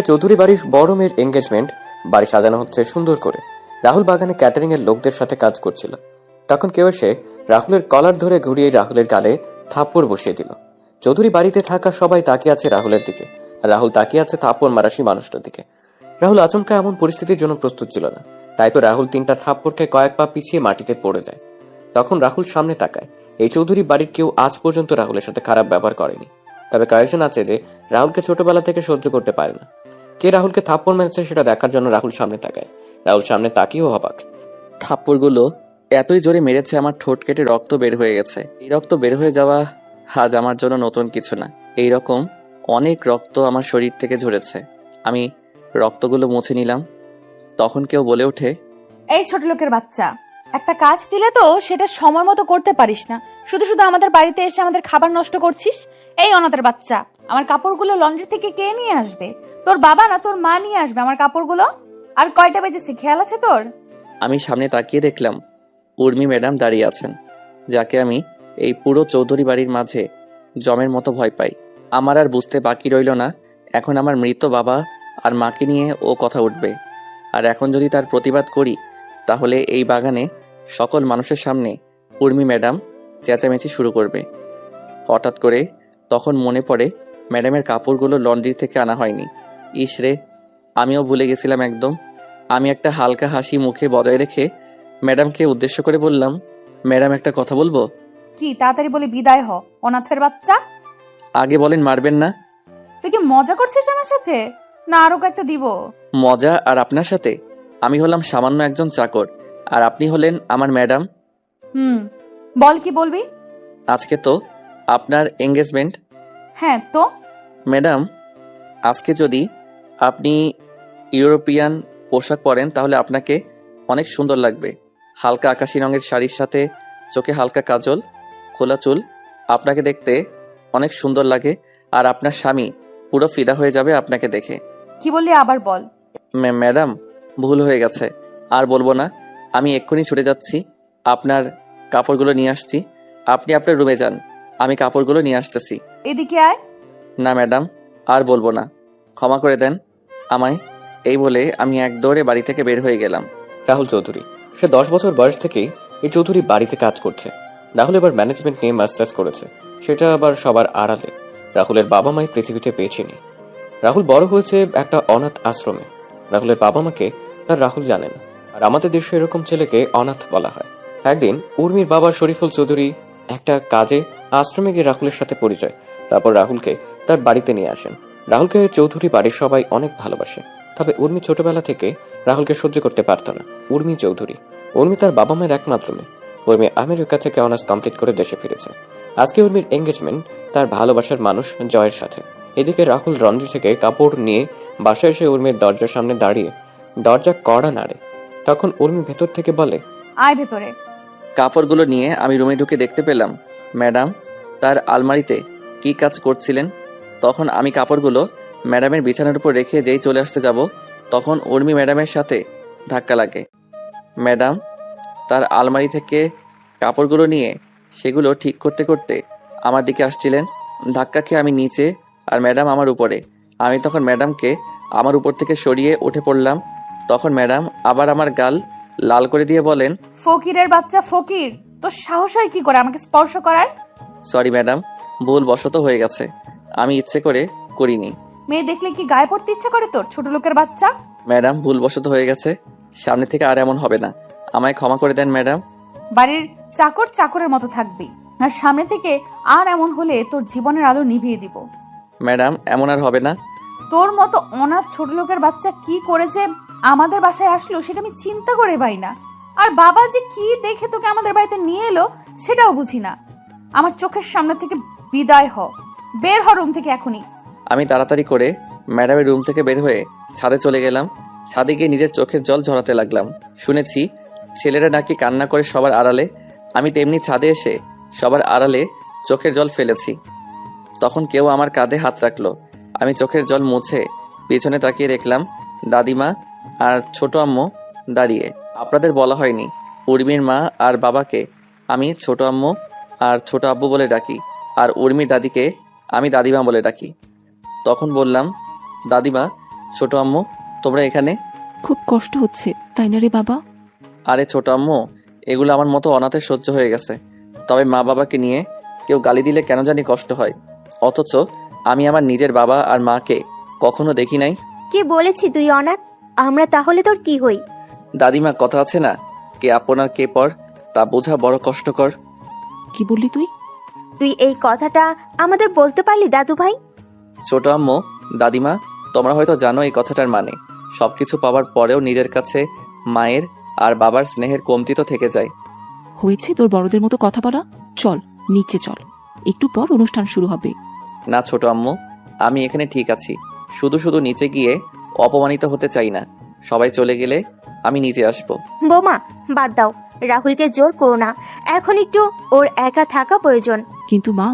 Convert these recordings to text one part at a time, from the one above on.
চৌধুরী বাড়ির বড় মেয়ের এঙ্গেজমেন্ট। বাড়ি সাজানো হচ্ছে সুন্দর করে। রাহুল বাগানে ক্যাটারিং এর লোকদের সাথে কাজ করছিল। তখন কেউ এসে রাহুলের কলার ধরে ঘুরিয়ে রাহুলের গালে থাপ্পড় বসিয়ে দিল। চৌধুরী বাড়িতে থাকা সবাই তাকিয়ে আছে রাহুলের দিকে। রাহুল তাকিয়ে আছে থাপ্পড় মারাসি মানুষটার দিকে। রাহুল আচমকা এমন পরিস্থিতির জন্য প্রস্তুত ছিল না, তাই তো রাহুল 3টা থাপ্পড়কে কয়েক পা পিছিয়ে মাটিতে পড়ে যায়। তখন রাহুল সামনে তাকায়। এই চৌধুরী বাড়ির কেউ আজ পর্যন্ত রাহুলের সাথে খারাপ ব্যবহার করেনি, তবে কয়েকজন আছে যে রাহুলকে ছোটবেলা থেকে সহ্য করতে পারে না। কে রাহুলকে থাপ্পড় মেরেছে সেটা দেখার জন্য রাহুল সামনে তাকায়। রাহুল সামনে তাকিয়েও অবাক। থাপ্পড়গুলো এতই জোরে মেরেছে আমার ঠোঁট কেটে রক্ত বের হয়ে গেছে। এই রক্ত বের হয়ে যাওয়া আজ আমার জন্য নতুন কিছু না। এই রকম অনেক রক্ত আমার শরীর থেকে ঝরেছে। আমি রক্তগুলো মুছে নিলাম। তখন কেউ বলে ওঠে, এই ছোট লোকের বাচ্চা, একটা কাজ দিলে তো সেটা সময় মতো করতে পারিস না, শুধু শুধু আমাদের বাড়িতে এসে আমাদের খাবার নষ্ট করছিস। এই অনাথের বাচ্চা, আমার কাপড়গুলো লন্ড্রি থেকে কে নিয়ে আসবে? তোর বাবা না তোর মা নিয়ে আসবে আমার কাপড়গুলো। আর কয়টা বেজেছে খেয়াল আছে তোর? আমি সামনে তাকিয়ে দেখলাম উর্মি ম্যাডাম দাঁড়িয়ে আছেন, যাকে আমি এই পুরো চৌধুরী বাড়ির মাঝে জমের মতো ভয় পাই। আমার আর বুঝতে বাকি রইল না, এখন আমার মৃত বাবা আর মাকে নিয়ে ও কথা উঠবে। আর এখন যদি তার প্রতিবাদ করি, তাহলে এই বাগানে সকল মানুষের সামনে উর্মি ম্যাডাম চেঁচামেচি শুরু করবে। হঠাৎ করে তখন মনে পড়ে ম্যাডামের কাপড়গুলো লন্ড্রি থেকে আনা হয়নি। ইসরে, আমিও ভুলে গেছিলাম একদম। আমি একটা হালকা হাসি মুখে বজায় রেখে ম্যাডামকে উদ্দেশ্য করে বললাম, ম্যাডাম একটা কথা বলবো? কি তাড়াতাড়ি বলে বিদায় হ অনাথের বাচ্চা। আগে বলেন মারবেন না। তুই কি মজা করছিস আমার সাথে, না আরো একটা দিব? মজা আর আপনার সাথে? আমি হলাম সামান্য একজন চাকর, আর আপনি হলেন আমার ম্যাডাম। বল কি বলবি? আজকে তো আপনার এঙ্গেজমেন্ট। হ্যাঁ তো। ম্যাডাম, আজকে যদি আপনি ইউরোপিয়ান পোশাক পরেন তাহলে আপনাকে অনেক সুন্দর লাগবে। হালকা আকাশি রঙের শাড়ির সাথে চোখে হালকা কাজল, খোলা চুল, আপনাকে দেখতে অনেক সুন্দর লাগে। আর আপনার স্বামী পুরো ফিদা হয়ে যাবে আপনাকে দেখে। কি বললি আবার বল। ম্যাডাম, ভুল হয়ে গেছে, আর বলবো না। আমি এক্ষুনি ছুটে যাচ্ছি, আপনার কাপড়গুলো নিয়ে আসছি। আপনি আপনার রুমে যান, আমি কাপড়গুলো নিয়ে আসতেছি। এদিকে আয়। না ম্যাডাম, আর বলবো না, ক্ষমা করে দেন আমায়। এই বলে আমি এক দৌড়ে বাড়ি থেকে বের হয়ে গেলাম। রাহুল চৌধুরী, সে 10 বছর বয়স থেকেই এই চৌধুরী বাড়িতে কাজ করছে। রাহুল এবার ম্যানেজমেন্ট নিয়ে মাস্টার্স করেছে, সেটা আবার সবার আড়ালে। রাহুলের বাবা মাই পৃথিবীতে পেয়েছেনি। রাহুল বড় হয়েছে একটা অনাথ আশ্রমে। রাহুলের বাবা মাকে তার রাহুল জানে না, আর আমাদের দেশে এরকম ছেলেকে অনাথ বলা হয়। একদিন উর্মির বাবা শরীফুল চৌধুরী একটা কাজে আশ্রমে গিয়ে রাহুলের সাথে পরিচয়। তারপর রাহুলকে তার বাড়িতে নিয়ে আসেন। রাহুলকে চৌধুরী বাড়ির সবাই অনেক ভালোবাসে, তবে উর্মি ছোটবেলা থেকে রাহুলকে সহ্য করতে পারত না। উর্মি চৌধুরী, উর্মি তার বাবা মায়ের একমাত্র মেয়ে। উর্মি আমেরিকা থেকে অনার্স কমপ্লিট করে দেশে ফিরেছে। আজকে উর্মির এঙ্গেজমেন্ট তার ভালোবাসার মানুষ জয়ের সাথে। এদিকে রাহুল লন্ড্রি থেকে কাপড় নিয়ে বাসায় এসে উর্মির দরজার সামনে দাঁড়িয়ে দরজা কড়া নাড়ে। তখন উর্মি ভেতর থেকে বলে, আয় ভেতরে। কাপড়গুলো নিয়ে আমি রুমে ঢুকে দেখতে পেলাম ম্যাডাম তার আলমারিতে কি কাজ করছিলেন। তখন আমি কাপড়গুলো ম্যাডামের বিছানার উপর রেখে যেই চলে আসতে যাব, তখন উর্মি ম্যাডামের সাথে ধাক্কা লাগে। ম্যাডাম তার আলমারি থেকে কাপড়গুলো নিয়ে সেগুলো ঠিক করতে করতে আমার দিকে আসছিলেন। ধাক্কা খেয়ে আমি নিচে আর ম্যাডাম আমার উপরে। আমি তখন ম্যাডামকে আমার উপর থেকে সরিয়ে উঠে পড়লাম। তখন ম্যাডাম আবার আমার গাল লাল করে দিয়ে বলেন, ফকিরের বাচ্চা ফকির, তোর সাহস হয় কি করে আমাকে স্পর্শ করার? সরি ম্যাডাম, ভুল বশত হয়ে গেছে, আমি ইচ্ছে করে করিনি। মেয়ে দেখলে কি গায়ে পড়তে ইচ্ছা করে তোর, ছোট লোকের বাচ্চা? ম্যাডাম, ভুল বশত হয়ে গেছে, সামনে থেকে আর এমন হবে না, আমায় ক্ষমা করে দেন ম্যাডাম। বাড়ির চাকর চাকরের মতো থাকবি, আর সামনে থেকে আর এমন হলে তোর জীবনের আলো নিভিয়ে দিব। ম্যাডাম, এমন আর হবে না। তোর মতো অনাথ ছোট লোকের বাচ্চা কি করে যে আমাদের বাসায় আসলো সেটা আমি চিন্তা করে পাই না। আর বাবা যে কি দেখে তোকে আমাদের বাড়িতে নিয়ে এলো সেটাও বুঝি না। আমার চোখের সামনে থেকে বিদায় হ, বের হ রুম থেকে এখনই। আমি তাড়াতাড়ি করে ম্যাডামের রুম থেকে বের হয়ে ছাদে চলে গেলাম। ছাদে গিয়ে নিজের চোখের জল ঝরাতে লাগলাম। শুনেছি ছেলেরা নাকি কান্না করে সবার আড়ালে, আমি তেমনি ছাদে এসে সবার আড়ালে চোখের জল ফেলেছি। তখন কেউ আমার কাঁধে হাত রাখলো। আমি চোখের জল মুছে পিছনে তাকিয়ে দেখলাম দাদিমা আর ছোট আম্মু দাঁড়িয়ে। আপনাদের বলা হয়নি, উর্মির মা আর বাবাকে আমি ছোট আম্মু আর ছোট আব্বু বলে ডাকি। আর উর্মি দাদিকে আমি দাদিমা বলে ডাকি। তখন বললাম, দাদিমা, ছোট আম্মু, তোমরা এখানে? খুব কষ্ট হচ্ছে তাই না রে বাবা? আরে ছোট আম্মু, এগুলো আমার মতো অনাথের সহ্য হয়ে গেছে, তবে মা বাবাকে নিয়ে কেউ গালি দিলে কেন জানি কষ্ট হয়, অথচ আমি আমার নিজের বাবা আর মাকে কখনো দেখি নাই। কে বলেছি তুই অনাথ? আমরা তাহলে তোর কি হই? দাদিমা, কথা আছে না, কে আপন আর কে পর, তা বোঝা বড় কষ্টকর। কি বললি তুই? তুই এই কথাটা আমাদের বলতে পারলি দাদু ভাই? ছোট আম্মু, দাদিমা, তোমরা হয়তো জানো এই কথাটার মানে, সবকিছু পাওয়ার পরেও নিজের কাছে মায়ের আর বাবার স্নেহের কমতি তো থেকে যায়। হয়েছে তোর বড়দের মতো কথা বলা। চল নিচে চল, একটু পর অনুষ্ঠান শুরু হবে। না ছোট আম্মু, আমি এখানে ঠিক আছি, শুধু শুধু নিচে গিয়ে অপমানিত হতে চাই না। সবাই চলে গেলে আমি নিচে আসবো। বোমা, বাদ দাও, রাহুলকে জোর করো না, এখন একটু ওর একা থাকা প্রয়োজন। কিন্তু মা,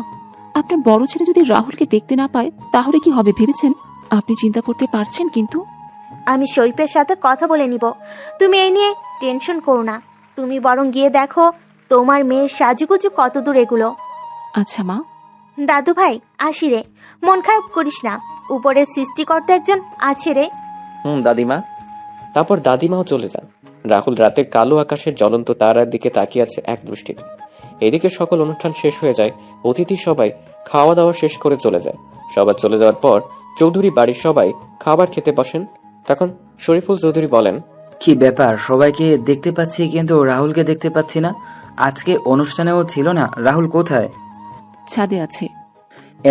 আপনার বড় ছেলে যদি রাহুলকে দেখতে না পায় তাহলে কি হবে ভেবেছেন? আপনি চিন্তা করতে পারছেন? কিন্তু আমি শরীফের সাথে কথা বলে নিব, তুমি এই নিয়ে টেনশন করো না। তুমি বরং গিয়ে দেখো তোমার মেয়ের সাজুগুজু কত দূর এগুলো। আচ্ছা মা। দাদু ভাই, আসি রে, মন খারাপ করিস না, উপরের সৃষ্টিকর্তা একজন আছে রে। দাদিমা। তারপর দাদিমাও চলে যান। রাহুল রাতের কালো আকাশের জ্বলন্ত তারার দিকে তাকিয়ে আছে এক দৃষ্টিতে। এদিকে সকল অনুষ্ঠান শেষ হয়ে যায়, অতিথি সবাই খাওয়া দাওয়া শেষ করে চলে যায়। সবাই চলে যাওয়ার পর চৌধুরী বাড়ির সবাই খাবার খেতে বসেন। তখন শরীফুল চৌধুরী বলেন, কি ব্যাপার, সবাইকে দেখতে পাচ্ছি কিন্তু রাহুলকে দেখতে পাচ্ছি না। আজকে অনুষ্ঠানেও ছিল না, রাহুল কোথায়? ছাদে আছে।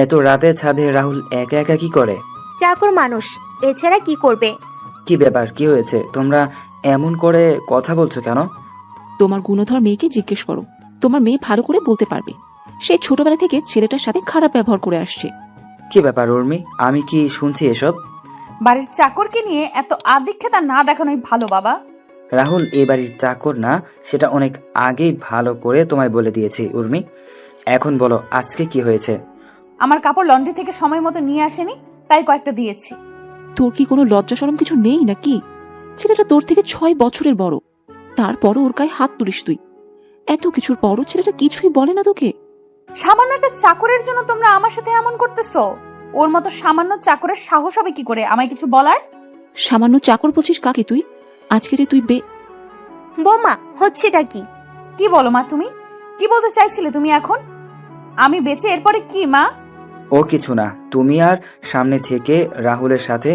এত রাতে ছাদে রাহুল একা একা কি করে? চাকর মানুষ, এছাড়া কি করবে? কি ব্যাপার, কি হয়েছে? তোমরা এমন করে কথা বলছো কেন? তোমার গুণধর মেয়েকে জিজ্ঞেস করো, তোমার মেয়ে ভালো করে বলতে পারবে। সে ছোটবেলা থেকে ছেলেটার সাথে খারাপ ব্যবহার করে আসছে। কি ব্যাপার উর্মি, আমি কি শুনছি এসব? বাড়ির চাকরকে নিয়ে এত আদিক্ষেতা না দেখানোই ভালো বাবা। রাহুল এ বাড়ির চাকর না, সেটা অনেক আগেই ভালো করে তোমায় বলে দিয়েছি উর্মি। এখন বলো আজকে কি হয়েছে? আমার কাপড় লন্ড্রি থেকে সময় মতো নিয়ে আসেনি, তাই কয়েকটা দিয়েছি। তোর কি কোনো লজ্জা শরম কিছু নেই নাকি? ছেলেটা তোর থেকে 6 বছরের বড়, তারপরও ওর গায়ে হাত তুলিস তুই। এত কিছুর পরও ছেলেটা কিছুই বলে না তোকে? সামান্য একটা চাকরের জন্য তোমরা আমার সাথে এমন করতেছো? ওর মতো সামান্য চাকরের সাহস হবে কি করে আমায় কিছু বলার? সামান্য চাকর বলছিস কাকে তুই? আজকে যে তুই বোমা, হচ্ছেটা কি? কি বলো মা, তুমি কি বলতে চাইছিলে? তুমি এখন আমি বেঁচে এরপরে কি মা? ও কিছু না, তুমি আর সামনে থেকে রাহুলের সাথে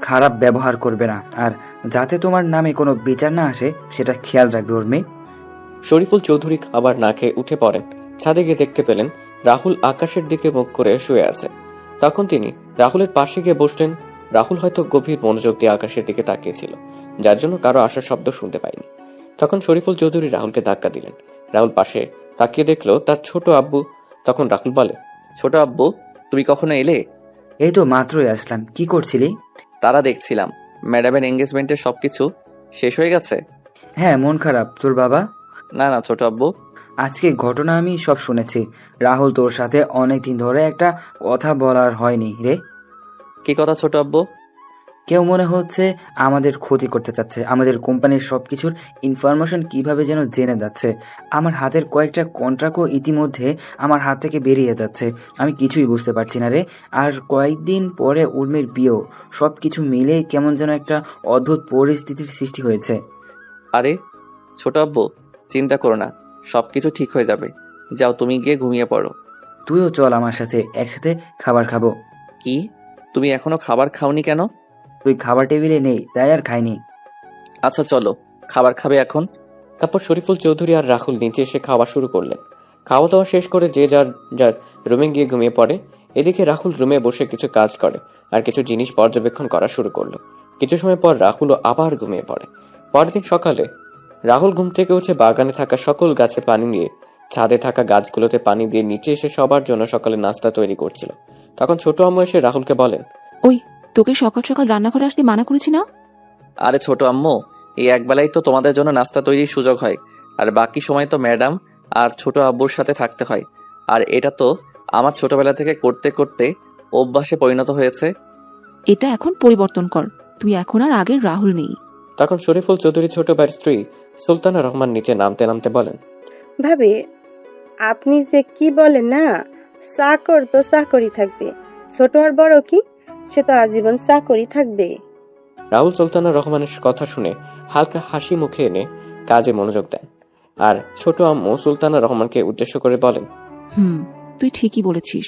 খারাপ ব্যবহার করবে না, আর যাতে তোমার নামে কোনো বিচার না আসে সেটা খেয়াল রাখবে উর্মি। শরীফুল চৌধুরী খাবার না খেয়ে উঠে পড়েন। ছাদে গিয়ে দেখতে পেলেন রাহুল আকাশের দিকে মুখ করে শুয়ে আছে। তখন তিনি রাহুলের পাশে গিয়ে বসলেন। রাহুল হয়তো গভীর মনোযোগ দিয়ে আকাশের দিকে তাকিয়েছিল, যার জন্য কারো আসার শব্দ শুনতে পায়নি। তখন শরীফুল চৌধুরী রাহুলকে ধাক্কা দিলেন। রাহুল পাশে তাকিয়ে দেখলো তার ছোট আব্বু। তখন রাহুল বলে, ছোট আব্বু, তুমি কখনো এলে? এই তো মাত্রই আসলাম, কি করছিলি? তারা দেখছিলাম, ম্যাডামের এঙ্গেজমেন্টের সবকিছু শেষ হয়ে গেছে। হ্যাঁ, মন খারাপ তোর বাবা? না না ছোট আব্বু, আজকে ঘটনা আমি সব শুনেছি। রাহুল তোর সাথে অনেকদিন ধরে একটা কথা বলার হয়নি রে। কি কথা ছোট আব্বু? কেউ মনে হচ্ছে আমাদের ক্ষতি করতে চাচ্ছে, আমাদের কোম্পানির সব কিছুর ইনফরমেশন কিভাবে যেন জেনে যাচ্ছে। আমার হাতের কয়েকটা কন্ট্রাক্টও ইতিমধ্যে আমার হাত থেকে বেরিয়ে যাচ্ছে, আমি কিছুই বুঝতে পারছি না রে। আর কয়েকদিন পরে উর্মির বিয়েও, সব কিছু মিলে কেমন যেন একটা অদ্ভুত পরিস্থিতির সৃষ্টি হয়েছে। আরে ছোট আব্বু, চিন্তা করো না, সবকিছু ঠিক হয়ে যাবে। যাও, তুমি গিয়ে ঘুমিয়ে পড়ো। তুইও চল আমার সাথে, একসাথে খাবার খাবো। কি, তুমি এখনো খাবার খাওনি কেন? তুই খাবার টেবিলে নেই তাই আর খাইনি। আচ্ছা চলো, খাবার খাবে এখন? তারপর শরীফুল চৌধুরী আর রাহুল নিচে এসে খাওয়া শুরু করলেন। খাওয়া দাওয়া শেষ করে যে যার যার রুমে গিয়ে ঘুমিয়ে পড়ে। এদিকে রাহুল রুমে বসে কিছু কাজ করে আর কিছু জিনিস পর্যবেক্ষণ করা শুরু করলো। কিছু সময় পর রাহুলও আবার ঘুমিয়ে পড়ে। পরের দিন সকালে রাহুল ঘুম থেকে উঠে বাগানে থাকা সকল গাছে পানি দিয়ে, ছাদে থাকা গাছগুলোতে পানি দিয়ে নিচে এসে সবার জন্য সকালে নাস্তা তৈরি করছিল। তখন ছোট আম্মু এসে রাহুলকে বলেন, ওই তোকে সকাল সকাল রান্নাঘরে আসতে মানা করেছি না? আরে ছোট আম্মু, এই একবেলাই তো তোমাদের জন্য নাস্তা তৈরির সুযোগ হয়, আর বাকি সময় তো ম্যাডাম আর ছোট আব্বুর সাথে থাকতে হয়। আর এটা তো আমার ছোটবেলা থেকে করতে করতে অভ্যাসে পরিণত হয়েছে। এটা এখন পরিবর্তন কর, তুই এখন আর আগের রাহুল নেই। তখন শরীফুল চৌধুরী ছোট ভাইয়ের স্ত্রী সুলতানা রহমান নিচে নামতে নামতে বলেন, ভাবি, আপনি যে কি বলেন না, চাকর তো চাকরি থাকবে, ছোট আর বড় কি, সে তো আজীবন চাকরি থাকবে। রাহুল সুলতানা রহমানের কথা শুনে হালকা হাসি মুখে এনে কাজে মনোযোগ দেন আর ছোট আম্মু সুলতানা রহমানকে উদ্দেশ্য করে বলেন, তুই ঠিকই বলেছিস।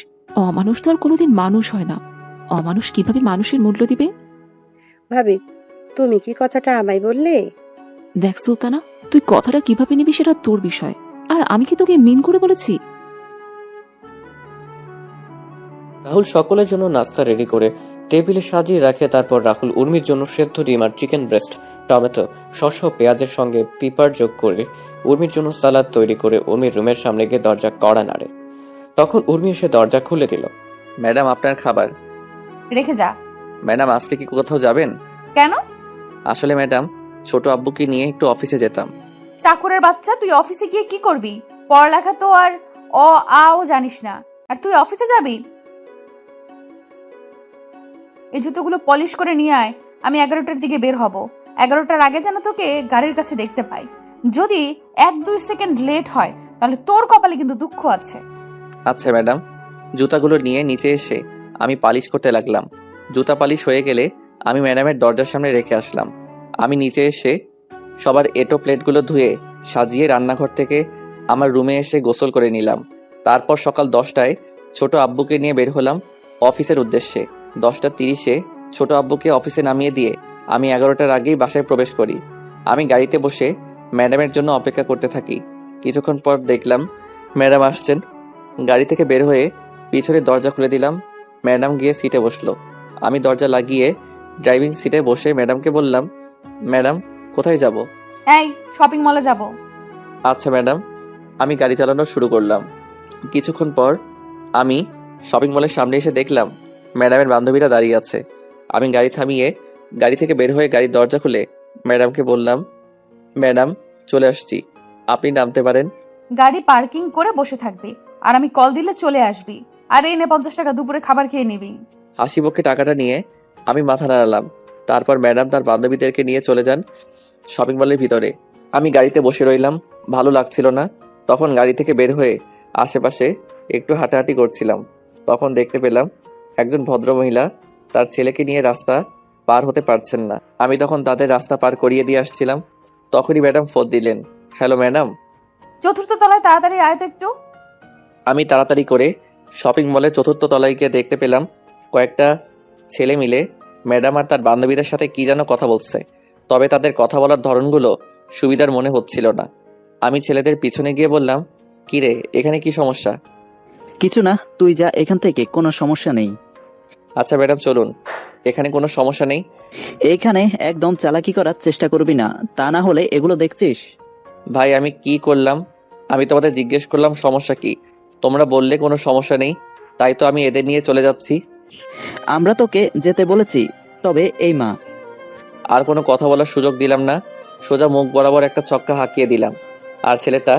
অমানুষ তো আর কোনোদিন মানুষ হয় না। অমানুষ কিভাবে মানুষের মূল্য দিবে? ভাবি, তুমি কি কথাটা আমায় বললে? দেখ সুলতানা, তুই কথাটা কিভাবে নিবি সেটা তোর বিষয়। আর আমি কি তোকে মিন করে বলেছি? রাহুল সকলের জন্য নাস্তা রেডি করে টেবিলে সাজিয়ে রাখে। তারপর রাহুল উর্মির জন্য সেদ্ধ ডিম আর চিকেন ব্রেস্ট, টমেটো, শসা ও পেঁয়াজের সঙ্গে পিপার যোগ করে উর্মির জন্য সালাদ তৈরি করে উর্মির রুমের সামনে গিয়ে দরজা কড়া নাড়ে। তখন উর্মি এসে দরজা খুলে দিল। ম্যাডাম, আপনার খাবার। রেখে যা। ম্যাডাম, আজকে কি কোথাও যাবেন? কেন? আসলে ম্যাডাম, ছোট আব্বুকে নিয়ে একটু অফিসে যেতাম। চাকরের বাচ্চা, তুই অফিসে গিয়ে কি করবি? পড়ালেখা তো আর আও জানিস না, আর তুই অফিসে যাবি? এই জুতোগুলো পলিশ করে নিয়ে আয়, আমি 11টার দিকে বের হব। 11টার আগে যেন তোকে গাড়ির কাছে দেখতে পাই। যদি 1-2 সেকেন্ড লেট হয় তাহলে তোর কপালে কিন্তু দুঃখ আছে। আচ্ছা ম্যাডাম। জুতাগুলো নিয়ে নিচে এসে আমি পালিশ করতে লাগলাম। জুতা পালিশ হয়ে গেলে আমি ম্যাডামের দরজার সামনে রেখে আসলাম। আমি নিচে এসে সবার এটো প্লেটগুলো ধুয়ে সাজিয়ে রান্নাঘর থেকে আমার রুমে এসে গোসল করে নিলাম। তারপর সকাল 10টায় ছোট আব্বুকে নিয়ে বের হলাম অফিসের উদ্দেশ্যে। 10টা 30-এ ছোট আব্বুকে অফিসে নামিয়ে দিয়ে আমি 11টার আগেই বাসায় প্রবেশ করি। আমি গাড়িতে বসে ম্যাডামের জন্য অপেক্ষা করতে থাকি। কিছুক্ষণ পর দেখলাম ম্যাডাম আসছেন। গাড়ি থেকে বের হয়ে পিছনের দরজা খুলে দিলাম। ম্যাডাম গিয়ে সিটে বসলো। আমি দরজা লাগিয়ে ড্রাইভিং সিটে বসে ম্যাডামকে বললাম, ম্যাডাম কোথায় যাব? এই, শপিং মলে যাব। আচ্ছা ম্যাডাম। আমি গাড়ি চালানো শুরু করলাম। কিছুক্ষণ পর আমি শপিং মলের সামনে এসে দেখলাম ম্যাডামের বান্ধবীরা দাঁড়িয়ে আছে। আমি গাড়ি থামিয়ে গাড়ি থেকে বের হয়ে গাড়ির দরজা খুলে ম্যাডামকে বললাম, ম্যাডাম চলে আসছি, আপনি নামতে পারেন। গাড়ি পার্কিং করে বসে থাকবি, আর আমি কল দিলে চলে আসবি। আর এই নে 50 টাকা, দুপুরে খাবার খেয়ে নিবি। হাসি মুখে টাকাটা নিয়ে আমি মাথা নাড়ালাম। তারপর ম্যাডাম তার বান্ধবীদেরকে নিয়ে চলে যান শপিং মলের ভিতরে। আমি গাড়িতে বসে রইলাম, ভালো লাগছিল না। তখন গাড়ি থেকে বের হয়ে আশেপাশে একটু হাঁটাহাঁটি করছিলাম। তখন দেখতে পেলাম একজন ভদ্রমহিলা তার ছেলেকে নিয়ে রাস্তা পার হতে পারছেন না। আমি তখন তাদের রাস্তা পার করিয়ে দিয়ে আসছিলাম। তখনই ম্যাডাম ফোন দিলেন। Hello madam. 4র্থ তলায় তাড়াতাড়ি আয় তো একটু। আমি তাড়াতাড়ি করে শপিং মলের 4র্থ তলায় গিয়ে দেখতে পেলাম কয়েকটা ছেলে মিলে ম্যাডাম আর তার বান্ধবীদের সাথে কি যেন কথা বলছে। তবে তাদের কথা বলার ধরনগুলো সুবিধার মনে হচ্ছিল না। আমি ছেলেদের পিছনে গিয়ে বললাম, কি রে, এখানে কি সমস্যা? কিছু না, তুই যা এখান থেকে, কোনো সমস্যা নেই। আচ্ছা ম্যাডাম চলুন, এখানে কোনো সমস্যা নেই। এইখানে একদম চালাকি করার চেষ্টা করবি না, তা না হলে এগুলো দেখছিস। ভাই আমি কি করলাম? আমি তোমাদের জিজ্ঞেস করলাম সমস্যা কি, তোমরা বললে কোনো সমস্যা নেই, তাই তো আমি এদের নিয়ে চলে যাচ্ছি। আমরা তোকে যেতে বলেছি, তবে এই মা। আর কোনো কথা বলার সুযোগ দিলাম না, সোজা মুখ বরাবর একটা ছক্কা হাঁকিয়ে দিলাম। আর ছেলেটা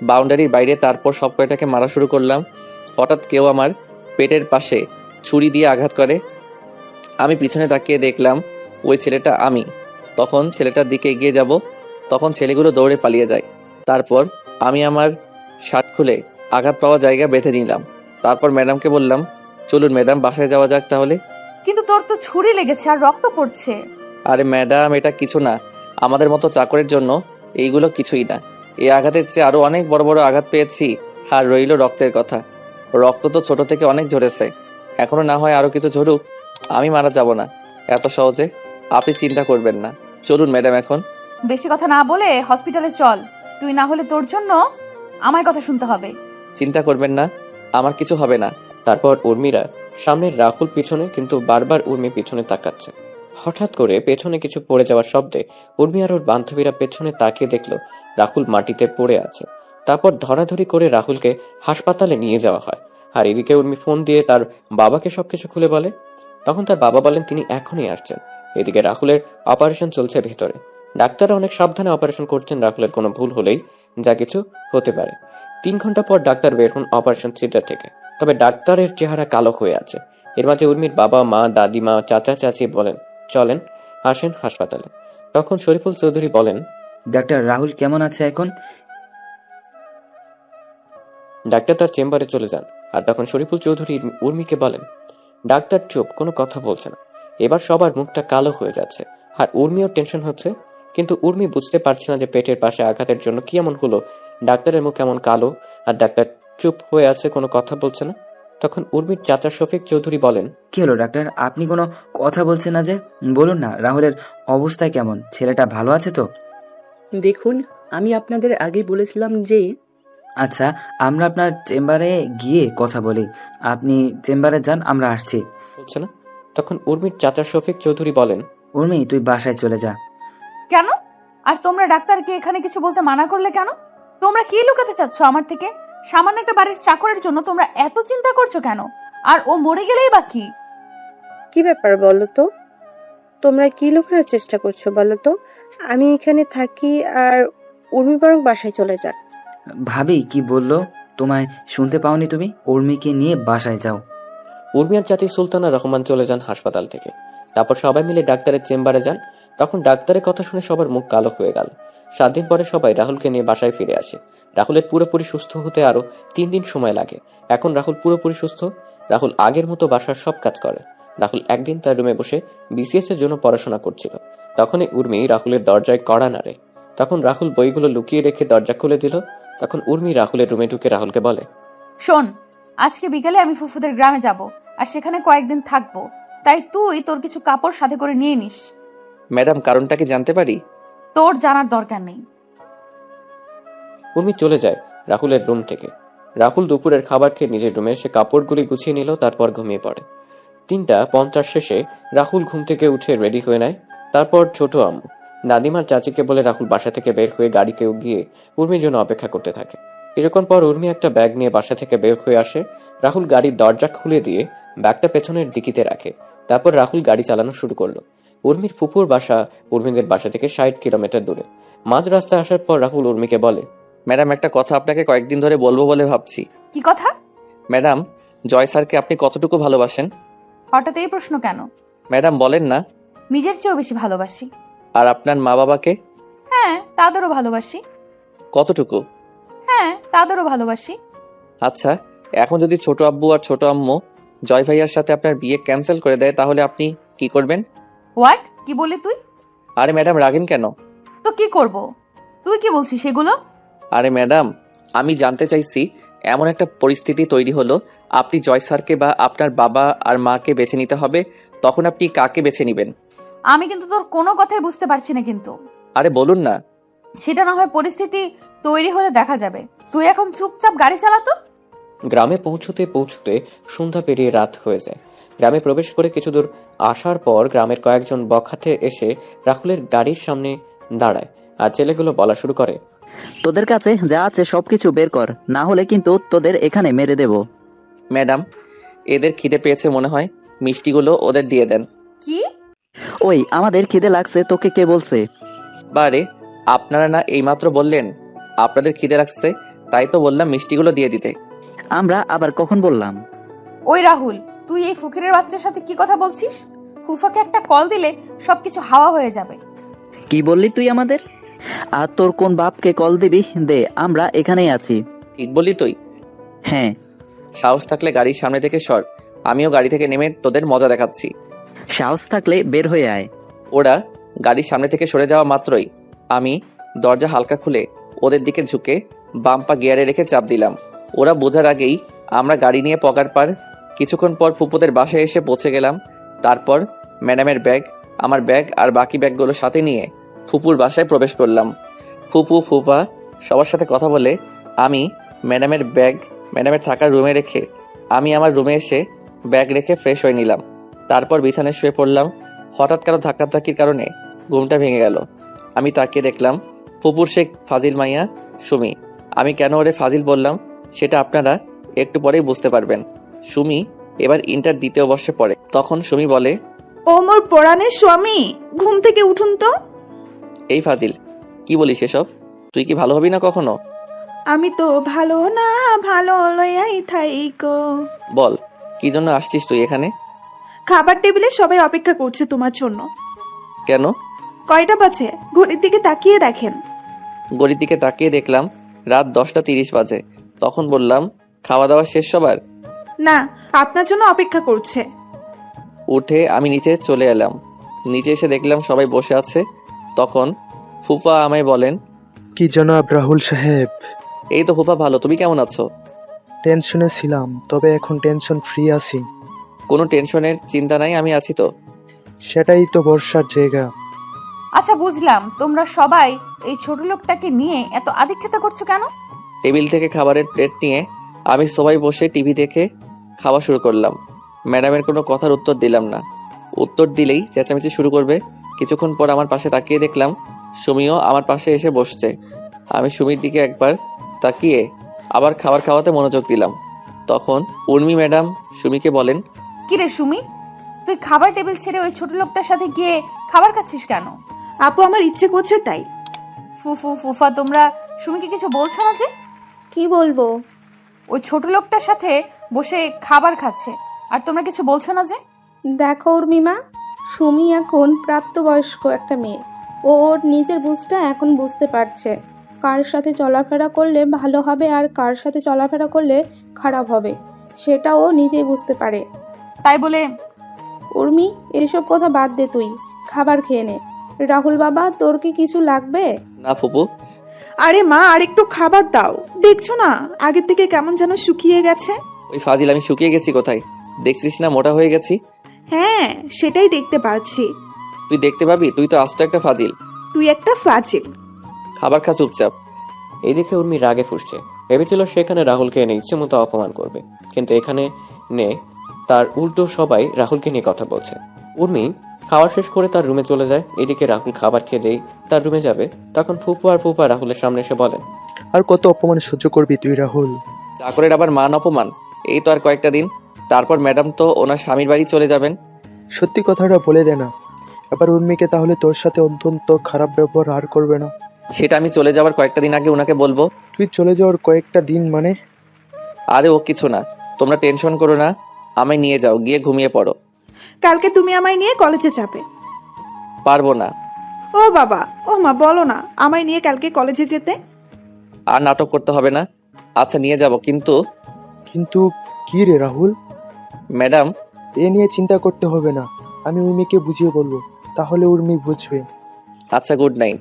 বাউন্ডারির বাইরে। তারপর সব কয়টাকে মারা শুরু করলাম। হঠাৎ কেউ আমার পেটের পাশে ছুরি দিয়ে আঘাত করে। আমি পিছনে তাকিয়ে দেখলাম ওই ছেলেটা আমি। তখন ছেলেটার দিকে এগিয়ে যাব, তখন ছেলেগুলো দৌড়ে পালিয়ে যায়। তারপর আমি আমার শার্ট খুলে আঘাত পাওয়া জায়গা বেঁধে নিলাম। তারপর ম্যাডামকে বললাম, চলুন ম্যাডাম বাসায় যাওয়া যাক তাহলে। কিন্তু তোর তো ছুরি লেগেছে আর রক্ত পড়ছে। আরে ম্যাডাম, এটা কিছু না, আমাদের মতো চাকরের জন্য এইগুলো কিছুই না। এই আঘাতের চেয়ে আরো অনেক বড় বড় আঘাত পেয়েছি। আর রইল রক্তের কথা, রক্ত তো ছোট থেকে অনেক ঝরেছে, এখনো না হয় আরো কিছু ঝরুক, আমি মারা যাব না এত সহজে, আপনি চিন্তা করবেন না। চলুন ম্যাডাম এখন। বেশি কথা না বলে হসপিটালে চল, তুই না হলে তোর জন্য আমার কথা শুনতে হবে। চিন্তা করবেন না, আমার কিছু হবে না। তারপর উর্মিরা সামনের রাহুল পিছনে, কিন্তু বারবার উর্মি পিছনে তাকাচ্ছে। হঠাৎ করে পেছনে কিছু পড়ে যাওয়ার শব্দে উর্মি আর ওর বান্ধবীরা পেছনে তাকিয়ে দেখলো রাহুল মাটিতে পড়ে আছে। তারপর ধরাধরি করে রাহুলকে হাসপাতালে নিয়ে যাওয়া হয়। আর এদিকে উর্মি ফোন দিয়ে তার বাবাকে সবকিছু খুলে বলে। তখন তার বাবা বলেন তিনি এখনই আসছেন। এদিকে রাহুলের অপারেশন চলছে ভিতরে। ডাক্তাররা অনেক সাবধানে অপারেশন করছেন, রাহুলের কোনো ভুল হলেই যা কিছু হতে পারে। 3 ঘন্টা পর ডাক্তার বের হন অপারেশন থিয়েটার থেকে। তবে ডাক্তারের চেহারা কালো হয়ে আছে। এর মাঝে উর্মির বাবা মা, দাদিমা, চাচা চাচি বলেন, চলেন আসেন হাসপাতালে। তখন শরীফুল চৌধুরী বলেন, ডাক্তার রাহুল কেমন আছে এখন? ডাক্তার তার চেম্বারে চলে যান। আর তখন শরীফুল চৌধুরী উর্মিকে বলেন, ডাক্তার চুপ, কোনো কথা বলছে না। এবার সবার মুখটা কালো হয়ে যাচ্ছে, আর উর্মিও টেনশন হচ্ছে। কিন্তু উর্মি বুঝতে পারছে না যে পেটের পাশে আঘাতের জন্য কি এমন হলো ডাক্তারের মুখ এমন কালো, আর ডাক্তার চুপ হয়ে আছে, কোনো কথা বলছে না। তখন উর্মির চাচা শফিক চৌধুরী বলেন, কি হলো ডাক্তার, আপনি কোনো কথা বলছেন না যে? বলুন না, রাহুলের অবস্থা কেমন? ছেলেটা ভালো আছে তো? দেখুন, আমি আপনাদের আগেই বলেছিলাম যে আচ্ছা, আমরা আপনার চেম্বারে গিয়ে কথা বলি। আপনি চেম্বারে যান, আমরা আসছি। বলছে না। তখন উর্মির চাচা শফিক চৌধুরী বলেন, উর্মি, তুই বাসায় চলে যা। কেন? আর তোমরা ডাক্তারকে এখানে কিছু বলতে মানা করলে কেন? তোমরা কি লুকাতে চাচ্ছ আমার থেকে? সামান্য একটা বাড়ির চাকরের জন্য তোমরা এত চিন্তা করছো কেন? আর ও মরে গেলেই বা কি? কি ব্যাপার বলো তো? তোমরা কি লুকানোর চেষ্টা করছো বলো তো? আমি এখানে থাকি আর উর্মি বরং বাসায় চলে যাক। ভাবি কি বললো তোমায় শুনতে পাওনি তুমি? উর্মিকে নিয়ে বাসায় যাও। উর্মি আর চাচি সুলতানা রহমান চলে যান হাসপাতাল থেকে। তারপর সবাই মিলে ডাক্তারের চেম্বারে যান। তখন ডাক্তারের কথা শুনে সবার মুখ কালো হয়ে গেল। 7 দিন পরে সবাই রাহুলকে নিয়ে বাসায় ফিরে আসে। রাহুলের পুরোপুরি সুস্থ হতে আরো 3 দিন সময় লাগে। এখন রাহুল পুরোপুরি সুস্থ। রাহুল আগের মতো বাসার সব কাজ করে। রাহুল একদিন তার রুমে বসে বিসিএস এর জন্য পড়াশোনা করছিল। তখনই উর্মি রাহুলের দরজায় কড়া নাড়ে। তখন রাহুল বইগুলো লুকিয়ে রেখে দরজা খুলে দিল। তখন উর্মি রাহুলের রুমে ঢুকে রাহুলকে বলে, শোন, আজকে বিকেলে আমি ফুফুদের গ্রামে যাব আর সেখানে কয়েকদিন থাকবো। তাই তুই তোর কিছু কাপড় সাথে করে নিয়ে নিস। ম্যাডাম, কারণটা কি জানতে পারি? তোর জানার দরকার নেই। উর্মি চলে যায় রাহুলের রুম থেকে। রাহুল দুপুরের খাবার খেয়ে নিজের রুমে এসে কাপড়গুলি গুছিয়ে নিল, তারপর ঘুমিয়ে পড়ে। 3:50 শেষে রাহুল ঘুম থেকে উঠে রেডি হয়ে নেয়। তারপর ছোট আম্মু নাদিমার চাচিকে বলে রাহুল বাসা থেকে বের হয়ে গাড়িতে গিয়ে উর্মির জন্য অপেক্ষা করতে থাকে। কিছুক্ষণ পর উর্মি একটা ব্যাগ নিয়ে বাসা থেকে বের হয়ে আসে। রাহুল গাড়ির দরজা খুলে দিয়ে ব্যাগটা পেছনের ডিকিতে রাখে। তারপর রাহুল গাড়ি চালানো শুরু করলো। উর্মির ফুপুর বাসা উর্মিদের বাসা থেকে 60 কিলোমিটার দূরে। মাঝ রাস্তায় আসার পর রাহুল উর্মিকে বলে, ম্যাডাম, একটা কথা আপনাকে কয়েকদিন ধরে বলবো বলে ভাবছি। কি কথা? ম্যাডাম, জয় স্যারকে আপনি কতটুকু ভালোবাসেন? হঠাৎ এই প্রশ্ন কেন? ম্যাডাম বলেন না। নিজের চেয়েও বেশি ভালোবাসি। আর আপনার মা বাবাকে? হ্যাঁ, তাদেরও ভালোবাসি। কতটুকু? হ্যাঁ, তাদেরও ভালোবাসি। আচ্ছা, এখন যদি ছোট আব্বু আর ছোট আম্মু জয় ভাইয়ার সাথে আপনার বিয়ে ক্যান্সেল করে দেয়, তাহলে আপনি কি করবেন? হোয়াট? কি বললি তুই? আরে ম্যাডাম, রাগেন কেন? তো কি করব? তুই কি বলছিস সেগুলো? আরে ম্যাডাম, আমি জানতে চাইছি, এমন একটা পরিস্থিতি তৈরি হলো, আপনি জয় স্যারকে বা আপনার বাবা আর মাকে বেছে নিতে হবে, তখন আপনি কাকে বেছে নেবেন? আমি কিন্তু তোর কোনো কথাই বুঝতে পারছি না কিন্তু। আরে বলুন না। সেটা না হয় পরিস্থিতি তৈরি হলে দেখা যাবে। তুই এখন চুপচাপ গাড়ি চালাতো। গ্রামে পৌঁছতে পৌঁছতে সন্ধ্যা পেরিয়ে রাত হয়ে যায়। গ্রামে প্রবেশ করে কিছু দূর আসার পর গ্রামের কয়েকজন বখাটে এসে রাহুলের গাড়ির সামনে দাঁড়ায়, আর ছেলেগুলো বলা শুরু করে, তোদের কাছে যা আছে সবকিছু বের কর, না হলে কিন্তু তোদের এখানে মেরে দেব। ম্যাডাম, এদের খিদে পেয়েছে মনে হয়, মিষ্টিগুলো ওদের দিয়ে দেন। কি? ওই, আমাদের খিদে লাগছে, তোকে কে বলছে? বারে, আপনারা না এইমাত্র বললেন আপনাদের খিদে লাগছে, তাই তো বললাম মিষ্টিগুলো দিয়ে দিতে। আমরা আবার কখন বললাম? ওই রাহুল, তুই এই ফকিরের বাচ্চার সাথে কি কথা বলছিস? ফুফাকে একটা কল দিলে সবকিছু হাওয়া হয়ে যাবে। কি বললি তুই আমাদের? আর তোর কোন বাপকে কল দিবি? দে, আমরা এখানেই আছি। ঠিক বললি তুই? হ্যাঁ। সাহস থাকলে গাড়ির সামনে থেকে সর, আমিও গাড়ি থেকে নেমে তোদের মজা দেখাচ্ছি। সাহস থাকলে বের হয়ে আয়। ওরা গাড়ির সামনে থেকে সরে যাওয়া মাত্রই আমি দরজা হালকা খুলে ওদের দিকে ঝুঁকে বাম পা গিয়ারে রেখে চাপ দিলাম। ওরা বোঝার আগেই আমরা গাড়ি নিয়ে পগার পার। কিছুক্ষণ পর ফুপুদের বাসায় এসে পৌঁছে গেলাম। তারপর ম্যাডামের ব্যাগ, আমার ব্যাগ আর বাকি ব্যাগগুলো সাথে নিয়ে ফুপুর বাসায় প্রবেশ করলাম। ফুপু ফুপা সবার সাথে কথা বলে আমি ম্যাডামের ব্যাগ ম্যাডামের থাকার রুমে রেখে আমি আমার রুমে এসে ব্যাগ রেখে ফ্রেশ হয়ে নিলাম। তারপর বিছানায় শুয়ে পড়লাম। হঠাৎ কারো ধাক্কাধাক্কির কারণে ঘুমটা ভেঙে গেল। আমি তাকিয়ে দেখলাম ফুপুর শেখ ফাজিল মাইয়া সুমি। আমি কেন ওরে ফাজিল বললাম সেটা আপনারা একটু পরেই বুঝতে পারবেন। সুমি এবার ইন্টার 2য় বর্ষে পড়ে। তখন সুমি বলে, ও মোর পরাণের স্বামী, ঘুম থেকে উঠুন তো। এই ফাজিল, কি বলিস এসব? তুই কি ভালো হবি না কখনো? আমি তো ভালো না, ভালো লইয়াই থাইকো। বল, কি জন্য আসছিস তুই এখানে? খাবার টেবিলে সবাই অপেক্ষা করছে তোমার জন্য। কেন? কয়টা বাজে ঘড়ির দিকে তাকিয়ে দেখেন। ঘড়ির দিকে তাকিয়ে দেখলাম রাত 10টা 30 বাজে। তখন বললাম, খাওয়া দাওয়া শেষ সবার? না, আপনার জন্য অপেক্ষা করছে। উঠে আমি নিচে চলে এলাম। নিচে এসে দেখলাম সবাই বসে আছে। তখন ফুফা আমায় বলেন, কি জনাব রাহুল সাহেব? এই তো ফুফা, ভালো, তুমি কেমন আছো? টেনশনে ছিলাম, তবে এখন টেনশন ফ্রি আছি। কোনো টেনশনের চিন্তা নাই, আমি আছি তো। সেটাই তো ভরসার জায়গা। আচ্ছা বুঝলাম, তোমরা সবাই এই ছোট লোকটাকে নিয়ে এত আদিক্ষেতা করছো কেন? টেবিল থেকে খাবারের প্লেট নিয়ে আমি সবাই বসে টিভি দেখে খাওয়া শুরু করলাম। ম্যাডামের কোনো কথার উত্তর দিলাম না। উত্তর দিলেই চেঁচামেচি শুরু করবে। কিছুক্ষণ পর আমার পাশে তাকিয়ে দেখলাম সুমিও আমার পাশে এসে বসছে। আমি সুমির দিকে একবার তাকিয়ে আবার খাবার খাওয়াতে মনোযোগ দিলাম। তখন উর্মি ম্যাডাম সুমিকে বলেন, কিরে সুমি, তুই খাবার টেবিল ছেড়ে ওই ছোট লোকটার সাথে গিয়ে খাবার খাচ্ছিস কেন? আপু, আমার ইচ্ছে করছে তাই। ফুফা, তোমরা সুমিকে কিছু বলছো না যে? কি বলবো? ওই ছোট লোকটার সাথে বসে খাবার খাচ্ছে, আর তোমরা কিছু বলছো না যে? দেখো উর্মিমা, সুমি এখন প্রাপ্তবয়স্ক একটা মেয়ে। ও ওর নিজের বুঝটা এখন বুঝতে পারছে, কার সাথে চলাফেরা করলে ভালো হবে আর কার সাথে চলাফেরা করলে খারাপ হবে, সেটা ও নিজেই বুঝতে পারে। তাই বলে উর্মি, এসব কথা বাদ দে, তুই খাবার খেয়ে নে। রাহুল বাবা, তোর কি কিছু লাগবে? না ফুপু। আরে মা, আর একটু খাবার দাও। দেখছো না আগের থেকে কেমন যেন শুকিয়ে গেছে। ওই ফাজিল, আমি শুকিয়ে গেছি কোথায়? দেখছিস না মোটা হয়ে গেছি? হ্যাঁ, সেটাই দেখতে পারছি। তুই দেখতে পাবি? তুই তো আস্ত একটা ফাজিল। তুই একটা ফাজিল। খাবার খা চুপচাপ। এই দেখে উর্মি রাগে ফুঁসছে। ভেবেছিল সেখানে রাহুলকে এনে ইচ্ছে মতো অপমান করবে, কিন্তু এখানে নে তার উল্টো সবাই রাহুলকে নিয়ে কথা বলছে। উর্মি খাওয়া শেষ করে তার রুমে চলে যায়। এদিকে রাহুল খাবার খেয়ে যেই তার রুমে যাবে, তখন ফুপা রাহুলের সামনে এসে বলেন, আর কত অপমান সহ্য করবি তুই রাহুল? চাকরের আবার মান অপমান? এই তো আর কয়েকটা দিন, তারপর ম্যাডাম তো ওনার স্বামীর বাড়ি চলে যাবেন। সত্যি কথাটা বলে দে না, এবার উর্মিকে তাহলে তোর সাথে অত্যন্ত খারাপ ব্যবহার আর করবে না। সেটা আমি চলে যাওয়ার কয়েকটা দিন আগে ওনাকে বলবো। তুই চলে যাওয়ার কয়েকটা দিন মানে? আরে ও কিছু না, তোমরা টেনশন করো না। আমায় নিয়ে যাও, গিয়ে ঘুমিয়ে পড়ো। কালকে তুমি আমায় নিয়ে কলেজে যাবে? পারবো না। ও বাবা, ও মা, বলো না আমায় নিয়ে কালকে কলেজে যেতে। আর নাটক করতে হবে না। আচ্ছা নিয়ে যাব, কিন্তু কিন্তু কি রে রাহুল? ম্যাডাম, এ নিয়ে চিন্তা করতে হবে না, আমি উর্মিকে বুঝিয়ে বলবো, তাহলে উর্মি বুঝবে। আচ্ছা, গুড নাইট।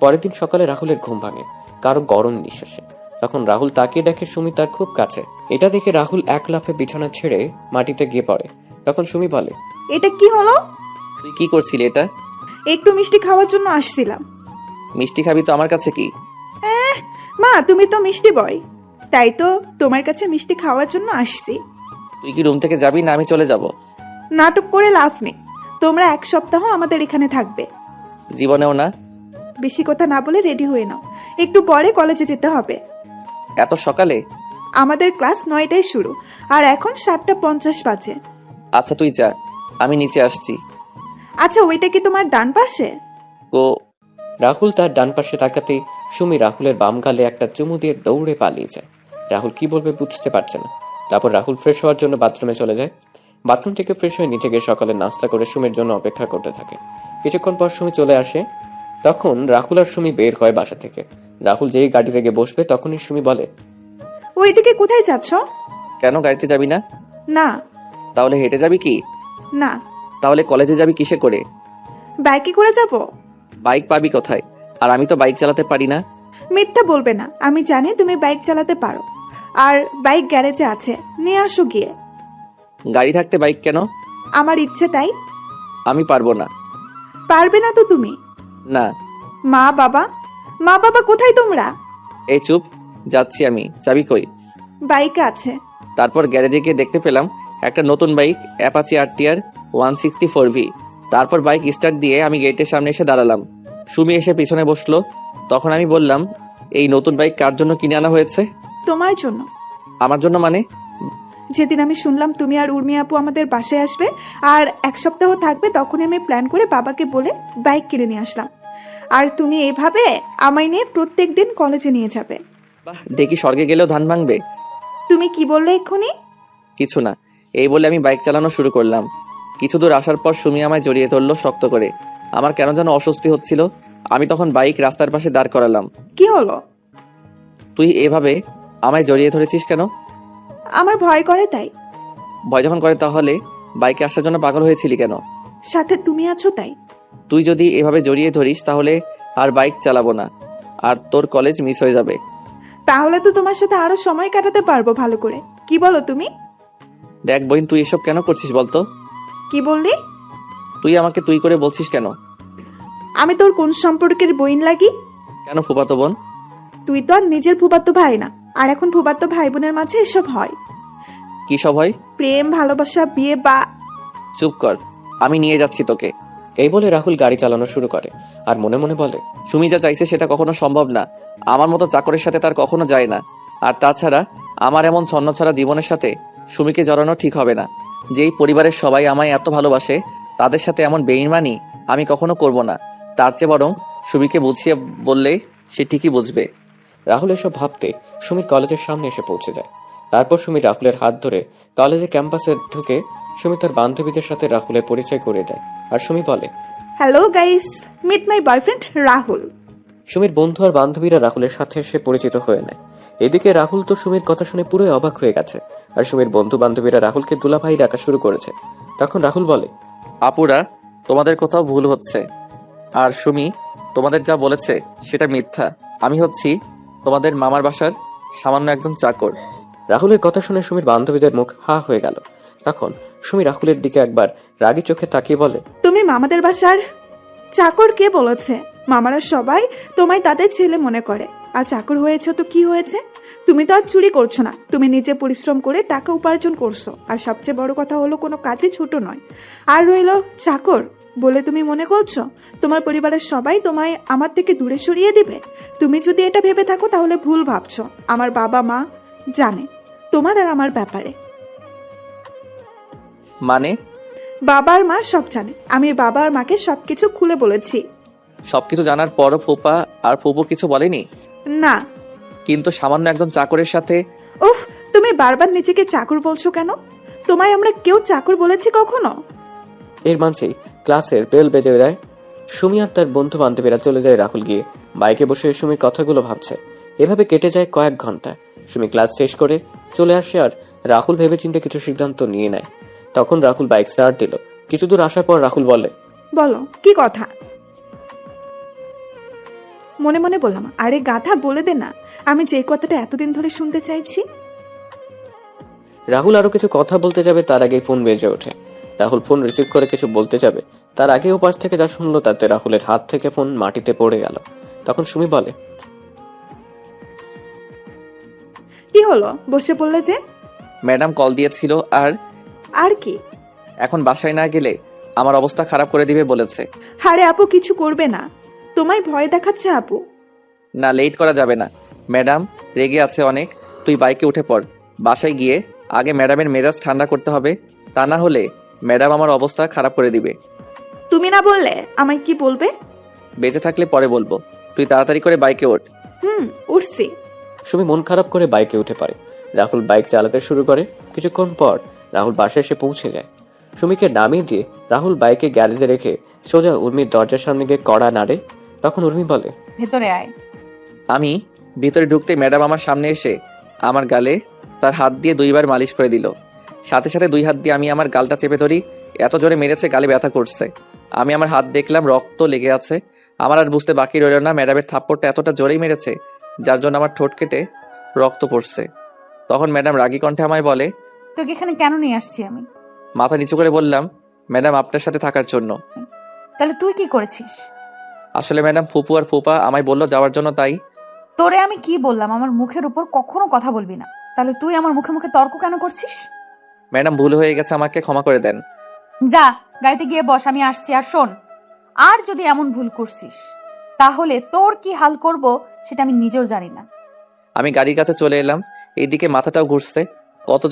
পরের দিন সকালে রাহুলের ঘুম ভাঙে কারো গরম নিঃশ্বাসে। তখন রাহুল তাকিয়ে দেখে সুমি তার খুব কাছে। এটা দেখে রাহুল এক লাফে বিছানা ছেড়ে মাটিতে গিয়ে পড়ে। তখন সুমি বলে, এটা কি হলো? তুই কি করছিলি এটা? একটু মিষ্টি খাওয়ার জন্য আসছিলাম। মিষ্টি খাবি তো আমার কাছে কি? মা, তুমি তো মিষ্টি বয়, তাই তো তোমার কাছে মিষ্টি খাওয়ার জন্য আসছি। তুই কি রুম থেকে যাবি না আমি চলে যাব? নাটক করে লাভ নেই, তোমরা 1 সপ্তাহ আমাদের এখানে থাকবে। জীবনেও না। বেশি কথা না বলে রেডি হয়ে নাও, একটু পরে কলেজে যেতে হবে। এত সকালে? আমাদের ক্লাস 9টায় শুরু, আর এখন 7:50 বাজে। আচ্ছা তুই যা, আমি নিচে আসছি। আচ্ছা, ওইটা কি তোমার ডান পাশে? ও। রাহুল তার ডান পাশে তাকাতেই সুমি রাহুলের বাম গালে একটা চুমু দিয়ে দৌড়ে পালিয়ে যায়। রাহুল কি বলবে বুঝতে পারছে না। তারপর রাহুল ফ্রেশ হওয়ার জন্য বাথরুমে চলে যায়। বাথরুম থেকে ফ্রেশ হয়ে নিচে গিয়ে সকালে নাস্তা করে সুমির জন্য অপেক্ষা করতে থাকে। কিছুক্ষণ পর সুমি চলে আসে। তখন রাহুল আর সুমি বের হয় বাসা থেকে। রাহুল যেই গাড়ি থেকে বসবে তখনই সুমি বলে, ওইদিকে কোথায় যাচ্ছ? কেন, গাড়িতে যাবি না? না। তাহলে হেঁটে যাবি কি? না। তাহলে কলেজে যাবি কিসে করে? বাইকে করে যাব। বাইক পাবি কোথায়? আর আমি তো বাইক চালাতে পারি না। মিথ্যা বলবে না, আমি জানি তুমি বাইক চালাতে পারো, আর বাইক গ্যারেজে আছে, নিয়ে আসো গিয়ে। গাড়ি থাকতে বাইক কেন? আমার ইচ্ছে তাই। আমি পারবো না। পারবে না তো তুমি? না। মা বাবা কোথায় তোমরা? এই চুপ, যাচ্ছি আমি। চাবি কই? বাইকে আছে। তারপর গ্যারেজে গিয়ে দেখতে পেলাম একটা নতুন বাইক, অ্যাপাচি RTR 164V। তারপর বাইক স্টার্ট দিয়ে আমি গেটের সামনে এসে দাঁড়ালাম। সুমি এসে পিছনে বসলো। তখন আমি বললাম, এই নতুন বাইক কার জন্য কিনে আনা হয়েছে? তোমার জন্য। আমার জন্য মানে? যেদিন আমি শুনলাম তুমি আর উর্মি আপু আমাদের বাসায় আসবে আর 1 সপ্তাহ থাকবে, তখনই আমি প্ল্যান করে বাবাকে বলে বাইক কিনে নিয়ে আসলাম। আর তুমি এভাবে আমায় নিয়ে প্রত্যেক দিন কলেজে নিয়ে যাবে। বাহ, দেখি স্বর্গে গেলেও ধান ভাঙবে। তুমি কি বললে এক্ষুনি? কিছু না, এই বলে আমি বাইক চালানো শুরু করলাম। কিছু দূর আসার পর সুমি আমায় জড়িয়ে ধরলো শক্ত করে। আমার কেন যেন অস্বস্তি হচ্ছিল। আমি তখন বাইক রাস্তার পাশে দাঁড় করালাম। কি হলো? তুই এভাবে আমায় জড়িয়ে ধরেছিস কেন? আমার ভয় করে তাই। ভয় যখন করে তাহলে বাইকে আসার জন্য পাগল হয়েছিলি কেন? সাথে তুমি আছো তাই। তুই যদি এভাবে জড়িয়ে ধরিস তাহলে আর বাইক চালাবো না, আর তোর কলেজ মিস হয়ে যাবে। তাহলে তো তোমার সাথে আরো সময় কাটাতে পারবো ভালো করে। কি বলো তুমি? দেখ বোন, তুই এসব কেন করছিস বলতো? কি বললি? তুই আমাকে তুই করে বলছিস কেন? আমি তোর কোন সম্পর্কের বইন লাগি? কেন ফুফাতো বোন? তুই তো আর নিজের ফুফাতো ভাই না, আর এখন ফুফাতো ভাই বোনের মাঝে এসব হয়। কি সব হয়? প্রেম, ভালোবাসা, বিয়ে বা। চুপ কর, আমি নিয়ে যাচ্ছি তোকে। এই বলে রাহুল গাড়ি চালানো শুরু করে আর মনে মনে বলে, সুমি যা চাইছে সেটা কখনো সম্ভব না। আমার মতো চাকরের সাথে তার কখনো যায় না। আর তাছাড়া আমার এমন ছন্নছাড়া জীবনের সাথে সুমিকে জড়ানো ঠিক হবে না। যেই পরিবারের সবাই আমায় এত ভালোবাসে তাদের সাথে এমন বেইমানি আমি কখনো করব না। তার চেয়ে বরং সুমিকে বুঝিয়ে বললে সে ঠিকই বুঝবে। রাহুল এসব ভাবতে সুমির কলেজের সামনে এসে পৌঁছে যায়। তারপর সুমি রাহুলের হাত ধরে কলেজে ক্যাম্পাসে ঢুকে সুমি তার বান্ধবীদের সাথে রাহুলের পরিচয় করে দেয়। আর সুমি বলে, hello guys, meet my boyfriend Rahul. সুমির বন্ধু আর বান্ধবীরা রাহুলের সাথে সে পরিচিত হয়ে নেয়। এদিকে রাহুল তো সুমির কথা শুনে পুরোই অবাক হয়ে গেছে, আর সুমির বন্ধু বান্ধবীরা রাহুলকে দুলাভাই ডাকা শুরু করেছে। তখন রাহুল বলে, আপুরা, তোমাদের কোথাও ভুল হচ্ছে। আর সুমি তোমাদের যা বলেছে সেটা মিথ্যা। আমি হচ্ছি তোমাদের মামার বাসার সামান্য একজন চাকর। রাহুলের কথা শুনে সুমির বান্ধবীদের মুখ হা হয়ে গেল। তখন সুমি রাহুলের দিকে একবার রাগী চোখে তাকিয়ে বলে, তুমি মামাদের বাসার চাকর? কে বলেছে? মামারা সবাই তোমায় তাদের ছেলে মনে করে। আর চাকর হয়েছে তো কি হয়েছে? তুমি তো আর চুরি করছো না, তুমি নিজে পরিশ্রম করে টাকা উপার্জন করছো। আর সবচেয়ে বড় কথা হলো কোনো কাজে ছোট নয়। আর রইলো চাকর বলে তুমি মনে করছো তোমার পরিবারের সবাই তোমায় আমার থেকে দূরে সরিয়ে দিবে? তুমি যদি এটা ভেবে থাকো তাহলে ভুল ভাবছো। আমার বাবা মা জানে তোমার আর আমার ব্যাপারে। মানে? বাবা আর মা সব জানে। আমি বাবা আর মাকে সবকিছু খুলে বলেছি। সবকিছু জানার পরও ফুপা আর ফুপু কিছু বলেনি? না। কিন্তু সামান্য একজন চাকরের সাথে। উফ, তুমি বারবার নিজেকে চাকর বলছো কেন? তোমায় আমরা কেউ চাকর বলেছি কখনো? এর মাঝেই ক্লাসের বেল বেজে দেয়। সুমি আর তার বন্ধু বান্ধবীরা চলে যায়। রাহুল গিয়ে বাইকে বসে সুমির কথাগুলো ভাবছে। এভাবে কেটে যায় কয়েক ঘন্টা। সুমি ক্লাস শেষ করে চলে আসে আর রাহুল ভেবেচিন্তে কিছু সিদ্ধান্ত নিয়ে নেয়। তখন রাহুল বাইক স্টার্ট দিল। কিছু দূর আসার পর রাহুল বলে, বলো কি কথা? মনে মনে বললাম, আরে গাধা বলে দে না, আমি যে কথাটা এতদিন ধরে শুনতে চাইছি। রাহুল আরো কিছু কথা বলতে যাবে তার আগেই ফোন বেজে ওঠে। রাহুল ফোন রিসিভ করে কিছু বলতে যাবে, তার আগে ওপাশ থেকে যা শুনলো তাতে রাহুলের হাত থেকে ফোন মাটিতে পড়ে গেল। তখন সুমি বলে, কি হলো, বসে পড়লে যে? ম্যাডাম কল দিয়েছিল। আর কি? এখন বাসায় না গেলে আমার অবস্থা খারাপ করে দিবে বলেছে। আরে আপু কিছু করবে না, তোমায় ভয় দেখাচ্ছে আপু। না, লেট করা যাবে না। ম্যাডাম রেগে আছে অনেক। তুই বাইকে উঠে পড়। বাসায় গিয়ে আগে ম্যাডামের মেজাজ ঠান্ডা করতে হবে, তা না হলে ম্যাডাম আমার অবস্থা খারাপ করে দিবে। তুমি না বললে আমায় কি বলবে? বেঁচে থাকলে পরে বলবো। তুই তাড়াতাড়ি করে বাইকে ওঠ। উঠছি। সুমি মন খারাপ করে বাইকে উঠে পড়ে। রাহুল বাইক চালাতে শুরু করে। কিছুক্ষণ পর রাহুল বাসায় এসে পৌঁছে যায়। সুমিকে নামিয়ে দিয়ে রাহুল বাইকে গ্যারেজে রেখে সোজা উর্মির দরজার সামনে গিয়ে কড়া নাড়ে। তখন উর্মি বলে, ভেতরে আয়। আমি ভিতরে ঢুকতে ম্যাডাম আমার সামনে এসে আমার গালে তার হাত দিয়ে 2 বার মালিশ করে দিল। সাথে সাথে 2 হাত দিয়ে আমি আমার গালটা চেপে ধরি। এত জোরে মেরেছে, গালে ব্যথা করছে। আমি আমার হাত দেখলাম, রক্ত লেগে আছে। আমার আর বুঝতে বাকি রইল না ম্যাডামের থাপ্পড়টা এতটা জোরেই মেরেছে যার জন্য আমার ঠোঁট কেটে রক্ত পড়ছে। তখন ম্যাডাম রাগী কণ্ঠে আমায় বলে, তোকে এখানে কেন নিয়ে আসছি আমি? মাথা নিচু করে বললাম, ম্যাডাম আপনার সাথে থাকার জন্য। তাহলে তুই কি করেছিস? আসলে ম্যাডাম ফুপু আর ফুপা আমায় বললো যাওয়ার জন্য, তাই। তোরে আমি কি বললাম আমার মুখের উপর কখনো কথা বলবি না? তাহলে তুই আমার মুখে মুখে তর্ক কেন করছিস? ম্যাডাম ভুল হয়ে গেছে, আমাকে ক্ষমা করে দেন। যা গাড়িতে গিয়ে বস, আমি আসছি। আর শোন, আর যদি এমন ভুল করছিস তাহলে তোর কি হাল করব সেটা আমি নিজেও জানি না। আমি গাড়ির কাছে চলে এলাম। এইদিকে মাথাটাও ঘুরছে। কত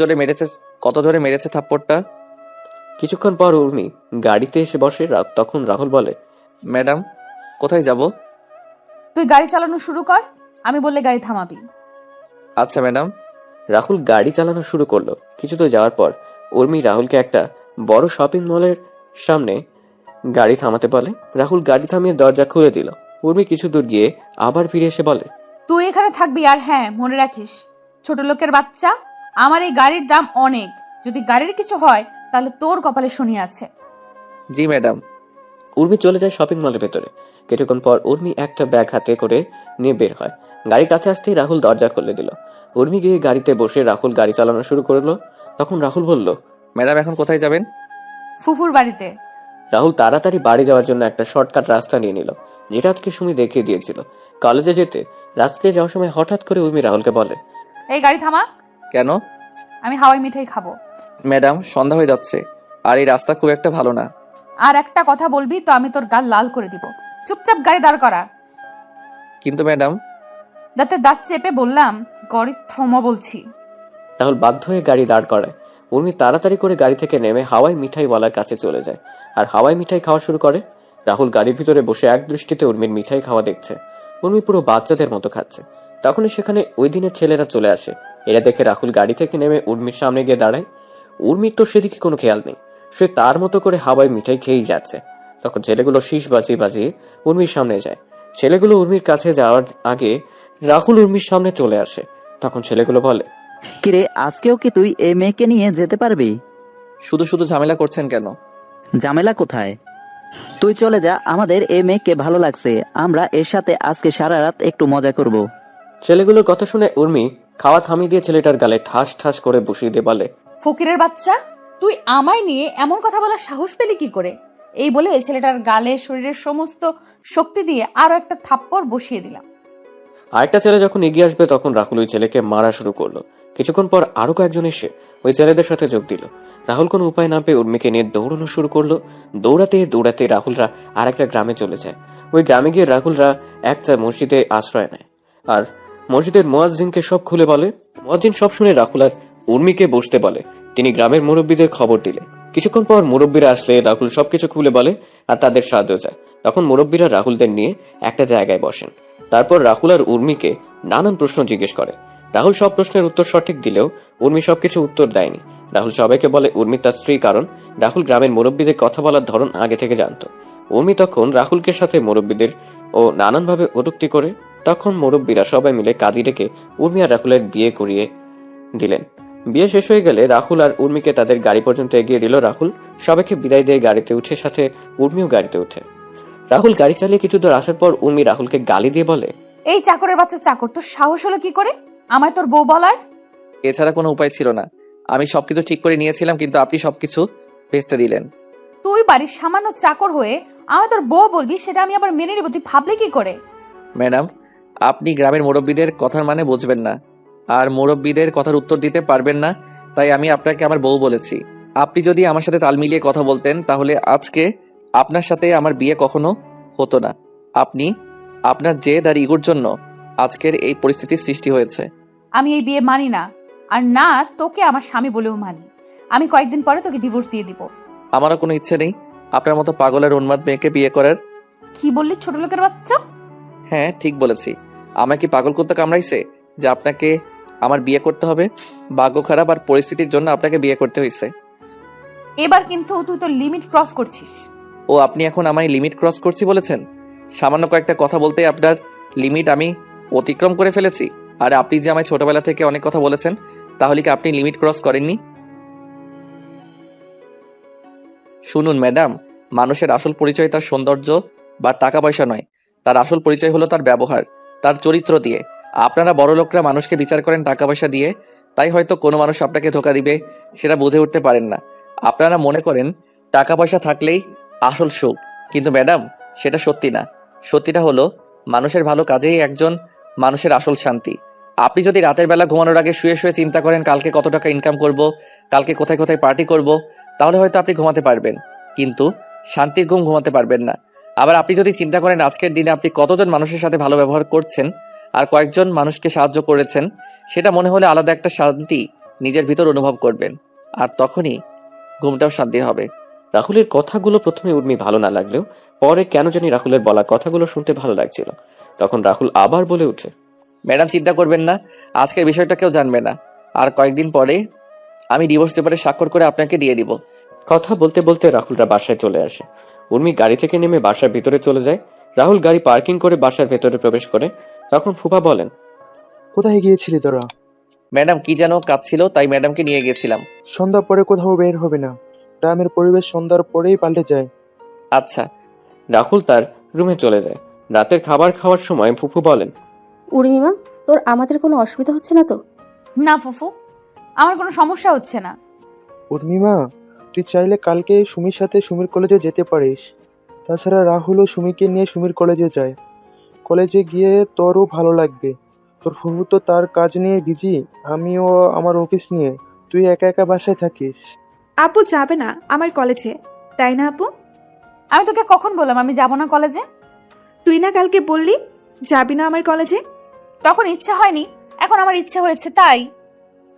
জোরে মেরেছে থাপ্পড়টা। কিছুক্ষণ পর উর্মি গাড়িতে এসে বসে। তখন রাহুল বলে, ম্যাডাম কোথায় যাব? তুই গাড়ি চালানো শুরু কর, আমি বললে গাড়ি থামাবি। আচ্ছা ম্যাডাম। রাহুল গাড়ি চালানো শুরু করলো। কিছু দূর যাওয়ার পর উর্মি রাহুলকে একটা বড় শপিং মলের সামনে গাড়ি থামাতে বলে। রাহুল গাড়ি থামিয়ে দরজা খুলে দিল। উর্মি কিছু দূর গিয়ে আবার ফিরে এসে বলে, তুই এখানে থাকবি। আর হ্যাঁ, মনে রাখিস, ছোট লোকের বাচ্চা আমার এই গাড়ির দাম অনেক, যদি গাড়ির কিছু হয় তাহলে তোর কপালে শনি আছে। জি ম্যাডাম। উর্মি চলে যায় শপিং মলের ভেতরে। কিছুক্ষণ পর উর্মি একটা ব্যাগ হাতে করে নিয়ে বের হয়। গাড়ি কাছে আসতেই রাহুল দরজা খুলে দিল। উর্মি গিয়ে গাড়িতে বসে রাহুল গাড়ি চালানো শুরু করলো। তখন রাহুল বলল, ম্যাডাম এখন কোথায় যাবেন? ফুফুর বাড়িতে। রাহুল তাড়াতাড়ি বাড়ি যাওয়ার জন্য একটা শর্টকাট রাস্তা নিয়ে নিল, যেটা আজকে সুমি দেখিয়ে দিয়েছিল। কলেজে যেতে রাস্তায় যাওয়ার সময় হঠাৎ করে উর্মি রাহুলকে বলে, এই গাড়ি থামা, কেন? আমি হাওয়াই মিঠাই খাবো। ম্যাডাম সন্ধ্যা হয়ে যাচ্ছে, আর এই রাস্তা খুব একটা ভালো না। আর একটা কথা বলবি তো আমি তোর গাল লাল করে দিব। চুপচাপ গাড়ি দাঁড় করা। কিন্তু ম্যাডাম। দাঁতে দাঁত চেপে বললাম গাড়ি থামা বলছি। রাহুল বাধ্য হয়ে গাড়ি দাঁড় করায়। উর্মি তাড়াতাড়ি করে গাড়ি থেকে নেমে হাওয়াই মিঠাইওয়ালার কাছে চলে যায় আর হাওয়াই মিঠাই খাওয়া শুরু করে। রাহুল গাড়ির ভিতরে বসে এক দৃষ্টিতে উর্মির মিঠাই খাওয়া দেখছে। উর্মি পুরো বাচ্চাদের মতো খাচ্ছে। তখনই সেখানে ওই দিনের ছেলেরা চলে আসে। এরা দেখে রাহুল গাড়ি থেকে নেমে উর্মির সামনে গিয়ে দাঁড়ায়। উর্মির তো সেদিকে কোনো খেয়াল নেই, সে তার মতো করে হাওয়াই মিঠাই খেয়েই যাচ্ছে। তখন ছেলেগুলো শীষ বাজিয়ে বাজিয়ে উর্মির সামনে যায়। ছেলেগুলো উর্মির কাছে যাওয়ার আগে রাহুল উর্মির সামনে চলে আসে। তখন ছেলেগুলো বলে, কিরে, আজকেও কি তুই এই মেয়েকে নিয়ে যেতে পারবি? শুধু শুধু ঝামেলা করছেন কেন? ঝামেলা কোথায়? তুই চলে যা, আমাদের এই মেয়েকে ভালো লাগছে, আমরা এর সাথে আজকে সারা রাত একটু মজা করব। ছেলেগুলোর কথা শুনে উর্মি খাওয়া থামিয়ে দিয়ে ছেলেটার গালে ঠাস ঠাস করে বসিয়ে দিয়ে বলে, ফকিরের বাচ্চা, তুই আমায় নিয়ে এমন কথা বলার সাহস পেলি কি করে? এই বলে ছেলেটার গালে শরীরের সমস্ত শক্তি দিয়ে আরো একটা থাপ্পড় বসিয়ে দিলাম। আরেকটা ছেলে যখন এগিয়ে আসবে তখন রাহুল ওই ছেলেকে মারা শুরু করলো। কিছুক্ষণ পর আরো কয়েকজন এসে ওই ছেলেদের সাথে যোগ দিল। রাহুল কোনো উপায় না পেয়ে উর্মিকে নিয়ে দৌড়ানো শুরু করলো। দৌড়াতে দৌড়াতে রাহুলরা আর একটা গ্রামে চলে যায়। ওই গ্রামে গিয়ে রাহুলরা একটা মসজিদে আশ্রয় নেয় আর মসজিদের মুয়াজ্জিনকে সব খুলে বলে। মুয়াজ্জিন সব শুনে রাহুল আর উর্মিকে বসতে বলে। তিনি গ্রামের মুরব্বীদের খবর দিলেন। কিছুক্ষণ পর মুরব্বীরা আসলে রাহুল সবকিছু খুলে বলে আর তাদের সাহায্য চায়। তখন মুরব্বীরা রাহুলদের নিয়ে একটা জায়গায় বসেন। তারপর রাহুল আর উর্মিকে নানান প্রশ্ন জিজ্ঞেস করে। রাহুল সব প্রশ্নের উত্তর সঠিক দিলেও উর্মি সবকিছু উত্তর দেয়নি। রাহুল সবাইকে বলে উর্মি তার স্ত্রী, কারণ রাহুল গ্রামের মুরব্বীদের কথা বলার ধরন আগে থেকে জানতো। উর্মি তখন রাহুলকে সাথে মুরব্বীদের ও নানানভাবে কটূক্তি করে। তখন মুরব্বীরা সবাই মিলে কাজী ডেকে উর্মি আর রাহুলের বিয়ে করিয়ে দিলেন। বিয়ে শেষ হয়ে গেলে রাহুল আর উর্মিকে তাদের গাড়ি পর্যন্ত এগিয়ে দিল। রাহুল সবাইকে বিদায় দিয়ে গাড়িতে উঠে, সাথে উর্মিও গাড়িতে উঠে। রাহুল গাড়ি চালিয়ে কিছু দূর আসার পর উর্মি রাহুলকে গালি দিয়ে বলে, এই চাকরের বাচ্চা চাকর, তোর সাহস হলো কি করে আমায় তোর বউ বলার? এছাড়া কোনো উপায় ছিল না। আমি সবকিছু ঠিক করে নিয়েছিলাম, কিন্তু আপনি সবকিছু ভেস্তে দিলেন। তুই বাড়ির সামান্য চাকর হয়ে আমায় তোর বউ বলবি, সেটা আমি আবার মেনে নিব? তুই ভাবলে কি করে? ম্যাডাম, আপনি গ্রামের মুরব্বীদের কথার মানে বুঝবেন না আর মুরব্বীদের কথার উত্তর দিতে পারবেন না, তাই আমি আপনাকে আমার বউ বলেছি। আপনি যদি আমার সাথে তাল মিলিয়ে কথা বলতেন তাহলে আজকে আপনার সাথে আমার বিয়ে কখনো হতো না। আপনি আপনার জেদ আর ইগোর জন্য আজকের এই পরিস্থিতির সৃষ্টি হয়েছে। আমি এই বিয়ে মানি না, আর না তোকে আমার স্বামী বলেও মানি। আমি কয়েকদিন পরে তোকে ডিভোর্স দিয়ে দিব। আমারও কোনো ইচ্ছে নেই আপনার মতো পাগল আর উন্মাদ মেয়েকে বিয়ে করার। কি বললি ছোট লোকের বাচ্চা? হ্যাঁ ঠিক বলেছি। আমাকে কি পাগল করতে কামড়াইছে যে আপনাকে আমার বিয়ে করতে হবে? ভাগ্য খারাপ আর পরিস্থিতির জন্য আপনাকে বিয়ে করতে হয়েছে। এবার কিন্তু তুই তোর লিমিট ক্রস করছিস। ও আপনি এখন আমায় লিমিট ক্রস করছি বলেছেন? সামান্য কয়েকটা কথা বলতে আপনার লিমিট আমি অতিক্রম করে ফেলেছি। আর আপনি যে আমায় ছোটবেলা থেকে অনেক কথা বলেছেন, তাহলে কি আপনি লিমিট ক্রস করেননি? শুনুন ম্যাডাম, মানুষের আসল পরিচয় তার সৌন্দর্য বা টাকা পয়সা নয়, তার আসল পরিচয় হলো তার ব্যবহার, তার চরিত্র দিয়ে। আপনারা বড় লোকরা মানুষকে বিচার করেন টাকা পয়সা দিয়ে, তাই হয়তো কোনো মানুষ আপনাকে ধোকা দিবে সেটা বুঝে উঠতে পারেন না। আপনারা মনে করেন টাকা পয়সা থাকলেই আসল সুখ, কিন্তু ম্যাডাম সেটা সত্যি না। সত্যিটা হলো মানুষের ভালো কাজেই একজন মানুষের আসল শান্তি। আপনি যদি রাতের বেলা ঘুমানোর আগে শুয়ে শুয়ে চিন্তা করেন কালকে কত টাকা ইনকাম করব, কালকে কোথায় কোথায় পার্টি করব, তাহলে হয়তো আপনি ঘুমাতে পারবেন, কিন্তু শান্তির ঘুম ঘুমাতে পারবেন না। আবার আপনি যদি চিন্তা করেন আজকের দিনে আপনি কতজন মানুষের সাথে ভালো ব্যবহার করছেন আর কয়েকজন মানুষকে সাহায্য করেছেন, সেটা মনে হলে আলাদা একটা শান্তি নিজের ভিতর অনুভব করবেন, আর তখনই ঘুমটাও শান্তি হবে। রাহুলের কথাগুলো প্রথমে উর্মি ভালো না লাগলেও পরে কেন জানি রাহুলের বলা কথাগুলো শুনতে ভালো লাগছিল। তখন রাহুল আবার বলে উঠে, ম্যাডাম চিন্তা করবেন না, আজকের বিষয়টা কেউ জানবে না, আর কয়েকদিন পরে আমি ডিভোর্স পেপারে স্বাক্ষর করে আপনাকে দিয়ে দিব। কথা বলতে বলতে রাহুলরা বাসায় চলে আসে। উর্মি গাড়ি থেকে নেমে বাসার ভিতরে চলে যায়। রাহুল গাড়ি পার্কিং করে বাসার ভেতরে প্রবেশ করে। তখন ফুপা বলেন, কোথায় গিয়েছিলি তোরা? ম্যাডাম কি যেন কাজ ছিল, তাই ম্যাডামকে নিয়ে গেছিলাম। সন্ধ্যা পরে কোথাও বের হবে না, গ্রামের পরিবেশ সন্ধ্যার পরেই পাল্টে যায়। আচ্ছা। রাহুল তার রুমে চলে যায়। রাতের খাবার খাওয়ার সময় ফুফু বলেন, উর্মিমা, তোর আমাদের কোনো অসুবিধা হচ্ছে না তো? না ফুফু, আমার কোনো সমস্যা হচ্ছে না। উর্মিমা, তুই চাইলে কালকে সুমির সাথে সুমির কলেজে যেতে পারিস। তাছাড়া রাহুলও সুমিকে নিয়ে সুমির কলেজে যায়। কলেজে গিয়ে তোরও ভালো লাগবে। তোর ফুফু তো তার কাজ নিয়ে বিজি, আমিও আমার অফিস নিয়ে। তুই একা একা বাসায় থাকিস। আপু যাবে না আমার কলেজে, তাই না আপু? আমি তোকে কখন বললাম আমি যাব না কলেজে? তুই না কালকে বললি যাবি না আমার কলেজে। তখন ইচ্ছা হয়নি, এখন আমার ইচ্ছে হয়েছে তাই।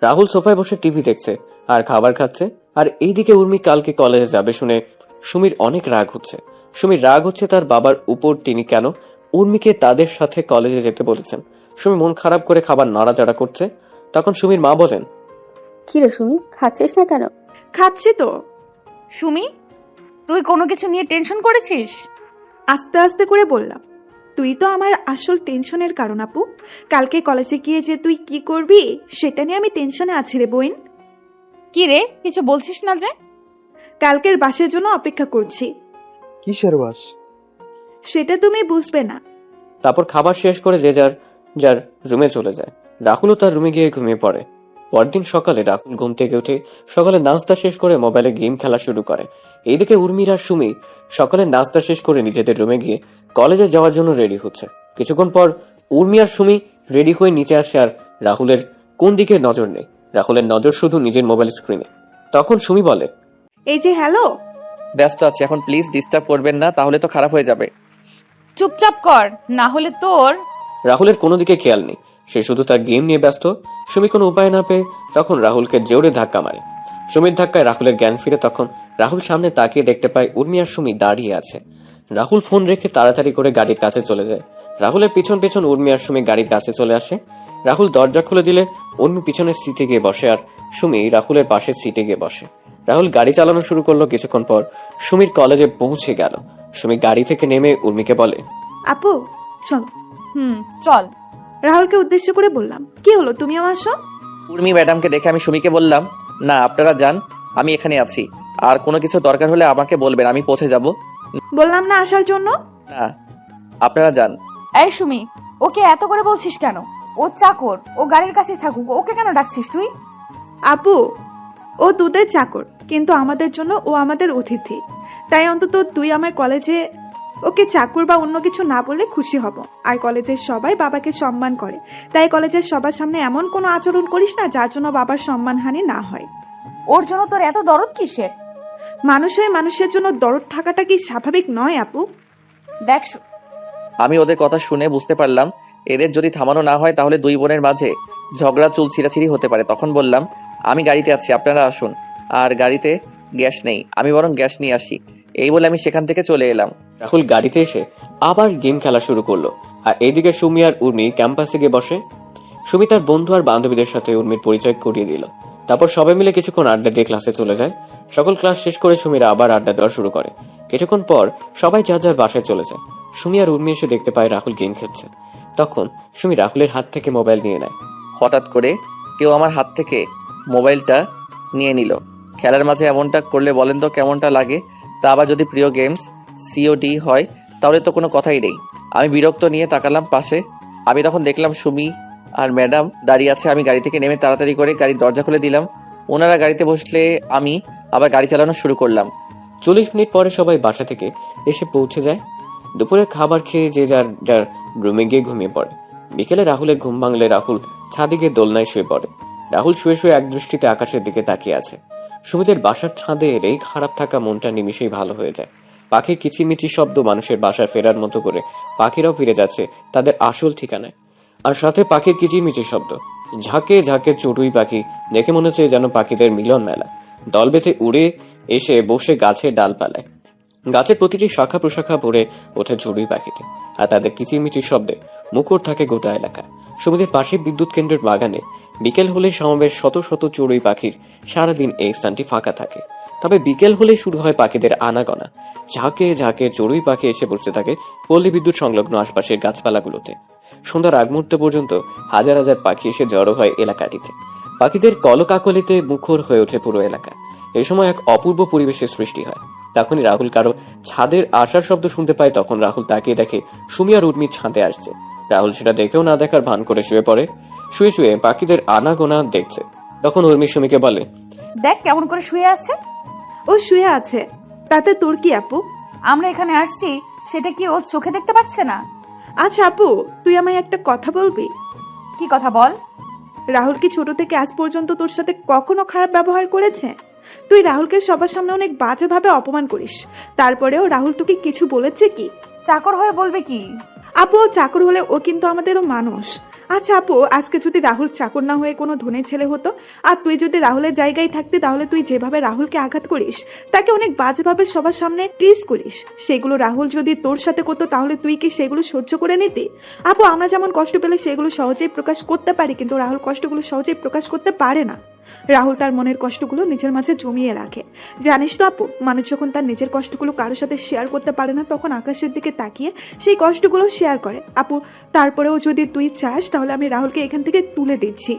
রাহুল সোফায় বসে টিভি দেখছে আর খাবার খাচ্ছে। আর এইদিকে উর্মি কালকে কলেজে যাবে শুনে সুমির অনেক রাগ হচ্ছে। সুমির রাগ হচ্ছে তার বাবার উপর, তিনি কেন উর্মিকে তাদের সাথে কলেজে যেতে বলেছেন। সুমি মন খারাপ করে খাবার নাড়াচাড়া করছে। তখন সুমির মা বলেন, কি রে সুমি, খাচ্ছিস না কেন? খাচ্ছি তো। সুমি, তুই কোনো কিছু নিয়ে টেনশন করেছিস? আস্তে আস্তে করে বললাম, তুই তো আমার আসল টেনশনের কারণ আপু। কালকে কলেজে গিয়ে যে তুই কি করবি সেটা নিয়ে আমি টেনশনে আছি রে বোন। কি রে, কিছু বলছিস না যে? কালকের বাসের জন্য অপেক্ষা করছি। কিসের বাস? সেটা তুমি বুঝবে না। তারপর খাবার শেষ করে যে যার যার রুমে চলে যায়। রাহুলও তার রুমে গিয়ে ঘুমিয়ে পড়ে। পরদিন সকালে রাহুল ঘুম থেকে উঠে সকালে নাস্তা শেষ করে মোবাইলে গেম খেলা শুরু করে। এইদিকে উর্মির আর সুমি সকালে নাস্তা শেষ করে নিজেদের রুমে গিয়ে কলেজে যাওয়ার জন্য রেডি হচ্ছে। কিছুক্ষণ পর উর্মি আর সুমি রেডি হয়ে নিচে আসে আর রাহুলের কোন দিকে নজর নেই। রাহুলের নজর শুধু নিজের মোবাইল স্ক্রিনে। তখন সুমি বলে, এই যে হ্যালো। ব্যস্ত আছি এখন, প্লিজ ডিস্টার্ব করবেন না, তাহলে তো খারাপ হয়ে যাবে। চুপচাপ কর, না হলে তোর। রাহুলের কোনো দিকে খেয়াল নেই, সে শুধু তার গেম নিয়ে ব্যস্ত। সুমি কোনো উপায় না পেয়ে তখন রাহুলকে জোরে ধাক্কা মারে। সুমির ধাক্কায় রাহুলের জ্ঞান ফিরে। তখন রাহুল সামনে তাকিয়ে দেখতে পায় উর্মি আর সুমি দাঁড়িয়ে আছে। রাহুল ফোন রেখে তাড়াতাড়ি করে গাড়ির কাছে চলে যায়। রাহুলের পিছন পিছন উর্মি আর সুমি গাড়ির কাছে চলে আসে। রাহুল দরজা খুলে দিলে উর্মি পিছনের সিটে গিয়ে বসে আর সুমি রাহুলের পাশের সিটে গিয়ে বসে। রাহুল গাড়ি চালানো শুরু করলো। কিছুক্ষণ পর সুমির কলেজে পৌঁছে গেল। সুমি গাড়ি থেকে নেমে উর্মিকে বলে, আপু চলো। চল। রাহুলকে উদ্দেশ্য করে বললাম, কি হলো তুমিও আসো? উর্মি ম্যাডামকে দেখে আমি সুমিকে বললাম, না আপনারা যান, আমি এখানে আছি। আর কোনো কিছু দরকার হলে আমাকে বলবেন, আমি পৌঁছে যাব। বললাম না আসার জন্য। না, আপনারা যান। এই সুমি, ওকে এত করে বলছিস কেন? ও চাকর, ও গাড়ির কাছে থাকুক, ওকে কেন ডাকছিস তুই? আপু, ও তোদের চাকর, কিন্তু আমাদের জন্য ও আমাদের অতিথি। তাই অন্তত তুই আমার কলেজে ওকে চাকর বা অন্য কিছু না বলে খুশি হব। আর কলেজের সবাই বাবাকে সম্মান করে, তাই কলেজের সবার সামনে এমন কোনো আচরণ করিস না যার জন্য বাবার সম্মানহানি না হয়। ওর জন্য তোর এত দরদ কিসের? মানুষ হয়ে মানুষের জন্য দরদ থাকাটা কি স্বাভাবিক নয় আপু? দেখ, আমি ওদের কথা শুনে বুঝতে পারলাম এদের যদি থামানো না হয় তাহলে দুই বোনের মাঝে ঝগড়া চুল ছিঁড়াছিঁড়ি হতে পারে। তখন বললাম, আমি গাড়িতে আছি, আপনারা আসুন। আর গাড়িতে গ্যাস নেই, আমি বরং গ্যাস নিয়ে আসি। এই বলে আমি সেখান থেকে চলে এলাম। রাহুল গাড়িতে এসে আবার গেম খেলা শুরু করলো। আর এইদিকে সুমি আর উর্মি ক্যাম্পাসে গিয়ে বসে। সুমি তার বন্ধু আর বান্ধবীদের সাথে উর্মির পরিচয় করিয়ে দিল। তারপর সবাই মিলে কিছুক্ষণ আড্ডা দিয়ে ক্লাসে চলে যায়। সকল ক্লাস শেষ করে সুমিরা আবার আড্ডা দেওয়া শুরু করে। কিছুক্ষণ পর সবাই যার যার বাসায় চলে যায়। সুমি আর উর্মি এসে দেখতে পায় রাহুল গেম খেলছে। তখন সুমি রাহুলের হাত থেকে মোবাইল নিয়ে নেয়। হঠাৎ করে কেউ আমার হাত থেকে মোবাইলটা নিয়ে নিল। খেলার মাঝে এমনটা করলে বলেন তো কেমনটা লাগে? তা আবার যদি প্রিয় গেমস COD হয় তাহলে তো কোনো কথাই নেই। আমি বিরক্ত নিয়ে তাকালাম পাশে। আমি তখন দেখলাম সুমি আর ম্যাডাম দাঁড়িয়ে আছে। আমি গাড়ি থেকে নেমে তাড়াতাড়ি করে গাড়ির দরজা খুলে দিলাম। ওনারা গাড়িতে বসলে আমি আবার গাড়ি চালানো শুরু করলাম। 40 মিনিট পরে সবাই বাসা থেকে এসে পৌঁছে যায়। দুপুরের খাবার খেয়ে যে যার যার রুমে গিয়ে ঘুমিয়ে পড়ে। বিকেলে রাহুলের ঘুম ভাঙলে রাহুল ছাদে গিয়ে দোলনায় শুয়ে পড়ে। রাহুল শুয়ে শুয়ে এক দৃষ্টিতে আকাশের দিকে তাকিয়ে আছে। সুমিদের বাসার ছাদে এই খারাপ থাকা মনটা নিমিশেই ভালো হয়ে যায়। পাখির কিচিরমিচির শব্দ মানুষের বাসায় ফেরার মতো করে পাখিরাও ফিরে যাচ্ছে তাদের আসল ঠিকানায়। আর সাথে পাখির কিচিরমিচির শব্দ। ঝাঁকে ঝাঁকে চড়ুই পাখি দেখে মনে হচ্ছে যেন পাখিদের মিলন মেলা। দল বেঁধে উড়ে এসে বসে গাছের ডালপালায়। গাছের প্রতিটি শাখা প্রশাখা ভরে ওঠে চড়ুই পাখিতে। আর তাদের কিচিরমিচির শব্দে মুখর থাকে গোটা এলাকা। সুমিদের পাশে বিদ্যুৎ কেন্দ্রের বাগানে বিকেল হলে সমাবেশ শত শত চড়ুই পাখির। সারাদিন এই স্থানটি ফাঁকা থাকে। তবে বিকেল হলেই শুরু হয় পাখিদের আনাগোনা। ঝাঁকে ঝাঁকে চড়ুই পাখি এসে বসতে থাকে পল্লী বিদ্যুৎ সংলগ্ন আশপাশের গাছপালাগুলোতে। সন্ধ্যার আগ মুহূর্ত পর্যন্ত হাজার হাজার পাখি এসে জড়ো হয় এলাকাটিতে। পাখিদের কলকাকলিতে মুখর হয়ে ওঠে পুরো এলাকা। এই সময় এক অপূর্ব পরিবেশের সৃষ্টি হয়। তখনই রাহুল কারো ছাদের আসার শব্দ শুনতে পায়। তখন রাহুল তাকিয়ে দেখে সুমি আর উর্মি ছাদে আসছে। রাহুল সেটা দেখেও না দেখার ভান করে শুয়ে পড়ে। শুয়ে শুয়ে পাখিদের আনাগোনা দেখছে। তখন উর্মি সুমিকে বলে, দেখ কেমন করে শুয়ে আছে। ও শুয়ে আছে, তাতে তোর কি আপু? আমরা এখানে আসছি সেটা কি ও চোখে দেখতে পাচ্ছে না? আচ্ছা আপু, তুই আমায় একটা কথা বলবি? কি কথা বল। রাহুল কি ছোট থেকে আজ পর্যন্ত তোর সাথে কখনো খারাপ ব্যবহার করেছে? তুই রাহুলকে সবার সামনে অনেক বাজেভাবে অপমান করিস, তারপরেও রাহুল তোকে কিছু বলেছে কি? চাকর হয়ে বলবে কি? আপু, ও চাকর হলে ও কিন্তু আমাদেরও মানুষ। আচ্ছা আপু, আজকে যদি রাহুল চাকর না হয়ে কোনো ধনী ছেলে হতো, আর তুই যদি রাহুলের জায়গায় থাকতি, তাহলে তুই যেভাবে রাহুলকে আঘাত করিস, তাকে অনেক বাজেভাবে সবার সামনে টিজ করিস, সেগুলো রাহুল যদি তোর সাথে করতো, তাহলে তুই কি সেগুলো সহ্য করে নিতি? আপু, আমরা যেমন কষ্ট পেলে সেগুলো সহজেই প্রকাশ করতে পারি, কিন্তু রাহুল কষ্টগুলো সহজেই প্রকাশ করতে পারে না। রাহুল তার মনের কষ্টগুলো নিজের মাঝে জমিয়ে রাখে। জানিস তো আপু, মানুষ যখন তার নিজের কষ্টগুলো কারোর সাথে শেয়ার করতে পারে না, তখন আকাশের দিকে তাকিয়ে সেই কষ্টগুলো শেয়ার করে। আপু, তারপরেও যদি তুই চাস, তাহলে আমি রাহুলকে এখান থেকে তুলে দিচ্ছি।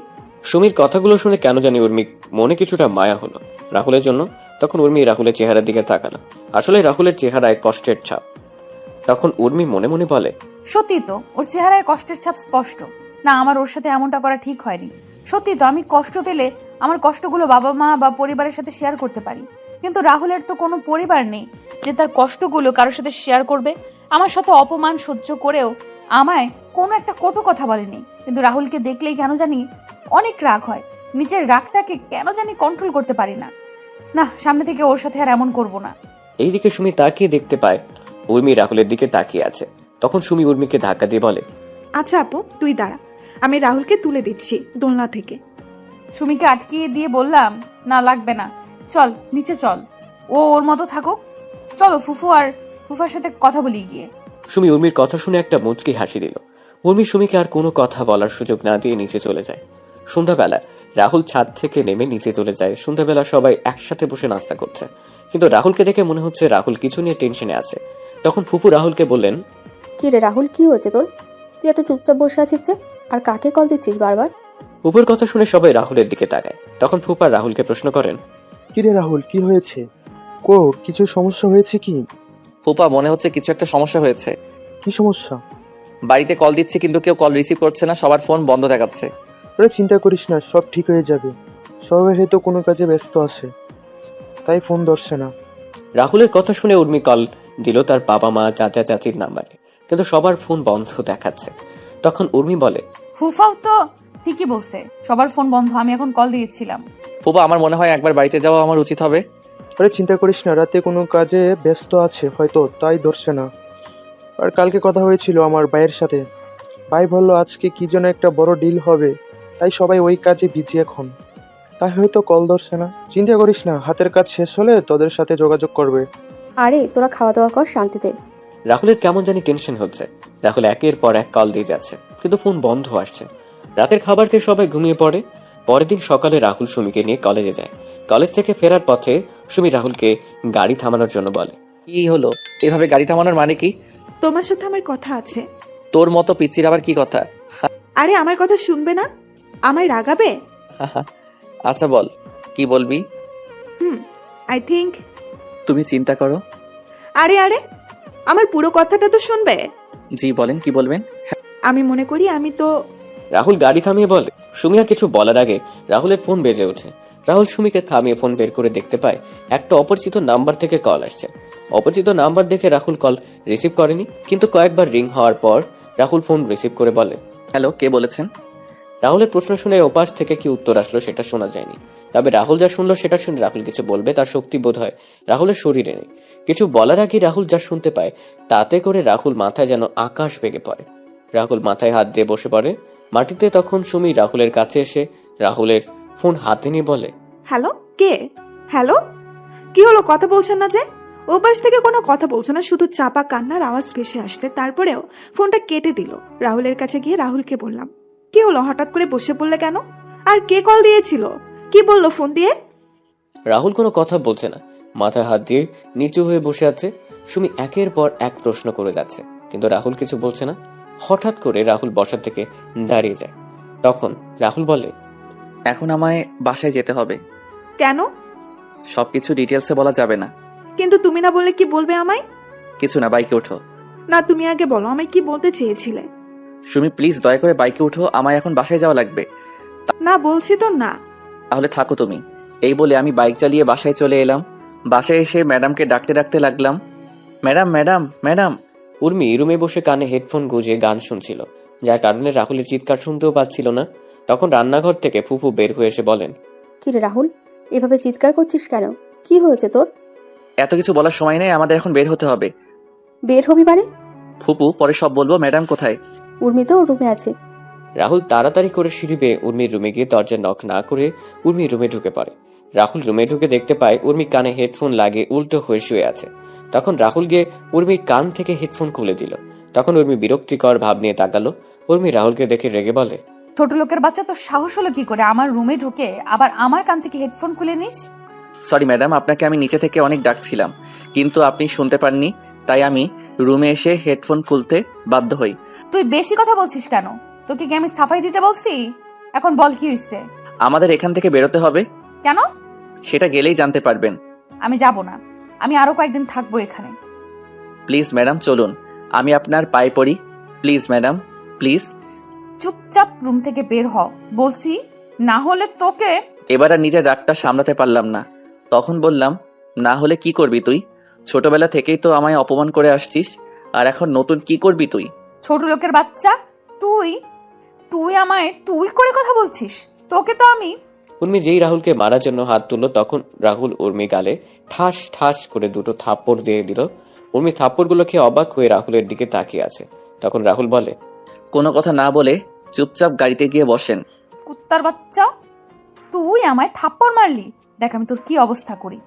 সুমির কথাগুলো শুনে কেন জানি উর্মি মনে কিছুটা মায়া হলো রাহুলের জন্য। তখন উর্মি রাহুলের চেহারার দিকে তাকালো। আসলে রাহুলের চেহারায় কষ্টের ছাপ। তখন উর্মি মনে মনে বলে, সত্যি তো ওর চেহারায় কষ্টের ছাপ স্পষ্ট। না, আমার ওর সাথে এমনটা করা ঠিক হয়নি। সত্যি তো, আমি কষ্ট পেলে আমার কষ্টগুলো বাবা মা বা পরিবারের সাথে শেয়ার করতে পারি, কিন্তু রাহুলের তো কোনো পরিবার নেই যে তার কষ্টগুলো কারোর সাথে শেয়ার করবে। আমার সাথে অপমান সহ্য করেও আমায় কোনো একটা কটু কথা বলেনি, কিন্তু রাহুলকে দেখলেই কেন জানি অনেক রাগ হয়। নিজের রাগটাকে কেন জানি কন্ট্রোল করতে পারি না। না, সামনে থেকে ওর সাথে আর এমন করব না। এইদিকে সুমি তাকিয়ে দেখতে পায় উর্মি রাহুলের দিকে তাকিয়ে আছে। তখন সুমি উর্মিকে ধাক্কা দিয়ে বলে, আচ্ছা আপু, তুই দাঁড়া, আমি রাহুলকে তুলে দিচ্ছি দোলনা থেকে। সুমিকে আটকিয়ে দিয়ে বললাম, না লাগবে না, চল নিচে চল, ও ওর মতো থাকুক। চলো ফুফু আর ফুফার সাথে কথা বলি গিয়ে। সুমি উর্মির কথা শুনে একটা মুচকি হাসি দিল। উর্মি সুমিকে আর কোনো কথা বলার সুযোগ না দিয়ে নিচে চলে যায়। সন্ধ্যাবেলা রাহুল ছাদ থেকে নেমে নিচে চলে যায়। সন্ধ্যাবেলা সবাই একসাথে বসে নাস্তা করছে, কিন্তু রাহুলকে দেখে মনে হচ্ছে রাহুল কিছু নিয়ে টেনশনে আছে। তখন ফুফু রাহুলকে বললেন, কি রে রাহুল, কি হয়েছে তোর? তুই এত চুপচাপ বসে আছিস যে, আর কাকে কল দিচ্ছিস বারবার? ফুপুর কথা শুনে সবাই রাহুলের দিকে তাকায়। তখন ফুপা রাহুলকে প্রশ্ন করেন, কিরে রাহুল, কি হয়েছে? কিছু সমস্যা হয়েছে কি? ফুপা, মনে হচ্ছে কিছু একটা সমস্যা হয়েছে। কি সমস্যা? বাড়িতে কল দিচ্ছি কিন্তু কেউ কল রিসিভ করছে না, সবার ফোন বন্ধ দেখাচ্ছে। ওরে চিন্তা করিস না, সব ঠিক হয়ে যাবে। সবাই হয়তো কোনো কাজে ব্যস্ত আছে, তাই ফোন ধরছে না। রাহুলের কথা শুনে উর্মি কল দিল তার বাবা মা চাচা চাচির নাম্বারে, কিন্তু সবার ফোন বন্ধ দেখাচ্ছে। তখন উর্মি বলে, ফুফাও তো ঠিকই বলছে, সবার ফোন বন্ধ, আমি এখন কল দিয়েছিলাম। ফুপা, আমার মনে হয় একবার বাড়িতে যাওয়া আমার উচিত হবে। ওরে চিন্তা করিস না, রাতে কোনো কাজে ব্যস্ত আছে হয়তো, তাই ধরছে না। আর কালকে কথা হয়েছিল আমার ভাইয়ের সাথে। ভাই বললো আজকে কি যেন একটা বড় ডিল হবে, তাই সবাই ওই কাজে বিজি এখন, তাই হয়তো কল ধরছে না। চিন্তা করিস না, হাতের কাজ শেষ হলে তোদের সাথে যোগাযোগ করবে। আরে তোরা খাওয়া দাওয়া কর শান্তিতে। রাহুলের কেমন জানি টেনশন হচ্ছে। রাহুল একের পর এক কল দিয়ে যাচ্ছে, কিন্তু ফোন বন্ধ আসছে। রাতের খাবার খেয়ে সবাই ঘুমিয়ে পড়ে। পরের দিন সকালে রাহুল সুমিকে নিয়ে কলেজে যায়। কলেজ থেকে ফেরার পথে সুমি রাহুলকে গাড়ি থামানোর জন্য বলে, কি হলো? এভাবে গাড়ি থামানোর মানে কি? তোমার সাথে আমার কথা আছে। তোর মতো পিচ্চির আবার কি কথা? আরে আমার কথা শুনবে না? আমায় রাগাবে? আচ্ছা বল, কি বলবি? I think. তুমি চিন্তা করো। আরে আরে, আমার পুরো কথাটা তো শুনবে। জি বলেন, কি বলবেন? আমি মনে করি আমি তো। রাহুল গাড়ি থামিয়ে বলে। সুমি আর কিছু বলার আগে রাহুলের ফোন বেজে ওঠে। রাহুল সুমিকে থামিয়ে ফোন বের করে দেখতে পায় একটা অপরিচিত নাম্বার থেকে কল আসছে। অপরিচিত নাম্বার দেখে রাহুল কল রিসিভ করেনি, কিন্তু কয়েকবার রিং হওয়ার পর রাহুল ফোন রিসিভ করে বলে, হ্যালো, কে বলেছেন? রাহুলের প্রশ্ন শুনে ওপাশ থেকে কি উত্তর আসলো সেটা শোনা যায়নি। তবে রাহুল যা শুনলো সেটা শুনে রাহুল কিছু বলবে তার শক্তি বোধ হয় রাহুলের শরীরে নেই। কিছু বলার আগে রাহুল যা শুনতে পায় তাতে করে রাহুল মাথায় যেন আকাশ ভেঙে পড়ে। রাহুল মাথায় হাত দিয়ে বসে পড়ে মাটিতে। তখন সুমি রাহুলের কাছে এসে রাহুলের ফোন হাতে নিয়ে বলে, হ্যালো, কে? হ্যালো, কি হলো? কথা বলছেন না যে? ও পাশ থেকে কোনো কথা বলছে না, শুধু চাপা কান্নার আওয়াজ ভেসে আসছে। তারপরেও ফোনটা কেটে দিল। রাহুলের কাছে গিয়ে রাহুলকে বললাম, কি হলো, হঠাৎ করে বসে পড়লে কেন? আর কে কল দিয়েছিল? কি বললো ফোন দিয়ে? রাহুল কোনো কথা বলছে না, মাথায় হাত দিয়ে নিচু হয়ে বসে আছে। সুমি একের পর এক প্রশ্ন করে যাচ্ছে, কিন্তু রাহুল কিছু বলছে না। হঠাৎ করে রাহুল বসা থেকে দাঁড়িয়ে যায়। তখন রাহুল বলে, এখন আমায় বাসায় যেতে হবে। কেন? সবকিছু ডিটেলসে বলা যাবে না। কিন্তু তুমি না বললে কি বলবে আমায়? কিছু না, বাইকে ওঠো। না, তুমি আগে বলো আমায় কি বলতে চেয়েছিলে। সুমি প্লিজ দয়া করে বাইকে ওঠো, আমায় এখন বাসায় যাওয়া লাগবে। না বলছি তো না। তাহলে থাকো তুমি। এই বলে আমি বাইক চালিয়ে বাসায় চলে এলাম। বাসায় এসে ম্যাডামকে ডাকতে ডাকতে লাগলাম, ম্যাডাম ম্যাডাম ম্যাডাম। উর্মি রুমে বসে কানে হেডফোন গুঁজে গান শুনছিল, যার কারণে রাহুলের চিৎকার শুনতেও পাচ্ছিল না। তখন রান্নাঘর থেকে ফুফু বের হয়ে এসে বলেন, কি রে রাহুল, এভাবে চিৎকার করছিস কেন? কি হয়েছে তোর? এত কিছু বলার সময় নেই, আমাদের এখন বের হতে হবে। বের হবি মানে? ফুপু পরে সব বলবো। ম্যাডাম কোথায়? উর্মি তো ওর রুমে আছে। রাহুল তাড়াতাড়ি করে সিঁড়ি বেয়ে উর্মির রুমে গিয়ে দরজা নক না করে উর্মির রুমে ঢুকে পড়ে। রাহুল রুমে ঢুকে দেখতে পায় উর্মি কানে হেডফোন লাগিয়ে উল্টো হয়ে শুয়ে আছে। তখন রাহুল গিয়ে উর্মির কান থেকে হেডফোন খুলে দিল। তখন উর্মি বিরক্তিকর ভাব নিয়ে তাকালো। উর্মি রাহুলকে দেখে রেগে বলে, ছোট লোকের বাচ্চা, তো সাহস হলো কি করে আমার রুমে ঢুকে আবার আমার কান থেকে হেডফোন খুলে নিস? সরি ম্যাডাম, আপনাকে আমি নিচে থেকে অনেক ডাকছিলাম, কিন্তু আপনি শুনতে পাননি, তাই আমি রুমে এসে হেডফোন খুলতে বাধ্য হই। তুই বেশি কথা বলছিস কেন? তোকে কি আমি সাফাই দিতে বলছি? এখন বল কি হইছে? আমাদের এখান থেকে বেরোতে হবে। কেন? সেটা গেলেই জানতে পারবেন। আমি যাব না, আমি আরো কয়েকদিন থাকবো এখানে। প্লিজ ম্যাডাম চলুন, আমি আপনার পায়ে পড়ি। Please madam, please. চুপচাপ রুম থেকে বের হ বলছি, না হলে তোকে। এবার আর নিজের রাগটা সামলাতে পারলাম না। তখন বললাম, না হলে কি করবি তুই? ছোটবেলা থেকেই তো আমায় অপমান করে আসছিস, আর এখন নতুন কি করবি তুই? ছোট লোকের বাচ্চা, তুই তুই আমায় তুই করে কথা বলছিস? তোকে তো আমি। উর্মি যেই রাহুলকে মারার জন্য হাত তুললো, তখন রাহুল উর্মি গালে ঠাস ঠাস করে দুটো থাপ্পড় দিয়ে দিল। উর্মি থাপ্পড়গুলো খেয়ে অবাক হয়ে রাহুলের দিকে তাকিয়ে আছে। তখন রাহুল বলে, কোনো কথা না বলে চুপচাপ গাড়িতে গিয়ে বসেন। কুত্তার বাচ্চা, তুই আমায় থাপ্পড় মারলি, দেখ আমি তোর কি অবস্থা করি।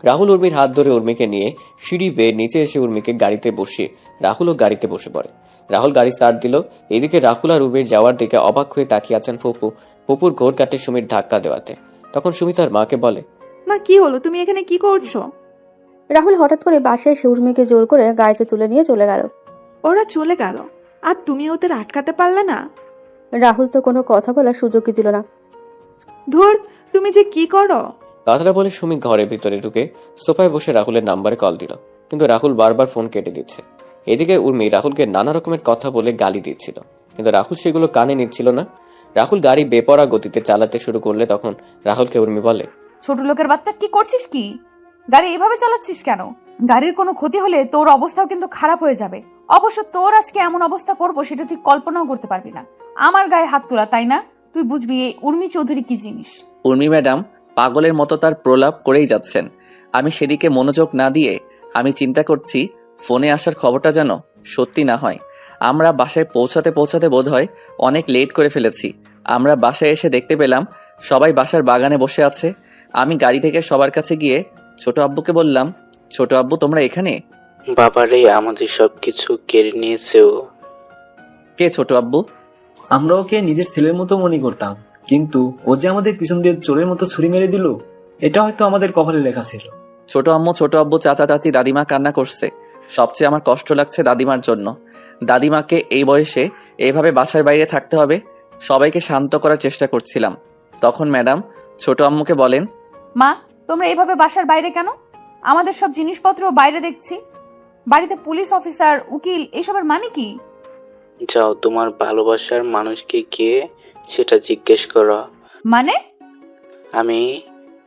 রাহুল উর্মির হাত ধরে উর্মিকে নিয়ে সিঁড়ি বেয়ে নিচে এসে উর্মিকে গাড়িতে বসিয়ে রাহুলও গাড়িতে বসে পড়ে। রাহুল গাড়ি স্টার্ট দিল। এদিকে রাহুল আর উর্মির যাওয়ার দিকে অবাক হয়ে তাকিয়ে আছেন ফুপু। ফুপুর ঘোর কাটে সুমির ধাক্কা দেওয়াতে। তখন সুমি তার মাকে বলে, মা কি হলো, তুমি এখানে কি করছো? রাহুল হঠাৎ করে বাসায় এসে উর্মিকে জোর করে গাড়িতে তুলে নিয়ে চলে গেল। ওরা চলে গেল আর তুমি ওদের আটকাতে পারলে না? রাহুল তো কোনো কথা বলার সুযোগই দিল না। ধুর, তুমি যে কি করো? কথাটা বলে সুমি ঘরের ভিতরে ঢুকে সোফায় বসে রাহুলের নাম্বারে কল দিল, কিন্তু রাহুল বারবার ফোন কেটে দিচ্ছে। এদিকে উর্মি রাহুলকে নানা রকমের কথা বলে গালি দিচ্ছিল, কিন্তু রাহুল সেগুলো কানে নিচ্ছিল না। রাহুল গাড়ি বেপরা গতিতে চালাতে শুরু করলে তখন রাহুলকে উর্মি বলে, ছোট লোকের বাচ্চা, কি করছিস কি? গাড়ি এভাবে চালাচ্ছিস কেন? গাড়ির কোনো ক্ষতি হলে তোর অবস্থাও কিন্তু খারাপ হয়ে যাবে। অবশ্য তোর আজকে এমন অবস্থা করবো সেটা তুই কল্পনাও করতে পারবি না। আমার গায়ে হাত তোলা, তাই না? তুই বুঝবি এই উর্মি চৌধুরী কি জিনিস। উর্মি ম্যাডাম পাগলের মতো তার প্রলাপ করেই যাচ্ছেন। আমি সেদিকে মনোযোগ না দিয়ে আমি চিন্তা করছি ফোনে আসার খবরটা যেন সত্যি না হয়। আমরা বাসায় পৌঁছাতে পৌঁছাতে বোধহয় অনেক লেট করে ফেলেছি। আমরা বাসায় এসে দেখতে পেলাম সবাই বাসার বাগানে বসে আছে। আমি গাড়ি থেকে সবার কাছে গিয়ে ছোট আব্বুকে বললাম, ছোট আব্বু তোমরা এখানে? বাবারে, আমাদের সবকিছু কেড়ে নিয়েছে ও। কে ছোট আব্বু? আমরা ওকে নিজের ছেলের মতো মনে করতাম, কিন্তু ও যে আমাদের পিছন দিয়ে চোরের মতো ছুরি মেরে দিল, এটা হয়তো আমাদের কপালে লেখা ছিল। ছোট আম্মু, ছোট আব্বু, চাচা চাচি, দাদিমা কান্না করছে। সবচেয়ে আমার কষ্ট লাগছে দাদিমার জন্য। দাদিমাকে এই বয়সে এইভাবে বাসার বাইরে থাকতে হবে। সবাইকে শান্ত করার চেষ্টা করছিলাম। তখন ম্যাডাম ছোট আম্মুকে বলেন, মা, তোমরা এইভাবে বাসার বাইরে কেন? আমাদের সব জিনিসপত্র বাইরে দেখছি। বাড়িতে পুলিশ অফিসার, উকিল, এসবের মানে কি? যাও, তোমার ভালোবাসার মানুষকে গিয়ে সেটা জিজ্ঞেস করো। মানে? আমি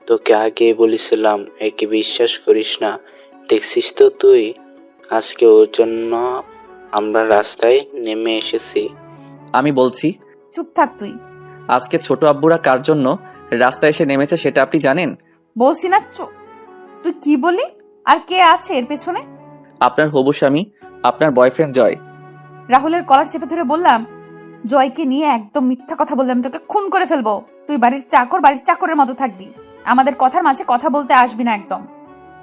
তোকে আগে বলেছিলাম একে বিশ্বাস করিস না। দেখছিস তো তুই, আজকে ওর জন্য আমরা রাস্তায় নেমে এসেছি। আমি বলছি। চুপ থাক তুই। আজকে ছোট আব্বুরা কার জন্য রাস্তায় এসে নেমেছে সেটা আপনি জানেন? বলছি না তুই কি বলি? আর কে আছে এর পেছনে? আপনার হবু স্বামী, আপনার বয়ফ্রেন্ড জয়। রাহুলের কলার চেপে ধরে বললাম, জয়কে নিয়ে একদম মিথ্যা কথা বললাম, তোকে খুন করে ফেলবো। তুই বাড়ির চাকর, বাড়ির চাকরের মতো থাকবি, আমাদের কথার মাঝে কথা বলতে আসবি না একদম।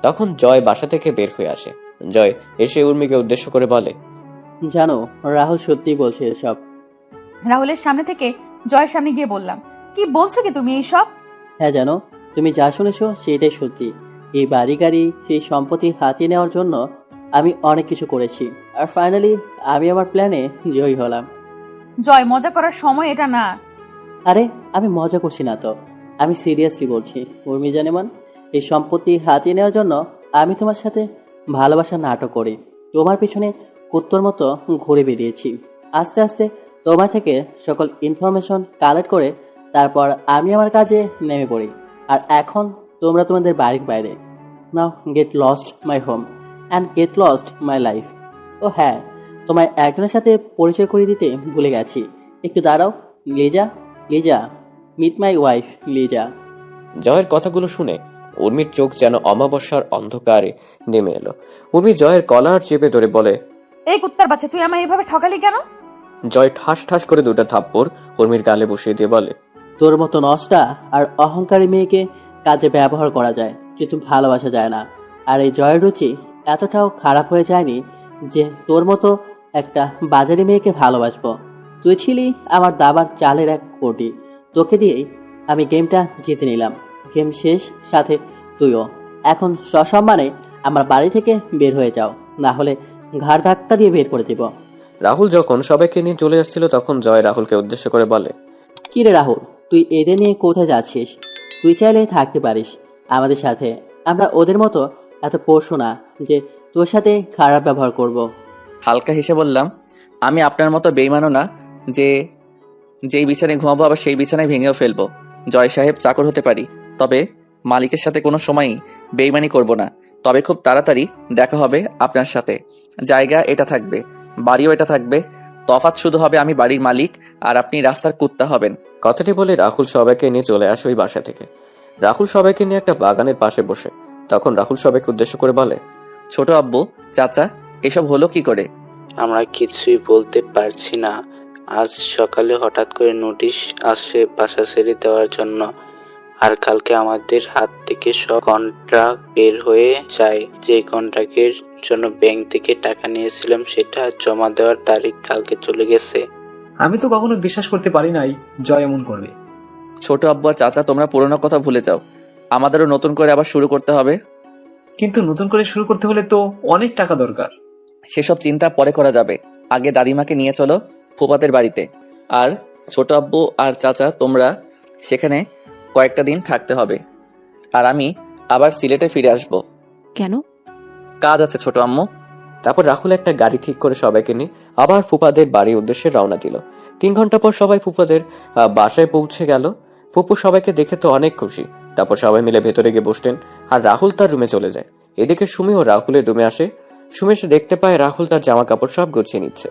তখন জয় বাসা থেকে বের হয়ে আসে। জয় এসে উর্মিকে উদ্দেশ্য করে বলে, জানো রাহুল সত্যি বলছে এসব। রাহুলের সামনে থেকে জয়ের সামনে গিয়ে বললাম, কি বলছো কি তুমি এইসব? হ্যাঁ জানো, তুমি যা শুনেছো সেটাই সত্যি। এই বাড়ি গাড়ি সেই সম্পত্তি হাতিয়ে নেওয়ার জন্য আমি অনেক কিছু করেছি, আর ফাইনালি আমি আমার প্ল্যানে জয়ী হলাম। জয়, মজা করার সময় এটা না। আরে আমি মজা করছি না তো, আমি সিরিয়াসলি বলছি। উর্মি জানেমান, এই সম্পত্তি হাতিয়ে নেওয়ার জন্য আমি তোমার সাথে ভালোবাসার নাটক করি, তোমার পিছনে কুত্তর মতো ঘুরে বেরিয়েছি। আস্তে আস্তে তোমার থেকে সকল ইনফরমেশন কালেক্ট করে তারপর আমি আমার কাজে নেমে পড়ি। আর এখন তোমরা তোমাদের বাড়ির বাইরে। Now get lost my home and get lost my life. ও হ্যাঁ, তোমায় একজনের সাথে পরিচয় করিয়ে দিতে ভুলে গেছি। একটু দাঁড়াও। Liza, Liza, meet my wife Liza. জয়ের কথাগুলো শুনে উর্মির চোখ যেন অমাবস্যার অন্ধকারে নেমে এলো। উর্মি জয়ের কলার চেপে ধরে বলে, এই কুত্তার বাচ্চা, তুই আমায় এভাবে ঠকালি কেন? জয় ঠাস ঠাস করে দুটো থাপ্পড় উর্মির গালে বসিয়ে দিয়ে বলে, তোর মতো নষ্টা আর অহংকারী মেয়েকে কাজে ব্যবহার করা যায়, কিন্তু ভালোবাসা যায় না। আর এই জয়ের রুচি এতটাও খারাপ হয়ে যায়নি যে তোর মতো একটা বাজারি মেয়েকে ভালোবাসবো। তুই ছিলি আমার দাবার চালের এক কোটি, তোকে দিয়েই আমি গেমটা জিতে নিলাম। গেম শেষ, সাথে তুইও। এখন সসম্মানে আমার বাড়ি থেকে বের হয়ে যাও, না হলে ঘাড় ধাক্কা দিয়ে বের করে দেব। রাহুল যখন সবাইকে নিয়ে চলে আসছিল তখন জয় রাহুলকে উদ্দেশ্য করে বলে, কি রে রাহুল, তুই এদের নিয়ে কোথায় যাচ্ছিস? তুই চাইলে থাকতে পারিস আমাদের সাথে। আমরা ওদের মতো এত পশু না যে তোর সাথে খারাপ ব্যবহার করব। হালকা হেসে বললাম, আমি আপনার মতো বেইমানও না যে যেই বিছানায় ঘুমাবো আবার সেই বিছানায় ভেঙেও ফেলবো। জয় সাহেব চাকর হতে পারি, তবে মালিকের সাথে কোনো সময়ই বেইমানি করব না। তবে খুব তাড়াতাড়ি দেখা হবে আপনার সাথে। জায়গা এটা থাকবে, বাড়িও এটা থাকবে, তফাৎ শুধু হবে আমি বাড়ির মালিক আর আপনি রাস্তার কুত্তা হবেন। কথাটি বলে রাহুল সবাইকে নিয়ে চলে আসে ওই বাসা থেকে। রাহুল সবাইকে নিয়ে একটা বাগানের পাশে বসে। তখন রাহুল সবাইকে উদ্দেশ্য করে বলে, ছোট আব্বু, চাচা, এসব হলো কি করে? আমরা কিছুই বলতে পারছি না। আজ সকালে হঠাৎ করে নোটিশ আসে বাসা ছেড়ে দেওয়ার জন্য, আর কালকে আমাদের হাত থেকে সব কন্ট্রাক্ট বের হয়ে যায়। যে কন্ট্রাক্টের জন্য ব্যাংক থেকে টাকা নিয়েছিলাম সেটা জমা দেওয়ার তারিখ কালকে চলে গেছে। আমি তো কখনো বিশ্বাস করতে পারি নাই জয় এমন করবে। ছোট আব্বু আর চাচা, তোমরা পুরোনো কথা ভুলে যাও, আমাদেরও নতুন করে আবার শুরু করতে হবে। কিন্তু নতুন করে শুরু করতে হলে তো অনেক টাকা দরকার। সেসব চিন্তা পরে করা যাবে, আগে দাদিমাকে নিয়ে চলো ফুপাতের বাড়িতে। আর ছোট আব্বু আর চাচা, তোমরা সেখানে কয়েকটা দিন থাকতে হবে, আর আমি আবার সিলেটে ফিরে আসব। কেন? কাজ আছে ছোট আম্মু। তারপর রাহুল একটা গাড়ি ঠিক করে সবাইকে নিয়ে আবার ফুপাদের বাড়ির উদ্দেশ্যে রওনা দিল। 3 ঘন্টা পর সবাই ফুপাদের বাসায় পৌঁছে গেল। ফুপু সবাইকে দেখে তো অনেক খুশি। তারপর সবাই মিলে ভেতরে গিয়ে বসলেন আর রাহুল তার রুমে চলে যায়। এদিকে সুমি ও রাহুলের রুমে আসে। সুমি এসে দেখতে পায় রাহুল তার জামা কাপড় সব গুছিয়ে নিচ্ছে।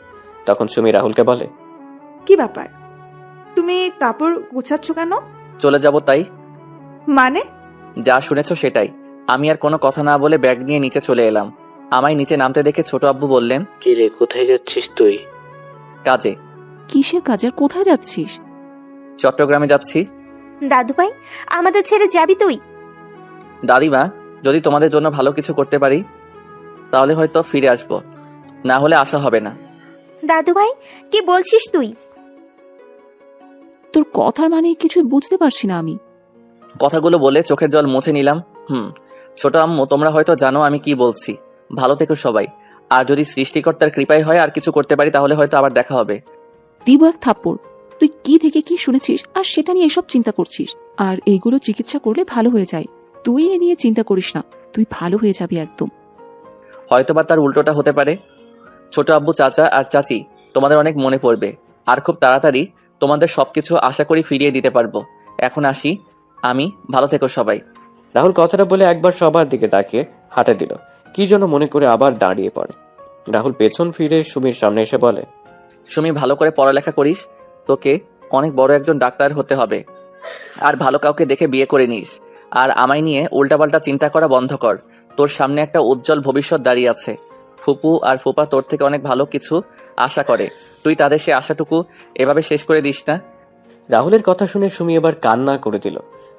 তখন সুমি রাহুলকে বলে, কি ব্যাপার, তুমি কাপড় গুছাচ্ছ কেন? চলে যাব তাই। মানে? যা শুনেছো সেটাই। আমি আর কোনো কথা না বলে ব্যাগ নিয়ে নিচে চলে এলাম। আমায় নিচে নামতে দেখে ছোট আব্বু বললেন, কি রে, কোথায় যাচ্ছিস তুই? কাজে। কিসের কাজে আর কোথায় যাচ্ছিস? চট্টগ্রামে যাচ্ছি। দাদু ভাই, আমাদের ছেড়ে যাবি তুই? দাদিমা, যদি তোমাদের জন্য ভালো কিছু করতে পারি তাহলে হয়তো ফিরে আসবো, না হলে আসা হবে না। দাদু ভাই, কি বলছিস তুই? তোর কথার মানে কিছুই বুঝতে পারছি না আমি। কথাগুলো বলে চোখের জল মুছে নিলাম। ছোট আম্মু, তোমরা হয়তো জানো আমি কি বলছি। ভালো থেকো সবাই। আর যদি সৃষ্টিকর্তার কৃপায় হয় আর কিছু করতে পারি তাহলে হয়তো আবার দেখা হবে। দিব এক থাপ্পড়। তুই কি থেকে কি শুনেছিস আর সেটা নিয়ে এসব চিন্তা করছিস? আর এইগুলো চিকিৎসা করলে ভালো হয়ে যায়। তুই এ নিয়ে চিন্তা করিস না, তুই ভালো হয়ে যাবি একদম। হয়তোবা তার উল্টোটা হতে পারে। ছোট আব্বু, চাচা আর চাচি, তোমাদের অনেক মনে পড়বে, আর খুব তাড়াতাড়ি তোমাদের সবকিছু আশা করি ফিরিয়ে দিতে পারবো। এখন আসি আমি, ভালো থেকো সবাই। রাহুল কথাটা বলে একবার সবার দিকে তাকিয়ে হাঁটা দিল। কি যেন মনে করে আবার দাঁড়িয়ে পড়ে। রাহুল পেছন ফিরে সুমির সামনে এসে বলে, সুমি, ভালো করে পড়ালেখা করিস, তোকে অনেক বড় একজন ডাক্তার হতে হবে। আর ভালো কাউকে দেখে বিয়ে করে নিস। আর আমায় নিয়ে উল্টাপাল্টা চিন্তা করা বন্ধ কর। তোর সামনে একটা উজ্জ্বল ভবিষ্যৎ দাঁড়িয়ে আছে। ফুপু আর ফুপা তোর থেকে অনেক ভালো কিছু আশা করে, তুই তাদের সে আশাটুকু এভাবে শেষ করে দিস না। রাহুলের কথা শুনে সুমি এবার কান্না করে দিল।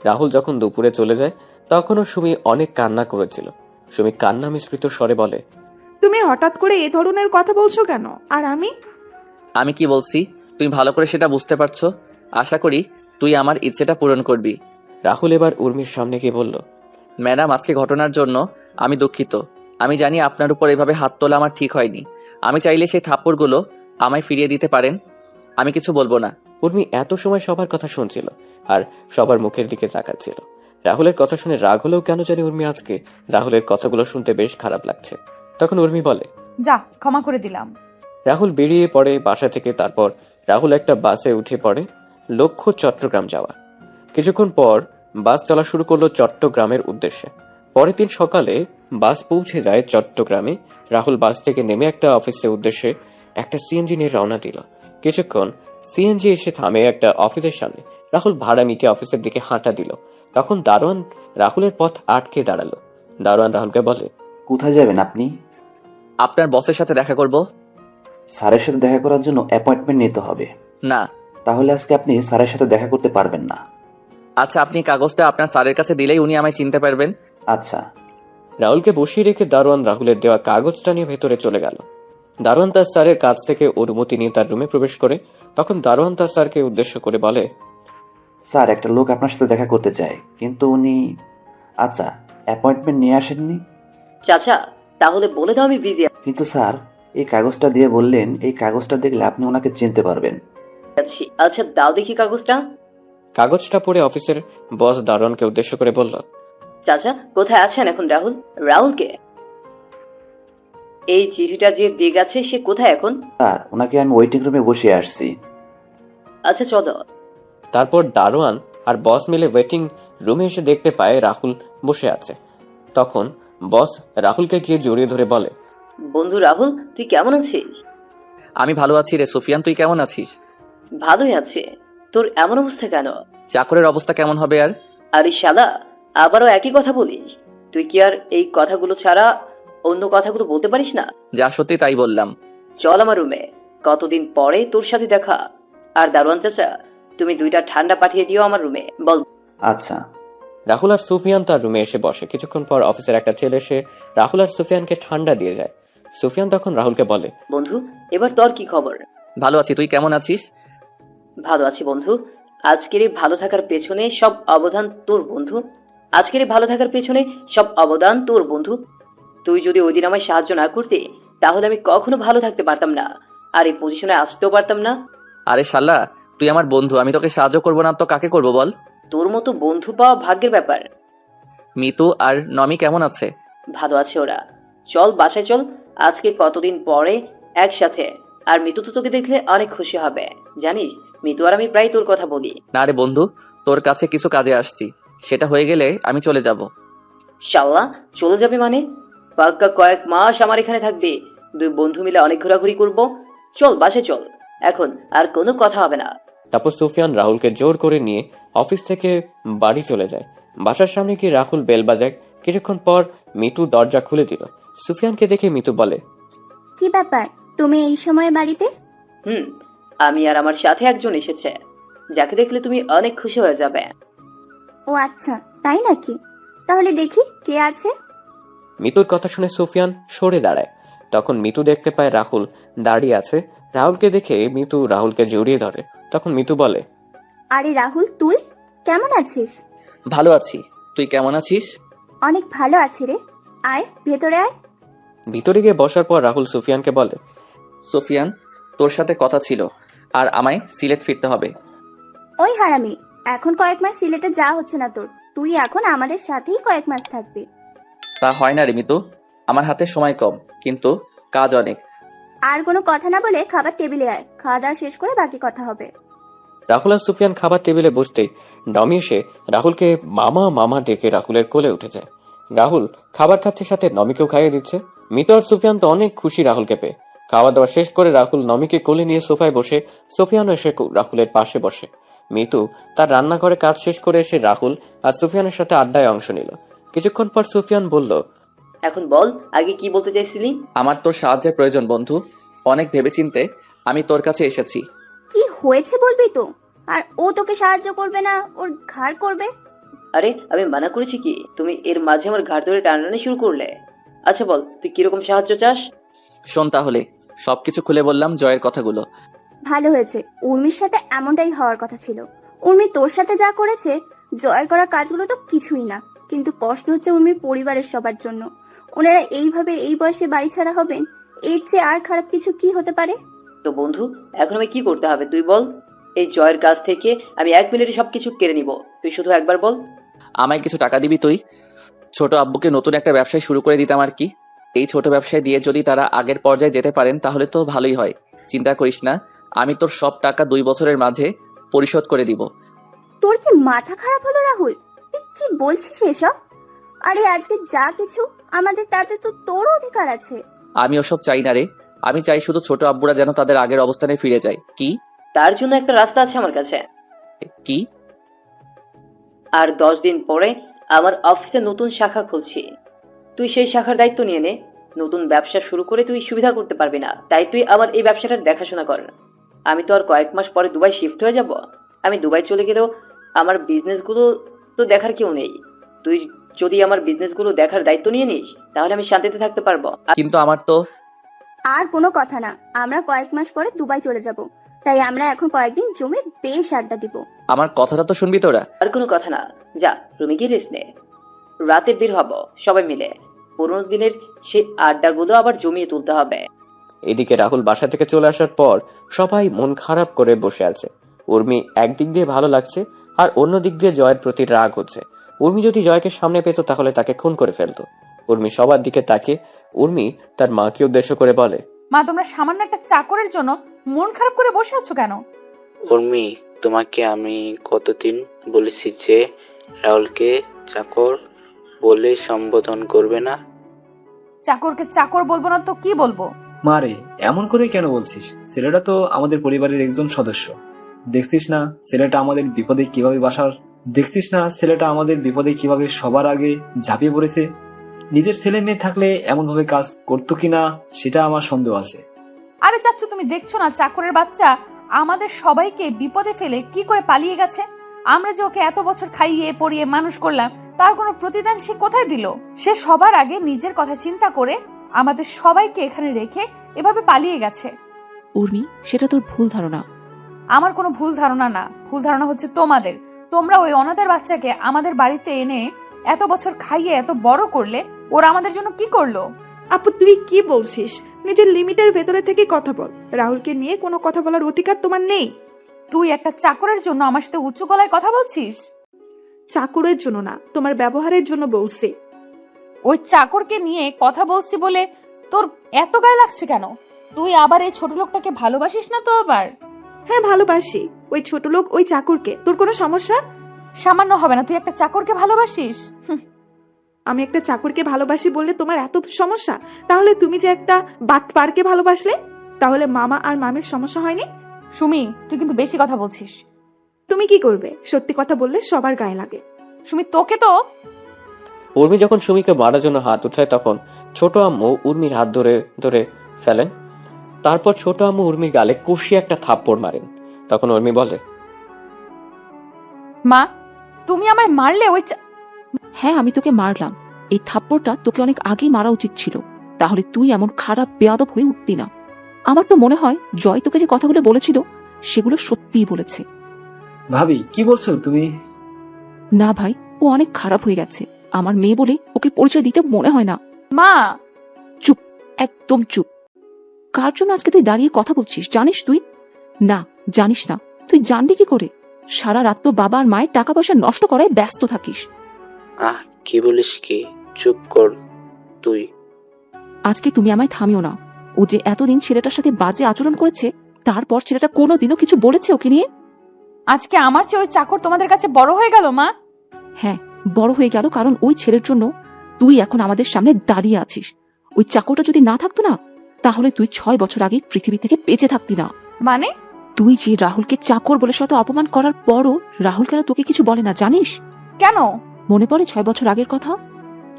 রাহুল যখন দুপুরে চলে যায় তখনও সুমি অনেক কান্না করেছিল। সুমি কান্না মিশ্রিত স্বরে বলে, তুমি হঠাৎ করে এ ধরনের কথা বলছো কেন? আর আমি কি বলছি তুমি ভালো করে সেটা বুঝতে পারছো। আশা করি তুই আমার ইচ্ছেটা পূরণ করবি। রাহুল এবার উর্মির সামনে গিয়ে বলল, ম্যাডাম, আজকে ঘটনার জন্য আমি দুঃখিত। আমি জানি আপনার উপর এভাবে হাত তোলা আমার ঠিক হয়নি। আমি চাইলে সেই থাপ্পড়গুলো আমায় ফিরিয়ে দিতে পারেন। আমি কিছু বলবো না। উর্মি এত সময় সবার কথা শুনছিল আর সবার মুখের দিকে তাকাচ্ছিল। রাহুলের কথা শুনে রাগ হলেও কেন জানি উর্মি আজকে রাহুলের কথাগুলো শুনতে বেশ খারাপ লাগছে। তখন উর্মি বলে, যা, ক্ষমা করে দিলাম। রাহুল বেরিয়ে পড়ে বাসা থেকে। তারপর রাহুল একটা বাসে উঠে পড়ে, লক্ষ্য চট্টগ্রাম যাওয়া। কিছুক্ষণ পর বাস চলা শুরু করলো চট্টগ্রামের উদ্দেশ্যে। পরের দিন সকালে বাস পৌঁছে যায় চট্টগ্রামে। রাহুল বাস থেকে নেমে একটা অফিসের উদ্দেশ্যে একটা সিএনজি নিয়ে রওনা দিল। কিছুক্ষণ সিএনজি এসে থামে একটা অফিসের সামনে। রাহুল ভাড়া মিটিয়ে অফিসের দিকে হাঁটা দিল। তখন দারোয়ান রাহুলের পথ আটকে দাঁড়ালো। দারোয়ান রাহুলকে বলে, কোথায় যাবেন আপনি? আপনার বসের সাথে দেখা করব। স্যারের সাথে দেখা করার জন্য অ্যাপয়েন্টমেন্ট নিতে হবে। না। তাহলে আজকে আপনি স্যারের সাথে দেখা করতে পারবেন না। আচ্ছা, আপনি কাগজটা আপনার স্যারের কাছে দিলেই উনি আমায় চিনতে পারবেন। আচ্ছা। রাহুলকে বসিয়ে রেখে দারোয়ান রাহুলের দেওয়া কাগজটা নিয়ে ভেতরে চলে গেল। দারোয়ান তার স্যারের কাছ থেকে অনুমতি নিয়ে তার রুমে প্রবেশ করে। তখন দারোয়ান তার স্যারকে উদ্দেশ্য করে বলে, স্যার, একটা লোক আপনার সাথে দেখা করতে চায়, কিন্তু উনি আচ্ছা অ্যাপয়েন্টমেন্ট নিয়ে আসেননি। চাচা, তাহলে বলে দাও আমি বিজি কিন্তু স্যার, এই কাগজটা দিয়ে বললেন এই কাগজটা দেখলে আপনি ওনাকে চিনতে পারবেন। আছি। আচ্ছা, দাও দেখি কাগজটা। কাগজটা পড়ে অফিসের বস দারোয়ানকে উদ্দেশ্য করে বলল, চাচা, কোথায় আছেন এখন রাহুল? রাহুলকে এই চিঠিটা যে দিয়ে গেছে সে কোথায় এখন? স্যার, ওনাকে আমি ওয়েটিং রুমে বসিয়ে আসছি। আচ্ছা চলো। তারপর দারোয়ান আর বস মিলে ওয়েটিং রুমে এসে দেখতে পায় রাহুল বসে আছে। তখন বস রাহুলকে গিয়ে জড়িয়ে ধরে বলে, বন্ধু রাহুল, তুই কেমন আছিস? আমি ভালো আছি রে সুফিয়ান, তুই কেমন আছিস? ভালোই আছে। তোর এমন অবস্থা কেন? চাকরের অবস্থা কেমন হবে আর? আরে শালা, আবারও একই কথা বলিস? তুই কি আর এই কথাগুলো ছাড়া অন্য কথাগুলো বলতে পারিস না? যা সত্যি তাই বললাম। চল আমার রুমে, কতদিন পরে তোর সাথে দেখা। আর দারোয়ান চাচা, তুমি 2টা ঠান্ডা পাঠিয়ে দিও আমার রুমে। বল। আচ্ছা। রাহুল আর সুফিয়ান তার রুমে এসে বসে। কিছুক্ষণ পর অফিসের একটা ছেলে এসে রাহুল আর সুফিয়ানকে ঠান্ডা দিয়ে যায়। সুফিয়ান তখন রাহুলকে বলে, বন্ধু, এবার তোর কি খবর? ভালো আছি, তুই কেমন আছিস? ভালো আছি বন্ধু। আজকের এই ভালো থাকার পেছনে সব অবদান তোর বন্ধু। আজকের এই ভালো থাকার পেছনে সব অবদান তোর বন্ধু। তুই যদি ওই দিন আমায় সাহায্য না করতে, তাহলে আমি কখনো ভালো থাকতে পারতাম না, আর এই পজিশনে আসতেও পারতাম না। আরে শালা, তুই আমার বন্ধু, আমি তোকে সাহায্য করবো না তো কাকে করবো বল? তোর মতো বন্ধু পাওয়া ভাগ্যের ব্যাপার। মিতু আর নমি কেমন আছে? ভালো আছে ওরা। চল বাসায় চল, আজকে কতদিন পরে একসাথে। আর মিতু তো তোকে দেখলে অনেক খুশি হবে। জানিস, মিতু আর আমি প্রায় তোর কথা বলি। না রে বন্ধু, তোর কাছে কিছু কাজে আসছি, সেটা হয়ে গেলে আমি চলে যাব। শাল্লা, চলে যাবে মানে? পাক্কা কয়েক মাস আমার এখানে থাকবে। 2 বন্ধু মিলে অনেক ঘোরাঘুরি করব। চল বাসায় চল, এখন আর কোনো কথা হবে না। তারপর সুফিয়ান রাহুলকে জোর করে নিয়ে অফিস থেকে বাড়ি চলে যায়। বাসার সামনে গিয়ে রাহুল বেল বাজায়। কিছুক্ষণ পর মিতু দরজা খুলে দিল। সুফিয়ানকে দেখে মিতু বলে, কি ব্যাপার, তুমি এই সময় বাড়িতে? আমি আর আমার সাথে একজন এসেছে, যাকে দেখলে তুমি অনেক খুশি হয়ে যাবে। ও আচ্ছা, তাই নাকি? তাহলে দেখি কে আছে। মিতুর কথা শুনে সুফিয়ান সরে দাঁড়ায়। তখন মিতু দেখতে পায় রাহুল দাঁড়িয়ে আছে। রাহুলকে দেখে মিতু রাহুলকে জড়িয়ে ধরে। তখন মিতু বলে, আরে রাহুল, তুই কেমন আছিস? ভালো আছি, তুই কেমন আছিস? অনেক ভালো আছি রে, আয় ভেতরে আয়। ভিতরে গিয়ে বসার পর রাহুল সুফিয়ানকে বলে, সুফিয়ান, তোর সাথে কথা ছিল, আর আমায় সিলেট ফিরতে হবে। ওই হারামি, এখন কয়েক মাস সিলেটে যাওয়া হচ্ছে না তোর। তুই এখন আমাদের সাথেই কয়েক মাস থাকবি। তা হয় না রে মিতু, আমার হাতে সময় কম, কিন্তু কাজ অনেক। আর কোনো কথা না বলে খাবার টেবিলে আয়, খাওয়া দাওয়া শেষ করে বাকি কথা হবে। রাহুল আর সুফিয়ান খাবার টেবিলে বসতেই ডমি এসে রাহুলকে মামা মামা ডেকে রাহুলের কোলে উঠে যায়। রাহুল খাবার খাচ্ছে, সাথে নমিকেও খাইয়ে দিচ্ছে। মিতু আর সুফিয়ান তো অনেক খুশি রাহুলকে পেয়ে। খাওয়া দাওয়া শেষ করে রাহুল নমিকে কোলে নিয়ে সোফায় বসে, সুফিয়ানও এসে রাহুলের পাশে বসে। মিতু তার রান্নাঘরে কাজ শেষ করে এসে রাহুল আর সুফিয়ানের সাথে আড্ডায় অংশ নিল। কিছুক্ষণ পর সুফিয়ান বলল, এখন বল, আগে কি বলতে চাইছিলি? আমার তোর সাহায্যের প্রয়োজন বন্ধু, অনেক ভেবেচিন্তে আমি তোর কাছে এসেছি। কি হয়েছে বলবি তো? আর ও তোকে সাহায্য করবে না, ওর ঘাড় করবে। আরে আমি মানা করেছি কি? তুমি এর মাঝে আমার ঘাড় ধরে টানাটানি শুরু করলে। আচ্ছা বল, তুই কিরকম সাহায্য চাস? শোন তাহলে, সবকিছু খুলে বললাম জয়ের কথাগুলো। ভালো হয়েছে, উর্মির সাথে এমনটাই হওয়ার কথা ছিল। উর্মি তোর সাথে যা করেছে জয়ের করা কাজগুলো তো কিছুই না, কিন্তু কষ্ট হচ্ছে উর্মির পরিবারের সবার জন্য। ওনারা এইভাবে এই বয়সে বাড়ি ছাড়া হবেন, এর চেয়ে আর খারাপ কিছু কি হতে পারে? তো বন্ধু, এখন আমি কি করতে হবে তুই বল। এই জয়ের কাছ থেকে আমি 1 মিনিটে সবকিছু কেড়ে নিব, তুই শুধু একবার বল। আমায় কিছু টাকা দিবি তুই? ছোট আব্বুকে নতুন একটা ব্যবসায় শুরু করে দিতাম আর কি। এই ছোট ব্যবসায় দিয়ে যদি তারা আগের পর্যায়ে যেতে পারেন তাহলে তো ভালোই হয়। চিন্তা করিস না, আমি তোর সব টাকা 2 বছরের মাঝে পরিশোধ করে দিব। তোর কি মাথা খারাপ হলো রাহুল? তুই কি বলছিস এসব? আরে আজকে যা কিছু আমাদের, তাতে তো তোর অধিকার আছে। আমি ওসব চাই না রে, আমি চাই শুধু ছোট আব্বুরা যেন তাদের আগের অবস্থানে ফিরে যায়। কি? তার জন্য একটা রাস্তা আছে আমার কাছে। কি? আর 10 দিন পরে আমার অফিসে নতুন শাখা খুলছি, তুই সেই শাখার দায়িত্ব নিয়ে নে। নতুন ব্যবসা শুরু করে তুই সুবিধা করতে পারবি না, তাই তুই আমার এই ব্যবসাটার দেখাশোনা কর। আমি তো আর কয়েক মাস পরে দুবাই শিফট হয়ে যাব। আমি দুবাই চলে গেলেও আমার বিজনেসগুলো তো দেখার কেউ নেই। তুই যদি আমার বিজনেসগুলো দেখার দায়িত্ব নিয়ে নিস তাহলে আমি শান্তিতে থাকতে পারবো। কিন্তু আমার তো আর কোনো কথা না, আমরা কয়েক মাস পরে দুবাই চলে যাব, তাই আমরা এখন কয়েকদিন জমে বেশ আড্ডা দিব। আমার কথাটা তো শুনবি তোরা। আর কোনো কথা না, যা রুমে গিয়ে রেস্ট নে। রাতে বের হব সবাই মিলে, পুরোনো দিনের সেই আড্ডাগুলো আবার জমিয়ে তুলতে হবে। এদিকে রাহুল বাসা থেকে চলে আসার পর সবাই মন খারাপ করে বসে আছে। উর্মি একদিক দিয়ে ভালো লাগছে আর অন্য দিক দিয়ে জয়ের প্রতি রাগ হচ্ছে। উর্মি যদি জয়কে সামনে পেত তাহলে তাকে খুন করে ফেলতো। উর্মি সবার দিকে তাকিয়ে উর্মি তার মাকে উদ্দেশ্য করে বলে, মা, তোমরা সামান্য একটা চাকরের জন্য মন খারাপ করে বসে আছো কেন? উর্মি, তোমাকে আমি কতদিন বলেছি যে রাহুলকে চাকর বলে সম্বোধন করবে না? চাকরকে চাকর বলবো না তো কি বলবো? মারে, এমন করে কেন বলছিস? ছেলেটা তো আমাদের পরিবারের একজন সদস্য। দেখতিস না ছেলেটা আমাদের বিপদে কিভাবে সবার আগে ঝাঁপিয়ে পড়েছে। নিজের ছেলে মেয়ে থাকলে এমন ভাবে কাজ করতো কিনা সেটা আমার সন্দেহ আছে। আরে চাচ্চু, তুমি দেখছো না চাকরের বাচ্চা আমাদের সবাইকে বিপদে ফেলে কি করে পালিয়ে গেছে? আমরা যে ওকে এত বছর খাইয়ে পরিয়ে মানুষ করলাম, তার কোনো প্রতিদান সে কোথায় দিল? সে সবার আগে নিজের কথা চিন্তা করে আমাদের সবাইকে এখানে রেখে এভাবে পালিয়ে গেছে। উর্মি, সেটা তোর ভুল ধারণা। আমার কোনো ভুল ধারণা না, ভুল ধারণা হচ্ছে তোমাদের। তোমরা ওই অনাথের বাচ্চাকে আমাদের বাড়িতে এনে এত বছর খাইয়ে এত বড় করলে, ওরা আমাদের জন্য কি করলো? আপু তুই কি বলছিস? নিজের লিমিটের ভেতরে থেকে কথা বল। রাহুলকে নিয়ে কোনো কথা বলার অধিকার তোমার নেই। তুই একটা চাকরের জন্য আমার সাথে উঁচু গলায় কথা বলছিস? চাকরের জন্য না, তোমার ব্যবহারের জন্য বলছি। ওই চাকরকে নিয়ে কথা বলছি বলে তোর এত গায়ে লাগছে কেন? তুই আবার এই ছোট লোকটাকে ভালোবাসিস না তো আবার? হ্যাঁ ভালোবাসি ওই ছোট লোক, ওই চাকরকে। তোর কোনো সমস্যা? সামান্য হবে না, তুই একটা চাকরকে ভালোবাসিস? আমি একটা চাকরকে ভালোবাসি বললে তোমার এত সমস্যা? তাহলে তুমি যে একটা বাটপারকে ভালোবাসলে, তাহলে মামা আর মামির সমস্যা হয়নি? সুমি, তুই কিন্তু বেশি কথা বলছিস। তুমি কি করবে? সত্যি কথা বললে সবার গায়ে লাগে। সুমি, তোকে তো। উর্মি যখন সুমিকে মারার জন্য হাত উঠায় তখন ছোট আম্মু উর্মির হাত ধরে ধরে ফেলেন। তারপর ছোট আম্মু উর্মির গালে কষিয়ে একটা থাপ্পড় মারেন। তখন উর্মি বলে, মা, তুমি আমায় মারলে? হ্যাঁ, আমি তোকে মারলাম। এই থাপ্পড়টা তোকে অনেক আগেই মারা উচিত ছিল, তাহলে তুই এমন খারাপ বেয়াদব হয়ে উঠতি না। আমার তো মনে হয় জয় তোকে যে কথাগুলো বলেছিল সেগুলো সত্যিই বলেছে। ভাবি, কি বলছো তুমি? না ভাই, ও অনেক খারাপ হয়ে গেছে। আমার মেয়ে বলে ওকে পরিচয় দিতে মনে হয় না। মা! চুপ, একদম চুপ। কার জন্য আজকে তুই দাঁড়িয়ে কথা বলছিস জানিস তুই? না, জানিস না। তুই জানবি কি করে? সারা রাত তো বাবা আর মায়ের টাকা পয়সা নষ্ট করায় ব্যস্ত থাকিস। কি বলিস কি? চুপ কর তুই। আজকে তুমি আমায় থামিও না। ও যে এতদিন ছেলেটার সাথে বাজে আচরণ করেছে, তারপর ছেলেটা কোনোদিনও কিছু বলেছে ওকে নিয়ে? আজকে আমার চেয়ে ওই চাকর তোমাদের কাছে বড় হয়ে গেল মা। হ্যাঁ, বড় হয়ে গেল, কারণ ওই ছেলের জন্য তুই এখন আমাদের সামনে দাঁড়িয়ে আছিস। ওই চাকরটা যদি না থাকতো না, তাহলে তুই 6 বছর আগে পৃথিবী থেকে বেঁচে থাকতি না। মানে? তুই যে রাহুলকে চাকর বলে শত অপমান করার পরও রাহুল কেন তোকে কিছু বলে না জানিস? কেন? মনে পড়ে 6 বছর আগের কথা?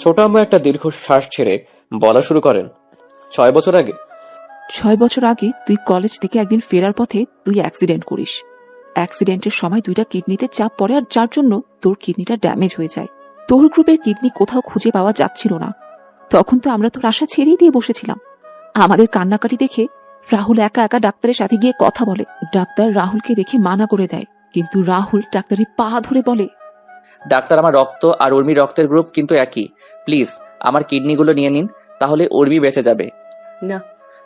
ছোট আম্মু একটা দীর্ঘ শ্বাস ছেড়ে বলা শুরু করেন, 6 বছর আগে? 6 বছর আগে তুই কলেজ থেকে একদিন ফেরার পথে তুই অ্যাক্সিডেন্ট করিস। অ্যাক্সিডেন্টের সময় 2টা কিডনিতে চাপ পড়ে, আর যার জন্য তোর কিডনিটা ড্যামেজ হয়ে যায়। তোর গ্রুপের কিডনি কোথাও খুঁজে পাওয়া যাচ্ছিল না। তখন তো আমরা তোর আশা ছেড়েই দিয়ে বসেছিলাম। আমাদের কান্নাকাটি দেখে রাহুল একা একা ডাক্তারের সাথে গিয়ে কথা বলে। ডাক্তার রাহুলকে দেখে মানা করে দেয়, কিন্তু রাহুল ডাক্তারের পা ধরে বলে, ডাক্তার, আমার রক্ত আর উর্মির রক্তের গ্রুপ কিন্তু একই। প্লিজ আমার কিডনিগুলো নিয়ে নিন, তাহলে উর্মি বেঁচে যাবে। না,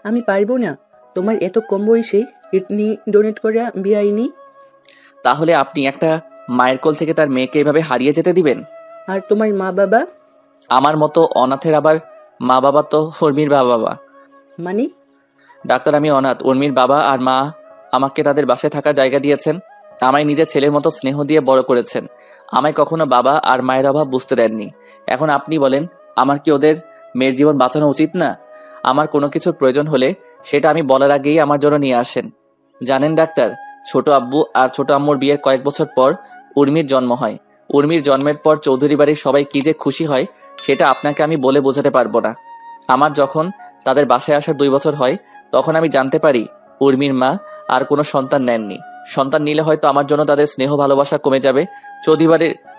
আমি পারবো না। তোমার এত কম বয়সে কিডনি ডোনেট করা বেআইনি। তাহলে আপনি একটা মায়ের কোল থেকে তার মেয়েকে এভাবে হারিয়ে যেতে দিবেন? আর তোমার মা বাবা? আমার মতো অনাথের আবার মা বাবা তো উর্মির বাবা। মানে? ডাক্তার, আমি অনাথ। উর্মির বাবা আর মা আমাকে তাদের বাসায় থাকার জায়গা দিয়েছেন, আমায় নিজের ছেলের মতো স্নেহ দিয়ে বড় করেছেন। আমায় কখনো বাবা আর মায়ের অভাব বুঝতে দেননি। এখন আপনি বলেন, আমার কি ওদের মেয়ের জীবন বাঁচানো উচিত না? আমার কোনো কিছুর প্রয়োজন হলে সেটা আমি বলার আগেই আমার জন্য নিয়ে আসেন। জানেন ডাক্তার, ছোট আব্বু আর ছোট আম্মুর বিয়ের কয়েক বছর পর উর্মির জন্ম হয়। উর্মির জন্মের পর চৌধুরী বাড়ির সবাই কি যে খুশি হয় সেটা আপনাকে আমি বলে বোঝাতে পারবো না। আমার যখন তাদের বাসায় আসার 2 বছর হয় তখন আমি জানতে পারি উর্মির মা আর কোনো সন্তান নেননি। সন্তান নিলে হয়তো আমার জন্য তাদের স্নেহ ভালোবাসা কমে যাবে।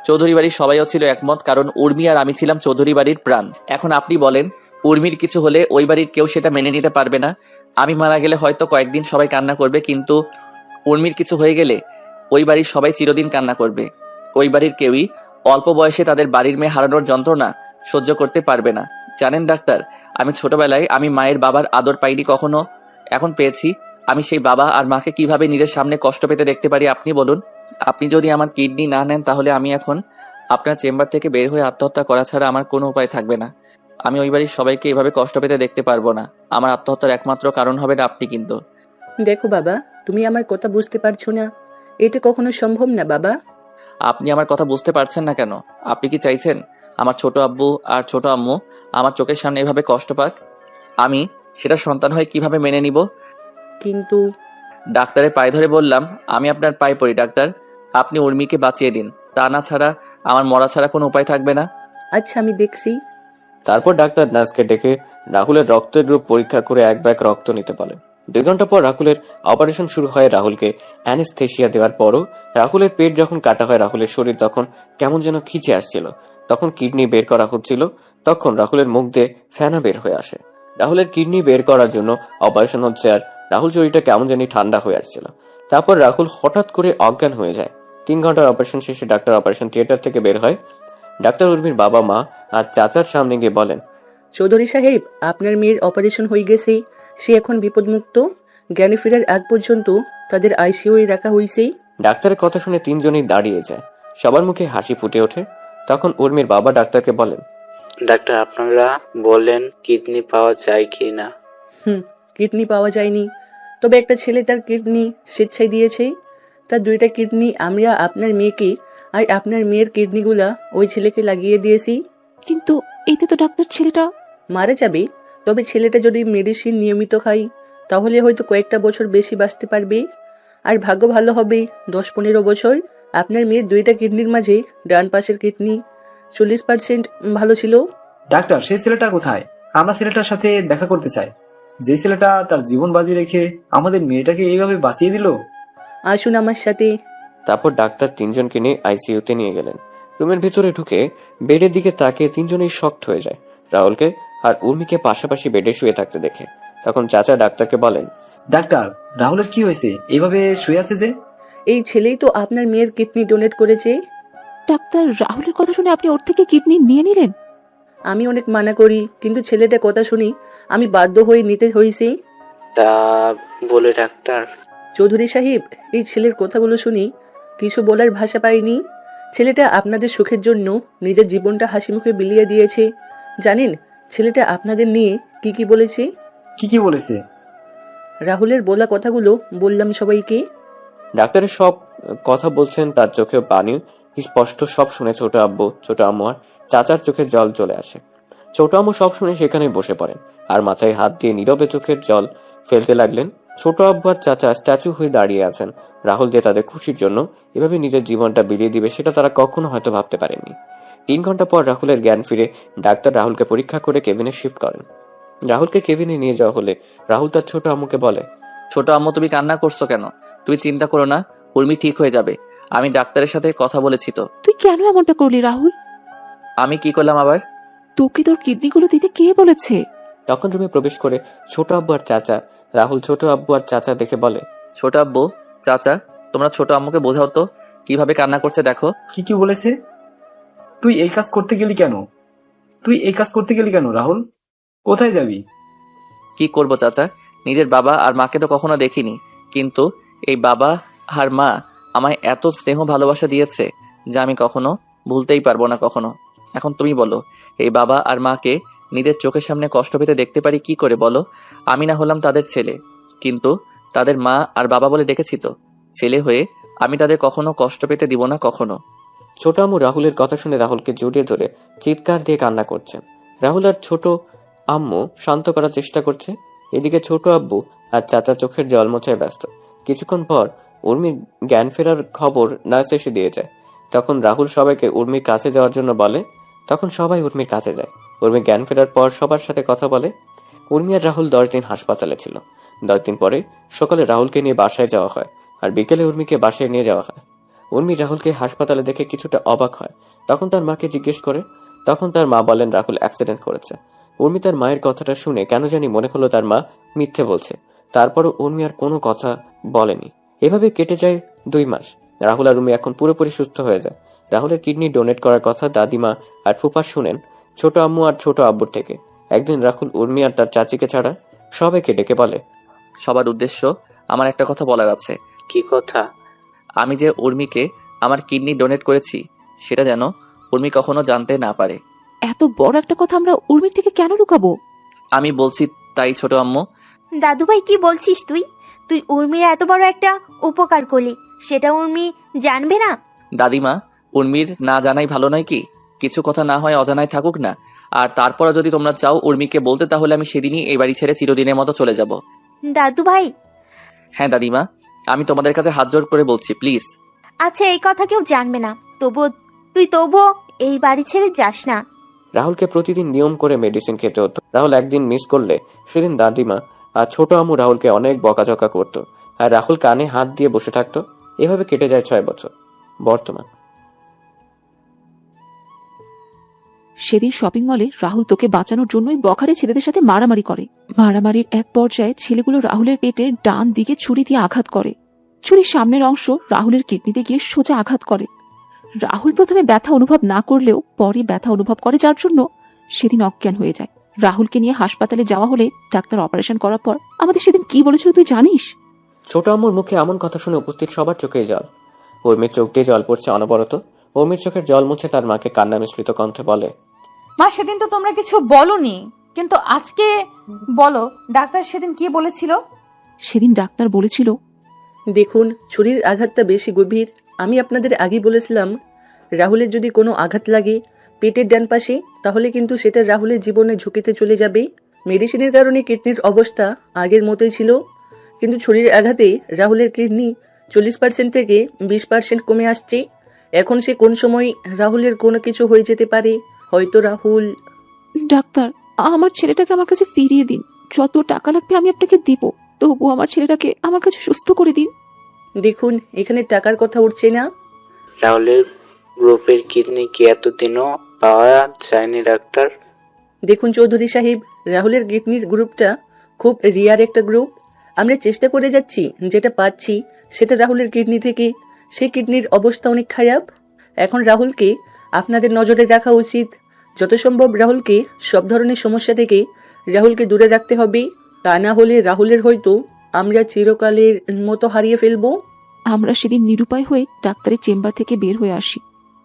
চৌধুরী বাড়ির সবাইও ছিল একমত, কারণ উর্মি আর আমি ছিলাম চৌধুরী বাড়ির প্রাণ। এখন আপনি বলেন, উর্মির কিছু হলে ওই বাড়ির কেউ সেটা মেনে নিতে পারবে না। আমি মারা গেলে হয়তো কয়েকদিন সবাই কান্না করবে, কিন্তু উর্মির কিছু হয়ে গেলে ওই বাড়ির সবাই চিরদিন কান্না করবে। ওই বাড়ির কেউই অল্প বয়সে তাদের বাড়ির মেয়ে হারানোর যন্ত্রণা সহ্য করতে পারবে না। জানেন ডাক্তার, আমি ছোটবেলায় আমি মায়ের বাবার আদর পাইনি কখনো, এখন পেয়েছি। আমি সেই বাবা আর মাকে কিভাবে নিজের সামনে কষ্ট পেতে দেখতে পারি আপনি বলুন। আপনি যদি আমার কিডনি না নেন তাহলে আমি এখন আপনার চেম্বার থেকে বের হয়ে আত্মহত্যা করা ছাড়া আমার কোনো উপায় থাকবে না। আমি ওই বাড়ির সবাইকে এভাবে কষ্ট পেতে দেখতে পারবো না। আমার আত্মহত্যার একমাত্র কারণ হবে না আপনি। কিন্তু দেখো বাবা, তুমি আমার কথা বুঝতে পারছো না। এটা কখনো সম্ভব না বাবা। আপনি আমার কথা বুঝতে পারছেন না কেন? আপনি কি চাইছেন আমার ছোট আব্বু আর ছোট আম্মু আমার চোখের সামনে এভাবে কষ্ট পাক? আমি সেটা সন্তান হয়ে কিভাবে মেনে নিব? কিন্তু ডাক্তারের পায়ে ধরে বললাম, আমি আপনার পায়ে পড়ি ডাক্তার, আপনি উর্মিকে বাঁচিয়ে দিন। তা না ছাড়া আমার মরা ছাড়া কোনো উপায় থাকবে না। আচ্ছা, আমি দেখছি। তারপর ডাক্তার নার্সকে ডেকে রাহুলের রক্তের গ্রুপ পরীক্ষা করে 1 ব্যাগ রক্ত নিতে বলেন। 2 ঘন্টা পর রাহুলের অপারেশন শুরু হয়। রাহুলকে অ্যানেস্থেশিয়া দেওয়ার পরও রাহুলের পেট যখন কাটা হয়, রাহুলের শরীর তখন কেমন যেন খিচে আসছিল। তখন কিডনি বের করা হচ্ছিল। তখন রাহুলের মুখ দিয়ে ফেনা বের হয়ে আসে। রাহুলের কিডনি বের করার জন্য অপারেশন হচ্ছে, আর রাহুল শরীরটা কেমন জানি ঠান্ডা হয়ে আসছিল। তারপর রাহুল হঠাৎ করে অজ্ঞান হয়ে যায়। 3 ঘন্টার অপারেশন শেষে ডাক্তার অপারেশন থিয়েটার থেকে বের হয়। ডাক্তার উর্মির বাবা মা আর চাচার সামনে গিয়ে বলেন, চৌধুরী সাহেব, আপনার মেয়ের অপারেশন হয়ে গেছে। সে এখন বিপদমুক্ত। জ্ঞানে ফেরার আগ পর্যন্ত তাদের আইসিইউয়ে রাখা হয়েছে। ডাক্তারের কথা শুনে 3 জনই দাঁড়িয়ে যায়। সবার মুখে হাসি ফুটে ওঠে। তখন উর্মির বাবা ডাক্তারকে বলেন, ডাক্তার, আপনারা বলেন কিডনি পাওয়া যায় কি না? কিডনি পাওয়া যায়নি, তবে একটা ছেলে তার কিডনি স্বেচ্ছায় দিয়েছে। তার 2টা কিডনি আমরা আপনার মেয়েকে আর আপনার মেয়ের কিডনিগুলা ওই ছেলেকে লাগিয়ে দিয়েছি। কিন্তু এতে তো ডাক্তার ছেলেটা মারা যাবে, তবে ছেলেটা যদি মেডিসিন নিয়মিত খায় তাহলে হয়তো কয়েকটা বছর বেশি বাঁচতে পারবে। আর ভাগ্য ভালো হবে 10-15 বছর। আপনার মেয়ের 2টা কিডনির মাঝে ডান পাশের কিডনি 40% ভালো ছিল। ডাক্তার, সেই ছেলেটা কোথায়? আমরা ছেলেটার সাথে দেখা করতে চাই, যে ছেলেটা তার জীবন বাজি রেখে আমাদের মেয়েটাকে এইভাবে বাঁচিয়ে দিল। আসুন আমার সাথে। তারপর ডাক্তার 3 জনকে নিয়ে আইসিইউতে নিয়ে গেলেন। রুমের ভিতরে ঢুকে বেডের দিকে তাকিয়ে 3 জনেই শকড হয়ে যায় রাহুলকে আর উর্মিকে পাশাপাশি বেডে শুয়ে থাকতে দেখে। তখন চাচা ডাক্তারকে বলেন, ডাক্তার, রাহুলের কি হয়েছে? এইভাবে শুয়ে আছে যে? এই ছেলেই তো আপনার মেয়ের কিডনি ডোনেট করেছে। ডাক্তার, রাহুলের কথা শুনে আপনি ওর থেকে কিডনি নিয়ে নিলেন? আমি অনেক মানা করি, কিন্তু ছেলেটা কথা শুনি আমি বাধ্য হয়ে নিতে হয়েছি। তা বলে ডাক্তার, চৌধুরী সাহেব, এই ছেলের কথাগুলো শুনি কিছু বলার ভাষা পাইনি। ছেলেটা আপনাদের সুখের জন্য নিজের জীবনটা হাসি মুখে বিলিয়ে দিয়েছে। জানেন ছেলেটা আপনাদের নিয়ে কি কি বলেছে? কি বলেছে? রাহুলের বলা কথাগুলো বললাম সবাইকে। ডাক্তারের সব কথা বলছেন, তার চোখে পানি স্পষ্ট সব শুনে ছোট আব্বু, ছোট আম্মু আর চাচার চোখে জল চলে আসে। ছোট আম্মু সব শুনে সেখানেই বসে পড়েন আর মাথায় হাত দিয়ে নীরবে চোখের জল ফেলতে লাগলেন। ছোট আব্বু আর চাচা স্ট্যাচু হয়ে দাঁড়িয়ে আছেন। রাহুল যে তাদের খুশির জন্য এভাবে নিজের জীবনটা বিলিয়ে দিবে সেটা তারা কখনো হয়তো ভাবতে পারেননি। 3 ঘন্টা পর রাহুলের জ্ঞান ফিরে ডাক্তার রাহুলকে পরীক্ষা করে কেবিনে শিফট করেন। রাহুলকে কেবিনে নিয়ে যাওয়া হলে রাহুল তার ছোট আম্মুকে বলে, ছোট আম্মু, তুমি কান্না করছো কেন? তুমি চিন্তা করো না, উর্মি ঠিক হয়ে যাবে। আমি ডাক্তারের সাথে কথা বলেছি তো। তুই কেন এমনটা করলি রাহুল? আমি কি করলাম আবার? তোকে তোর কিডনিগুলো দিতে কে বলেছে? তখন রুমে প্রবেশ করে ছোট আব্বু আর চাচা। রাহুল ছোট আব্বু আর চাচা দেখে বলে, ছোট আব্বু, চাচা, তোমরা ছোট আম্মুকে বোঝাও তো কিভাবে কান্না করছে দেখো। কি বলেছে? তুই এই কাজ করতে গেলি কেন রাহুল? কোথায় যাবি? কি করব চাচা, নিজের বাবা আর মাকে তো কখনো দেখিনি, কিন্তু এই বাবা আর মা আমায় এত স্নেহ ভালোবাসা দিয়েছে যা আমি কখনো ভুলতেই পারবো না কখনো। এখন তুমি বলো, এই বাবা আর মাকে নিজের চোখের সামনে কষ্ট পেতে দেখতে পারি কি করে বলো? আমি না হলাম তাদের ছেলে, কিন্তু তাদের মা আর বাবা বলে ডেকেছি তো। ছেলে হয়ে আমি তাদের কখনো কষ্ট পেতে দিব না কখনো। ছোট আম্মু রাহুলের কথা শুনে রাহুলকে জড়িয়ে ধরে চিৎকার দিয়ে কান্না করছেন। রাহুল আর ছোট আম্মু শান্ত করার চেষ্টা করছে। এদিকে ছোট আব্বু আর চাচা চোখের জল মোছায় ব্যস্ত। কিছুক্ষণ পর উর্মির জ্ঞান ফেরার খবর নার্স এসে দিয়ে যায়। তখন রাহুল সবাইকে উর্মির কাছে যাওয়ার জন্য বলে। তখন সবাই উর্মির কাছে যায়। উর্মি জ্ঞান ফেরার পর সবার সাথে কথা বলে। উর্মি আর রাহুল 10 দিন হাসপাতালে ছিল। 10 দিন পরে সকালে রাহুলকে নিয়ে বাসায় যাওয়া হয়, আর বিকেলে উর্মিকে বাসায় নিয়ে যাওয়া হয়। উর্মি রাহুলকে হাসপাতালে দেখে কিছুটা অবাক হয়। তখন তার মাকে জিজ্ঞেস করে। তখন তার মা বলেন রাহুল অ্যাক্সিডেন্ট করেছে। উর্মি তার মায়ের কথাটা শুনে কেন জানি মনে হলো তার মা মিথ্যে বলছে। তারপরও উর্মি আর কোনো কথা বলেনি। এভাবে কেটে যায় 2 মাস। রাহুল আর উর্মি এখন পুরোপুরি সুস্থ হয়ে যায়। রাহুলের কিডনি ডোনেট করার কথা দাদিমা আর ফুফা শুনেন ছোট আম্মু আর ছোট আব্বুর থেকে। একদিন রাহুল উর্মি আর তার চাচিকে ছাড়া সবাইকে ডেকে বলে, সবার উদ্দেশ্য আমার একটা কথা বলার আছে। কি কথা? আমি যে উর্মিকে আমার কিডনি ডোনেট করেছি সেটা যেন উর্মি কখনো জানতে না পারে। এত বড় একটা কথা আমরা উর্মির থেকে কেন লুকাবো? আমি বলছি তাই ছোট আম্মু। দাদুভাই কি বলছিস তুই? তুই উর্মির এত বড় একটা উপকার করলি, সেটা উর্মি জানবে না? দাদিমা, উর্মির না জানাই ভালো নয় কি? কিছু কথা না হয় অজানায় থাকুক না। আর তারপরে যদি তোমরা চাও উর্মিকে বলতে, তাহলে আমি সেদিনই এই বাড়ি ছেড়ে চিরদিনের মতো চলে যাব। দাদুভাই। হ্যাঁ দাদিমা, আমি তোমাদের কাছে হাত জোড় করে বলছি, প্লিজ। আচ্ছা, এই কথা কেউ জানবে না, তবুও এই বাড়ি ছেড়ে যাস না। রাহুলকে প্রতিদিন নিয়ম করে মেডিসিন খেতে হতো। রাহুল একদিন মিস করলে সেদিন দাদিমা আর ছোট আম্মু রাহুলকে অনেক বকাঝকা করতো, আর রাহুল কানে হাত দিয়ে বসে থাকতো। এভাবে কেটে যায় 6 বছর। বর্তমান। সেদিন শপিং মলে রাহুল তোকে বাঁচানোর জন্যই বখারে ছেলেদের সাথে মারামারি করে। মারামারির এক পর্যায়ে ছেলেগুলো রাহুলের পেটের ডান দিকে ছুরি দিয়ে আঘাত করে। ছুরির সামনের অংশ রাহুলের কিডনিতে গিয়ে সোজা আঘাত করে। রাহুল প্রথমে ব্যথা অনুভব না করলেও পরে ব্যথা অনুভব করে, যার জন্য সেদিন অজ্ঞান হয়ে যায়। রাহুলকে নিয়ে হাসপাতালে যাওয়া হলে ডাক্তার অপারেশন করার পর আমাদের সেদিন কি বলেছিল তুই জানিস? ছোট আম্মুর মুখে এমন কথা শুনে উপস্থিত সবার চোখে জল। উর্মির চোখ দিয়ে জল পড়ছে অনবরত। উর্মির চোখের জল মুছে তার মাকে কান্না মিশ্রিত কণ্ঠে বলে, মা সেদিন তো তোমরা কিছু বলনি, কিন্তু আজকে বলো ডাক্তার সেদিন কি বলেছিল? সেদিন ডাক্তার বলেছিল, দেখুন, ছুরির আঘাতটা বেশি গভীর। আমি আপনাদের আগেই বলেছিলাম রাহুলের যদি কোনো আঘাত লাগে পেটের ডান পাশে, তাহলে কিন্তু সেটা রাহুলের জীবনে ঝুঁকিতে চলে যাবে। মেডিসিনের কারণে কিডনির অবস্থা আগের মতোই ছিল, কিন্তু ছুরির আঘাতে রাহুলের কিডনি 40% থেকে 20% কমে আসছে। এখন সে কোন সময় রাহুলের কোনো কিছু হয়ে যেতে পারে। হয়তো রাহুল। ডাক্তার, আমার ছেলেটাকে আমার কাছে ফিরিয়ে দিন। যত টাকা লাগবে আমি আপনাকে দিব, তবু আমার ছেলেটাকে আমার কাছে সুস্থ করে দিন। দেখুন, এখানে টাকার কথা উঠছে না। রাহুলের গ্রুপের কিডনি কি এতদিনও পাওয়া যায়নি ডাক্তার? দেখুন চৌধুরী সাহেব, রাহুলের কিডনির গ্রুপটা খুব রিয়ার একটা গ্রুপ। আমরা চেষ্টা করে যাচ্ছি, যেটা পাচ্ছি সেটা রাহুলের কিডনি থেকে। সে কিডনির অবস্থা অনেক খারাপ। এখন রাহুলকে আপনাদের নজরে রাখা উচিত। যত সম্ভব রাহুলকে সব ধরনের সমস্যা থেকে রাহুলকে দূরে রাখতে হবে। তা না হলে রাহুলের হয়তো আমরা চিরকালের মতো হারিয়ে ফেলবো। আমরা সেদিন নিরুপায় হয়ে ডাক্তারের চেম্বার থেকে বের হয়ে আসি।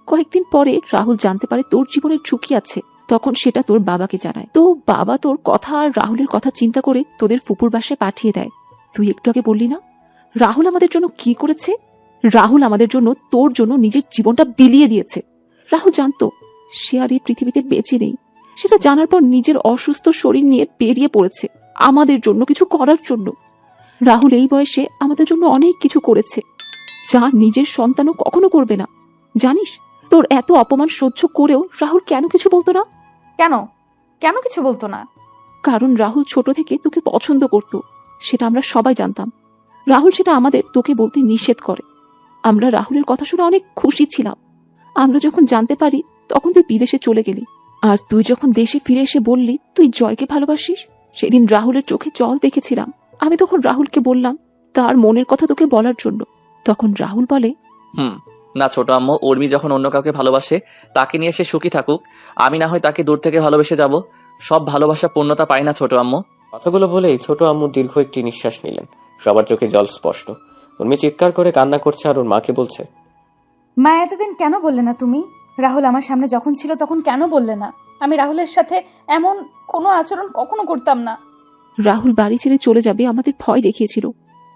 কয়েকদিন পরে রাহুল জানতে পারে তোর জীবনের ঝুঁকি আছে। তখন সেটা তোর বাবাকে জানায়। তো বাবা তোর কথা আর রাহুলের কথা চিন্তা করে তোদের ফুপুর বাসায় পাঠিয়ে দেয়। তুই একটু আগে বললি না রাহুল আমাদের জন্য কি করেছে? রাহুল আমাদের জন্য তোর জন্য নিজের জীবনটা বিলিয়ে দিয়েছে। রাহুল জানতো সে আর এই পৃথিবীতে বেঁচে নেই। সেটা জানার পর নিজের অসুস্থ শরীর নিয়ে বেরিয়ে পড়েছে আমাদের জন্য কিছু করার জন্য। রাহুল এই বয়সে আমাদের জন্য অনেক কিছু করেছে, যা নিজের সন্তানও কখনো করবে না। জানিস, তোর এত অপমান সহ্য করেও রাহুল কেন কিছু বলতো না? কেন কিছু বলতো না? কারণ রাহুল ছোট থেকে তোকে পছন্দ করত, সেটা আমরা সবাই জানতাম। রাহুল সেটা আমাদের তোকে বলতে নিষেধ করে। আমরা রাহুলের কথা শুনে অনেক খুশি ছিলাম। আমরা যখন জানতে পারি তখন তুই বিদেশে চলে গেলি, আর তুই যখন দেশে ফিরে এসে বললি তুই জয়কে ভালোবাসিস, সেদিন রাহুলের চোখে জল দেখেছিলাম। আমি তখন রাহুলকে বললাম তার মনের কথা তোকে বলার জন্য। তখন রাহুল বলে, না ছোট আম্মু, উর্মি যখন অন্য কাউকে ভালোবাসে তাকে নিয়ে সে সুখী থাকুক, আমি না হয় তাকে দূর থেকে ভালোবেসে যাব। সব ভালোবাসা পূর্ণতা পায় না ছোট আম্মু। কথাগুলো বলেই ছোট আম্মু দীর্ঘ একটি নিঃশ্বাস নিলেন। সবার চোখে জল স্পষ্ট। উর্মি চিৎকার করে কান্না করছে আর ওর মাকে বলছে, মা এতদিন কেন বললে না তুমি? রাহুল আমার সামনে যখন ছিল তখন কেন বললে না? আমি রাহুলের সাথে এমন কোনো আচরণ কখনো করতাম না। রাহুল বাড়ি ছেড়ে চলে যাবে আমাদের ভয় দেখিয়েছিল।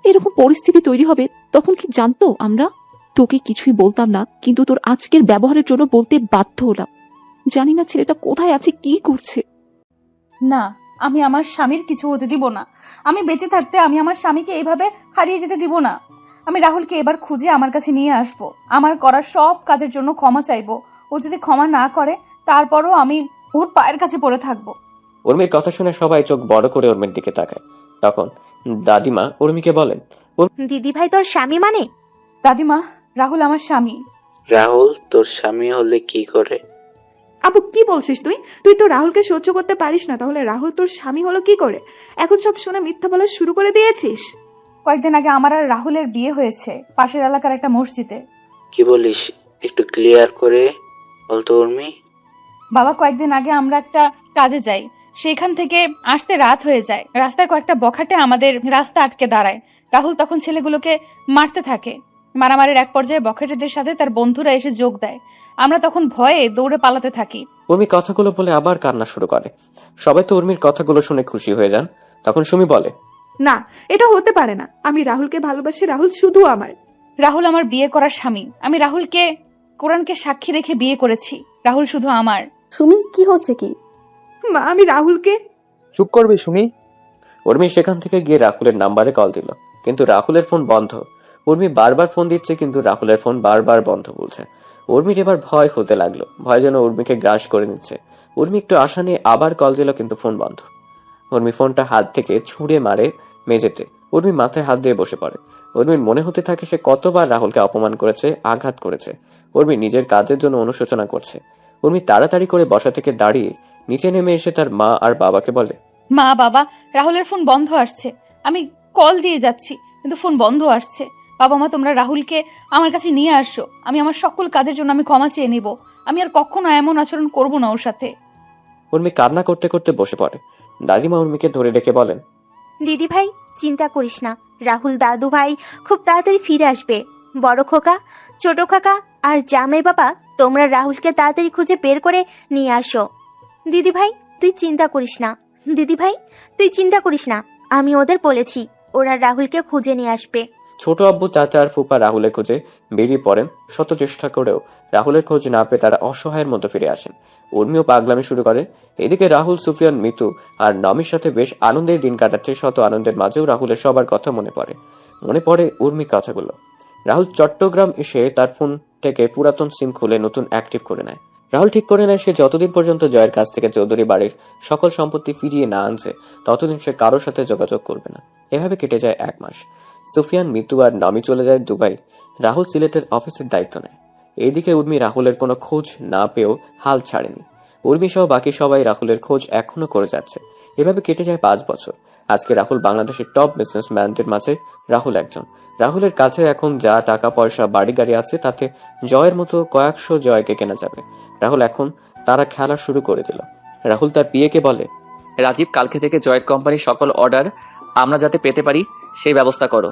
এরকম পরিস্থিতি তৈরি হবে তখন কি জানতো আমরা? তোকে কিছুই বলতাম না, কিন্তু তোর আজকের ব্যবহারের জন্য বলতে বাধ্য হলাম। জানি না ছেলেটা কোথায় আছে, কি করছে। না, আমি আমার স্বামীর কিছু হতে দিব না। আমি বেঁচে থাকতে আমি আমার স্বামীকে এইভাবে হারিয়ে যেতে দিব না। আমি রাহুলকে এবার খুঁজে আমার কাছে নিয়ে আসব। আমার করার সব কাজের জন্য ক্ষমা চাইবো। ও যদি ক্ষমা না করে তারপরও আমি ওর পায়ের কাছে পড়ে থাকবো। উর্মির কথা শুনে সবাই চোখ বড় করে উর্মির দিকে তাকায়। তখন দাদিমা উর্মিকে বলেন, দিদি ভাই তোর স্বামী মানে? দাদিমা, রাহুল আমার স্বামী। রাহুল তোর স্বামী হলে কি করে? আপু কি বলছিস তুই? তুই তো রাহুলকে সহ্য করতে পারিস না, তাহলে রাহুল তোর স্বামী হলো কি করে? এখন সব শুনে মিথ্যা বলা শুরু করে দিয়েছিস। কয়েকদিন আগে আমার আর রাহুলের বিয়ে হয়েছে পাশের এলাকার একটা মসজিদে। কি বলিস, একটু ক্লিয়ার করে বলতো উর্মি। বাবা, কয়েকদিন আগে আমরা একটা কাজে যাই, সেখান থেকে আসতে রাত হয়ে যায়। রাস্তায় কয়েকটা বখাটে আমাদের রাস্তা আটকে দাঁড়ায়। রাহুল তখন ছেলেগুলোকে মারতে থাকে। মারামারির এক পর্যায়ে বখাটেদের সাথে তার বন্ধুরা এসে যোগ দেয়। আমরা তখন ভয়ে দৌড়ে পালাতে থাকি। উর্মি কথাগুলো বলে আবার কান্না শুরু করে। সবাই তো উর্মির কথাগুলো শুনে খুশি হয়ে যান। তখন সুমি বলে, না, এটা হতে পারে না। আমি রাহুলকে ভালোবাসি, রাহুল শুধু আমার। রাহুল আমার বিয়ে করার স্বামী। আমি রাহুলকে কোরআনকে সাক্ষী রেখে বিয়ে করেছি। রাহুল শুধু আমার। সুমি, কি হচ্ছে কি? মা, আমি রাহুলকে। চুপ করবে সুমি। উর্মি সেখান থেকে গিয়ে রাহুলের নাম্বারে কল দিল, কিন্তু রাহুলের ফোন বন্ধ। উর্মি বারবার ফোন দিচ্ছে, কিন্তু রাহুলের ফোন বারবার বন্ধ বলছে। উর্মির এবার ভয় হতে লাগলো। ভয় যেন উর্মিকে গ্রাস করে নিচ্ছে। উর্মি একটু আশা নিয়ে আবার কল দিল, কিন্তু ফোন বন্ধ। উর্মি ফোনটা হাত থেকে ছুঁড়ে মারে মেঝেতে। উর্মি মাথায় হাত দিয়ে বসে পড়ে। উর্মির মনে হতে থাকে সে কতবার রাহুলকে অপমান করেছে, আঘাত করেছে। উর্মি নিজের কাজের জন্য অনুশোচনা করছে। উর্মি তাড়াতাড়ি করে বসা থেকে দাঁড়িয়ে নিচে নেমে এসে তার মা আর বাবাকে বলে, মা, বাবা, রাহুলের ফোন বন্ধ আসছে। আমি কল দিয়ে যাচ্ছি, কিন্তু ফোন বন্ধ আসছে। বাবা মা, তোমরা রাহুলকে আমার কাছে নিয়ে আসো। আমি আমার সকল কাজের জন্য আমি ক্ষমা চেয়ে নিব। আমি আর কখনো এমন আচরণ করব না ওর সাথে। উর্মি কান্না করতে করতে বসে পড়ে। দাদিমা উর্মিকে ধরে রেখে বলেন, দিদি ভাই চিন্তা করিস না, রাহুল দাদু ভাই খুব তাড়াতাড়ি ফিরে আসবে। বড় খোকা, ছোট খোকা আর জামাই বাবা, তোমরা রাহুলকে তাড়াতাড়ি খুঁজে বের করে নিয়ে আসো। দিদি ভাই তুই চিন্তা করিস না, দিদি ভাই তুই চিন্তা করিস না, আমি ওদের বলেছি ওরা রাহুলকে খুঁজে নিয়ে আসবে। ছোট আব্বু, চাচা আর ফুপা রাহুলের খোঁজে বেরিয়ে পড়েন। শত চেষ্টা করেও রাহুলের খোঁজ না পেয়ে তারা অসহায়ের মতো ফিরে আসেন। উর্মিও পাগলামি শুরু করে। এদিকে রাহুল, সুফিয়ান, মিতু আর নমির সাথে বেশ আনন্দের দিন কাটাচ্ছে। শত আনন্দের মাঝেও রাহুলের সবার কথা মনে পড়ে উর্মির কথাগুলো। রাহুল চট্টগ্রাম এসে তার ফোন থেকে পুরাতন সিম খুলে নতুন অ্যাক্টিভ করে নেয়। রাহুল ঠিক করে নেয় সে যতদিন পর্যন্ত জয়ের কাছ থেকে চৌধুরী বাড়ির সকল সম্পত্তি ফিরিয়ে না আনছে ততদিন সে কারোর সাথে যোগাযোগ করবে না। এভাবে কেটে যায় 1 মাস। সুফিয়ান, মিতু আর নমি চলে যায় দুবাই। রাহুল সিলেটের অফিসের দায়িত্ব নেয়। এইদিকে উর্মি রাহুলের কোনো খোঁজ না পেয়েও হাল ছাড়েনি। উর্মি সহ বাকি সবাই রাহুলের খোঁজ এখনো করে যাচ্ছে। এভাবে কেটে যায় 5 বছর। আজকে রাহুল বাংলাদেশের টপ বিজনেসম্যানদের মাঝে রাহুল একজন। রাহুলের কাছে এখন যা টাকা পয়সা, বাড়ি গাড়ি আছে তাতে জয়ের মতো কয়েকশো জয়কে কেনা যাবে। রাহুল এখন তারা খেলা শুরু করে দিল। রাহুল তার পিএকে বলে, রাজীব, কালকে থেকে জয়ের কোম্পানির সকল অর্ডার আমরা যাতে পেতে পারি সেই ব্যবস্থা করো।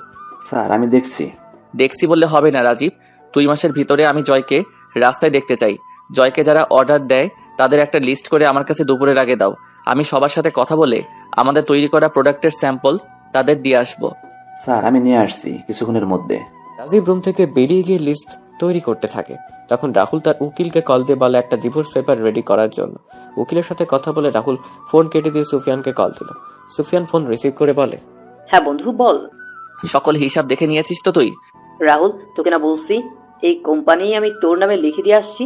স্যার আমি দেখছি বললে হবে না রাজীব, 2 মাসের ভিতরে আমি জয়কে রাস্তায় দেখতে চাই। জয়কে যারা অর্ডার দেয় তাদের একটা লিস্ট করে আমার কাছে দুপুরের আগে দাও। আমি সবার সাথে কথা বলে আমাদের তৈরি করা প্রোডাক্টের স্যাম্পল তাদের দিয়ে আসবো। স্যার আমি নিয়ে আসছি কিছুক্ষণের মধ্যে। রাজীব রুম থেকে বেরিয়ে গিয়ে লিস্ট তৈরি করতে থাকে। তখন রাহুল তার উকিলকে কল দিয়ে বলে একটা ডিভোর্স পেপার রেডি করার জন্য। উকিলের সাথে কথা বলে রাহুল ফোন কেটে দিয়ে সুফিয়ানকে কল দিল। সুফিয়ান ফোন রিসিভ করে বলে, হ্যাঁ বন্ধু বল। সকল হিসাব দেখে নিয়েছিস তো তুই? রাহুল, তোকে না বলছি এই কোম্পানি আমি তোর নামে লিখে দিয়ে আসছি,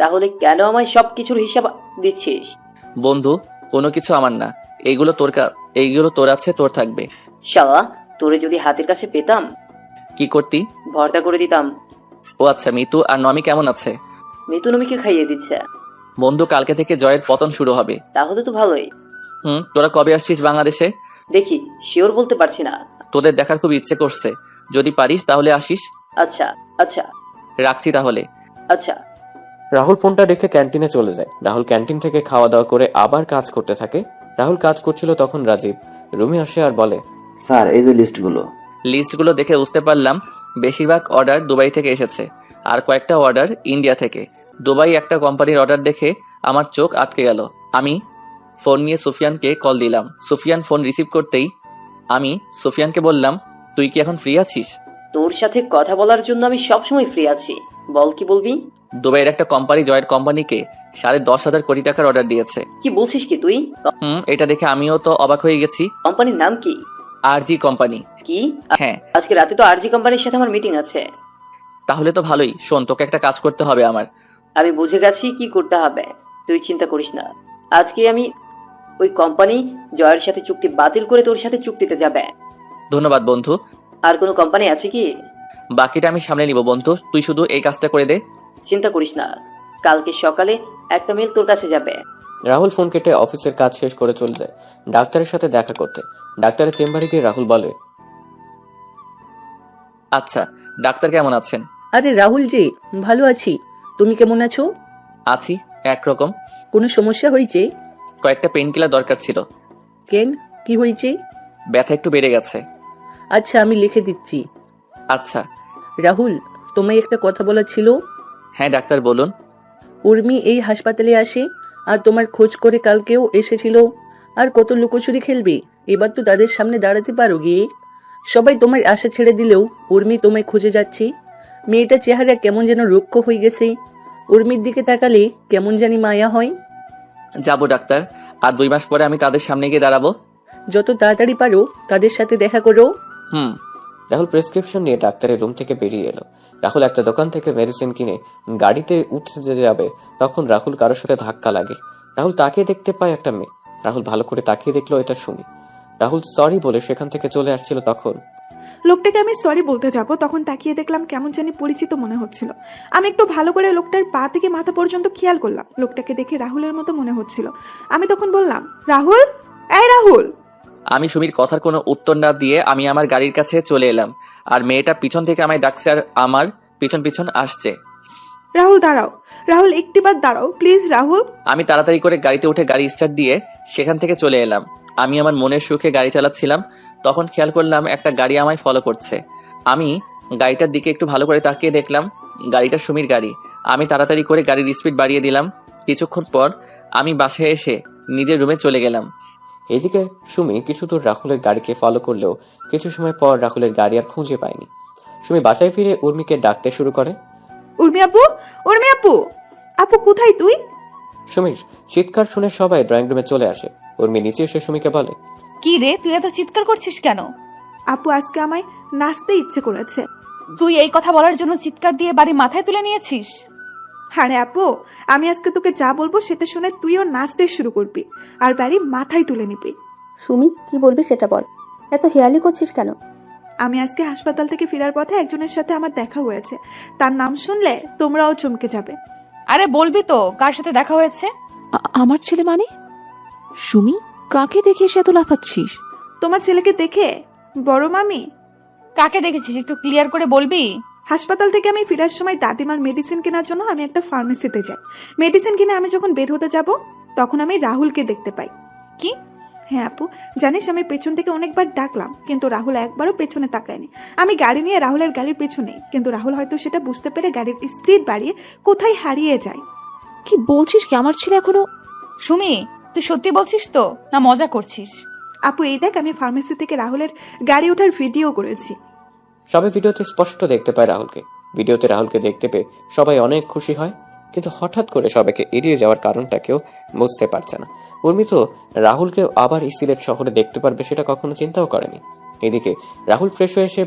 তাহলে কেন আমায় সব কিছুর হিসাব দিচ্ছিস? বন্ধু, কোনো কিছু আমার না, এইগুলো তোর আছে, তোর থাকবে। শালা, তোরে যদি হাতের কাছে পেতাম কি করতি? ভর্তা করে দিতাম। ও আচ্ছা, মিতু আর নমি কেমন আছে? মিতু নমিকে খাইয়ে দিচ্ছে। বন্ধু, কালকে থেকে জয়ের পতন শুরু হবে। তাহলে তো ভালোই। তোরা কবে আসছিস বাংলাদেশে? দেখি, শিওর বলতে পারছি না। তোদের দেখার খুব ইচ্ছে করছে, যদি পারিস তাহলে আসিস। আচ্ছা আচ্ছা। রাখছি তাহলে। আচ্ছা। রাহুল ফোনটা রেখে ক্যান্টিনে চলে যায়। রাহুল ক্যান্টিন থেকে খাওয়া দাওয়া করে আবার কাজ করতে থাকে। রাহুল কাজ করছিল তখন রাজীব রুমে আসে আর বলে, স্যার এই যে লিস্টগুলো। লিস্টগুলো দেখে বুঝতে পারলাম বেশিরভাগ অর্ডার দুবাই থেকে এসেছে, আর কয়েকটা অর্ডার ইন্ডিয়া থেকে। দুবাই একটা কোম্পানির অর্ডার দেখে আমার চোখ আটকে গেল। আমি ফোন নিয়ে সুফিয়ানকে কল দিলাম। সুফিয়ান ফোন রিসিভ করতেই আমি সুফিয়ানকে বললাম, তুই কি এখন ফ্রি আছিস? তোর সাথে কথা বলার জন্য আমি সবসময় ফ্রি আছি, বল কি বলবি। দুবাইয়ের একটা কোম্পানি জয়েন্ট কোম্পানিকে 10.5 কোটি টাকার অর্ডার দিয়েছে। কি বলছিস কি তুই? এটা দেখে আমিও তো অবাক হয়ে গেছি। কোম্পানির নাম কি? আরজি কোম্পানি। কি? হ্যাঁ। আজকে রাতে তো আরজি কোম্পানির সাথে আমার মিটিং আছে। তাহলে তো ভালোই। শোন, তোকে একটা কাজ করতে হবে আমার। আমি বুঝে গেছি কি করতে হবে, তুই চিন্তা করিস না। আজকে আমি ওই কোম্পানি জয়ের সাথে চুক্তি বাতিল করে তোর সাথে চুক্তিতে যাবে। ধন্যবাদ বন্ধু। আর কোনো কোম্পানি আছে কি? বাকিটা আমি সামলে নিব বন্ধু, তুই শুধু এই কাজটা করে দে। চিন্তা করিস না, কালকে সকালে একটা মেল তোর কাছে যাবে। রাহুল ফোন কেটে অফিসের কাজ শেষ করে চলে যায় ডাক্তারের সাথে দেখা করতে। ডাক্তারের চেম্বারে গিয়ে রাহুল বলে, আচ্ছা, ডাক্তার কেমন আছেন? আরে রাহুল জি, ভালো আছি। তুমি কেমন আছো? আছি একরকম। কোনো সমস্যা হয়েছে? কয়েকটা পেন কিলার দরকার ছিল। কেন, কি হয়েছে? ব্যথা একটু বেড়ে গেছে। আচ্ছা, আমি লিখে দিচ্ছি। আচ্ছা। রাহুল, তোমায় একটা কথা বলার ছিল। হ্যাঁ ডাক্তার বলুন। উর্মি এই হাসপাতালে আসে আর তোমার খোঁজ করে কালকেও এসেছিল। আর কত লুকোচুরি খেলবে, এবার তো তাদের সামনে দাঁড়াতে পারো গিয়ে। সবাই তোমার আশা ছেড়ে দিলেও উর্মি তোমায় খুঁজে যাচ্ছে। মেয়েটার চেহারা কেমন যেন রুক্ষ হয়ে গেছে। উর্মির দিকে তাকালে কেমন জানি মায়া হয়। যাবো ডাক্তার, আর 2 মাস পরে আমি তাদের সামনে গিয়ে দাঁড়াবো। যত তাড়াতাড়ি পারো তাদের সাথে দেখা করো। রাহুল প্রেসক্রিপশন নিয়ে ডাক্তারের রুম থেকে বেরিয়ে এলো। রাহুল একটা দোকান থেকে মেডিসিন কিনে গাড়িতে উঠতে যাবে, তখন রাহুল কারোর সাথে ধাক্কা লাগে। রাহুল তাকিয়ে দেখতে পায় একটা মেয়ে। রাহুল ভালো করে তাকিয়ে দেখলো এটা সুমি। রাহুল সরি বলে সেখান থেকে চলে আসছিল, তখন লোকটাকে আমি সরি বলতে যাব, তখন তাকিয়ে দেখলাম কেমন জানি পরিচিত মনে হচ্ছিল। আমি একটু ভালো করে লোকটার পা থেকে মাথা পর্যন্ত খেয়াল করলাম। লোকটাকে দেখে রাহুলের মতো মনে হচ্ছিল। আমি তখন বললাম, রাহুল, এই রাহুল। আমি সুমির কথার কোনো উত্তর না দিয়ে আমি আমার গাড়ির কাছে চলে এলাম, আর মেয়েটা পিছন থেকে আমায় ডাকছে আর আমার পিছন পিছন আসছে। রাহুল দাঁড়াও, রাহুল একটিবার দাঁড়াও প্লিজ রাহুল। আমি তাড়াতাড়ি করে গাড়িতে উঠে গাড়ি স্টার্ট দিয়ে সেখান থেকে চলে এলাম। আমি আমার মনের সুখে গাড়ি চালাচ্ছিলাম, তখন খেয়াল করলাম একটা গাড়ি আমায় ফলো করছে। আমি গাড়িটার দিকে একটু ভালো করে তাকিয়ে দেখলাম গাড়িটা সুমির গাড়ি। আমি তাড়াতাড়ি করে গাড়ির স্পিড বাড়িয়ে দিলাম। কিছুক্ষণ পর আমি বাসায় এসে নিজের রুমে চলে গেলাম। এদিকে সুমি কিছু দূর রাহুলের গাড়িকে ফলো করলেও কিছু সময় পর রাহুলের গাড়ি আর খুঁজে পায়নি। সুমি বাসায় ফিরে উর্মিকে ডাকতে শুরু করে, উর্মি আপু, উর্মি আপু, আপু কোথায় তুই? সুমির চিৎকার শুনে সবাই ড্রয়িং রুমে চলে আসে। উর্মি নিচে এসে সুমিকে বলে, কি রে, তুই এত চিৎকার করছিস কেন? আপু আজকে আমায় নাচতে ইচ্ছে করেছে। তুই এই কথা বলার জন্য চিৎকার দিয়ে বাড়ি মাথায় তুলে নিয়েছিস? আরে আপু, আমি আজকে তোকে যা বলবো সেটা শুনে তুইও নাচতে শুরু করবি আর বাড়ি মাথায় তুলে নিবি। সুমি, কি বলবি সেটা বল। এত হেয়ালি করছিস কেন? আমি আজকে হাসপাতাল থেকে ফেরার পথে একজনের সাথে আমার দেখা হয়েছে। তার নাম শুনলে তোমরাও চমকে যাবে। আরে বলবি তো কার সাথে দেখা হয়েছে? আমার ছেলে মানে? সুমি, কাকে দেখে এসে এত লাফাচ্ছিস? তোমার ছেলেকে দেখে। বড় মামি। কাকে দেখেছিস একটু ক্লিয়ার করে বলবি? হাসপাতাল থেকে আমি ফেরার সময় দাদিমার মেডিসিন কেনার জন্য আমি একটা ফার্মেসিতে যাই। মেডিসিন কিনে আমি যখন বের হতে যাব তখন আমি রাহুলকে দেখতে পাই। কি? হ্যাঁ আপু, জানিস আমি পেছন থেকে অনেকবার ডাকলাম কিন্তু রাহুল একবারও পেছনে তাকায়নি। আমি গাড়ি নিয়ে রাহুলের গাড়ির পেছনে, কিন্তু রাহুল হয়তো সেটা বুঝতে পেরে গাড়ির স্পিড বাড়িয়ে কোথায় হারিয়ে যায়। কি বলছিস কি? আমার ছেলে এখনো। সুমি, তুই সত্যি বলছিস তো না মজা করছিস? আপু এই দেখ, আমি ফার্মেসি থেকে রাহুলের গাড়ি ওঠার ভিডিও করেছি। সবাই ভিডিওতে স্পষ্ট দেখতে পায় রাহুলকে। ভিডিওতে রাহুলকে দেখতে পেয়ে সবাই অনেক খুশি হয়, কিন্তু হঠাৎ করে সবাইকে এড়িয়ে যাওয়ার কারণটা কেউ বুঝতে পারছে না। উর্মি তো রাহুলকে আবার সিলেট শহরে দেখতে পারবে সেটা কখনো চিন্তাও করেনি। এদিকে রাহুল ফ্রেশ হয়ে এসে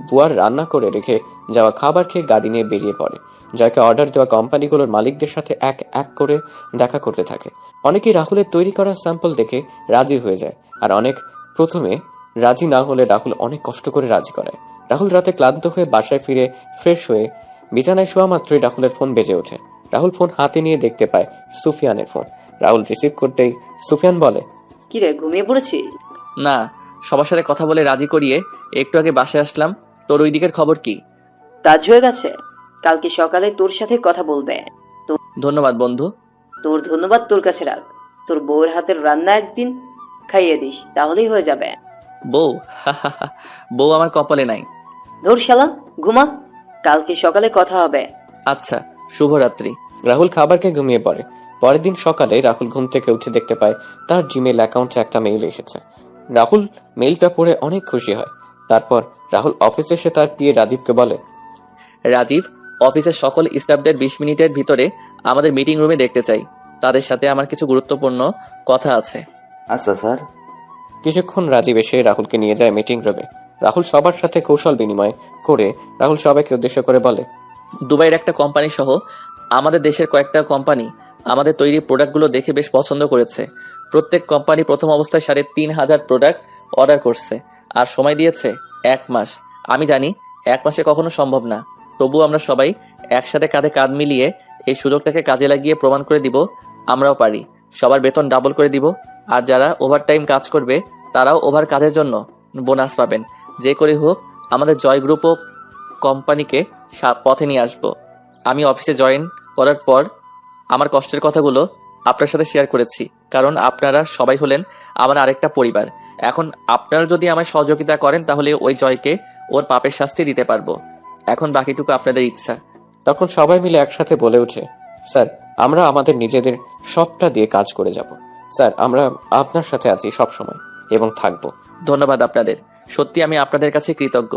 বুয়ার রান্না করে রেখে যাওয়া খাবার খেয়ে গাড়ি নিয়ে বেরিয়ে পড়ে। জয়কে অর্ডার দেওয়া কোম্পানিগুলোর মালিকদের সাথে এক এক করে দেখা করতে থাকে। অনেকেই রাহুলের তৈরি করা স্যাম্পল দেখে রাজি হয়ে যায়, আর অনেক প্রথমে রাজি না হলে রাহুল অনেক কষ্ট করে রাজি করায়। রাহুল রাতে ক্লান্ত হয়ে বাসায় ফিরে ফ্রেশ হয়ে বিছানায় শোয়া মাত্রই রাহুলের ফোন বেজে ওঠে। রাহুল ফোন হাতে নিয়ে দেখতে পায় সুফিয়ানের ফোন। রাহুল রিসিভ করতেই সুফিয়ান বলে, কি রে, ঘুমিয়ে পড়েছি? না, সবার সাথে কথা বলে রাজি করিয়ে একটু আগে বাসায় আসলাম। তোর ওই দিকের খবর কি? কাজ হয়ে গেছে? কালকে সকালে তোর সাথে কথা বলবে। ধন্যবাদ বন্ধু। তোর ধন্যবাদ তোর কাছে রাখ। তোর বউয়ের হাতের রান্না একদিন খাইয়ে দিস, তাহলেই হয়ে যাবে। বউ? বউ আমার কপালে নাই। ধর শালা, ঘুমা, কালকে সকালে কথা হবে। আচ্ছা, শুভরাত্রি। রাহুল খাবার খেয়ে ঘুমিয়ে পড়ে। পরের দিন সকালে রাহুল ঘুম থেকে উঠে দেখতে পায় তার জিমেল অ্যাকাউন্টে একটা মেইল এসেছে। রাহুল মেইলটা পড়ে অনেক খুশি হয়। তারপর রাহুল অফিসে এসে তার পিএ রাজীবকে বলে, রাজীব, অফিসের সকল স্টাফদের 20 মিনিটের ভিতরে আমাদের মিটিং রুমে দেখতে চাই। তাদের সাথে আমার কিছু গুরুত্বপূর্ণ কথা আছে। আচ্ছা স্যার। কিছুক্ষণ রাজীব এসে রাহুলকে নিয়ে যায় মিটিং রুমে। রাহুল সবার সাথে কৌশল বিনিময় করে রাহুল সবাইকে উদ্দেশ্য করে বলে, দুবাইয়ের একটা কোম্পানি সহ আমাদের দেশের কয়েকটা কোম্পানি আমাদের তৈরি প্রোডাক্টগুলো দেখে বেশ পছন্দ করেছে। প্রত্যেক কোম্পানি প্রথম অবস্থায় 3,500 প্রোডাক্ট অর্ডার করছে আর সময় দিয়েছে 1 মাস। আমি জানি 1 মাসে কখনো সম্ভব না, তবু আমরা সবাই একসাথে কাঁধে কাঁধ মিলিয়ে এই সুযোগটাকে কাজে লাগিয়ে প্রমাণ করে দিব আমরাও পারি। সবার বেতন ডাবল করে দিব, আর যারা ওভারটাইম কাজ করবে তারাও ওভার কাজের জন্য বোনাস পাবেন। যে করে হোক আমাদের জয় গ্রুপ ও কোম্পানিকে পথে নিয়ে আসবো। আমি অফিসে জয়েন করার পর আমার কষ্টের কথাগুলো আপনার সাথে শেয়ার করেছি, কারণ আপনারা সবাই হলেন আমার আরেকটা পরিবার। এখন আপনারা যদি আমায় সহযোগিতা করেন তাহলে ওই জয়কে ওর পাপের শাস্তি দিতে পারবো। এখন বাকিটুকু আপনাদের ইচ্ছা। তখন সবাই মিলে একসাথে বলে ওঠে, স্যার, আমরা আমাদের নিজেদের সবটা দিয়ে কাজ করে যাব। স্যার, আমরা আপনার সাথে আছি সব সময় এবং থাকবো। ধন্যবাদ আপনাদের, সত্যি আমি আপনাদের কাছে কৃতজ্ঞ।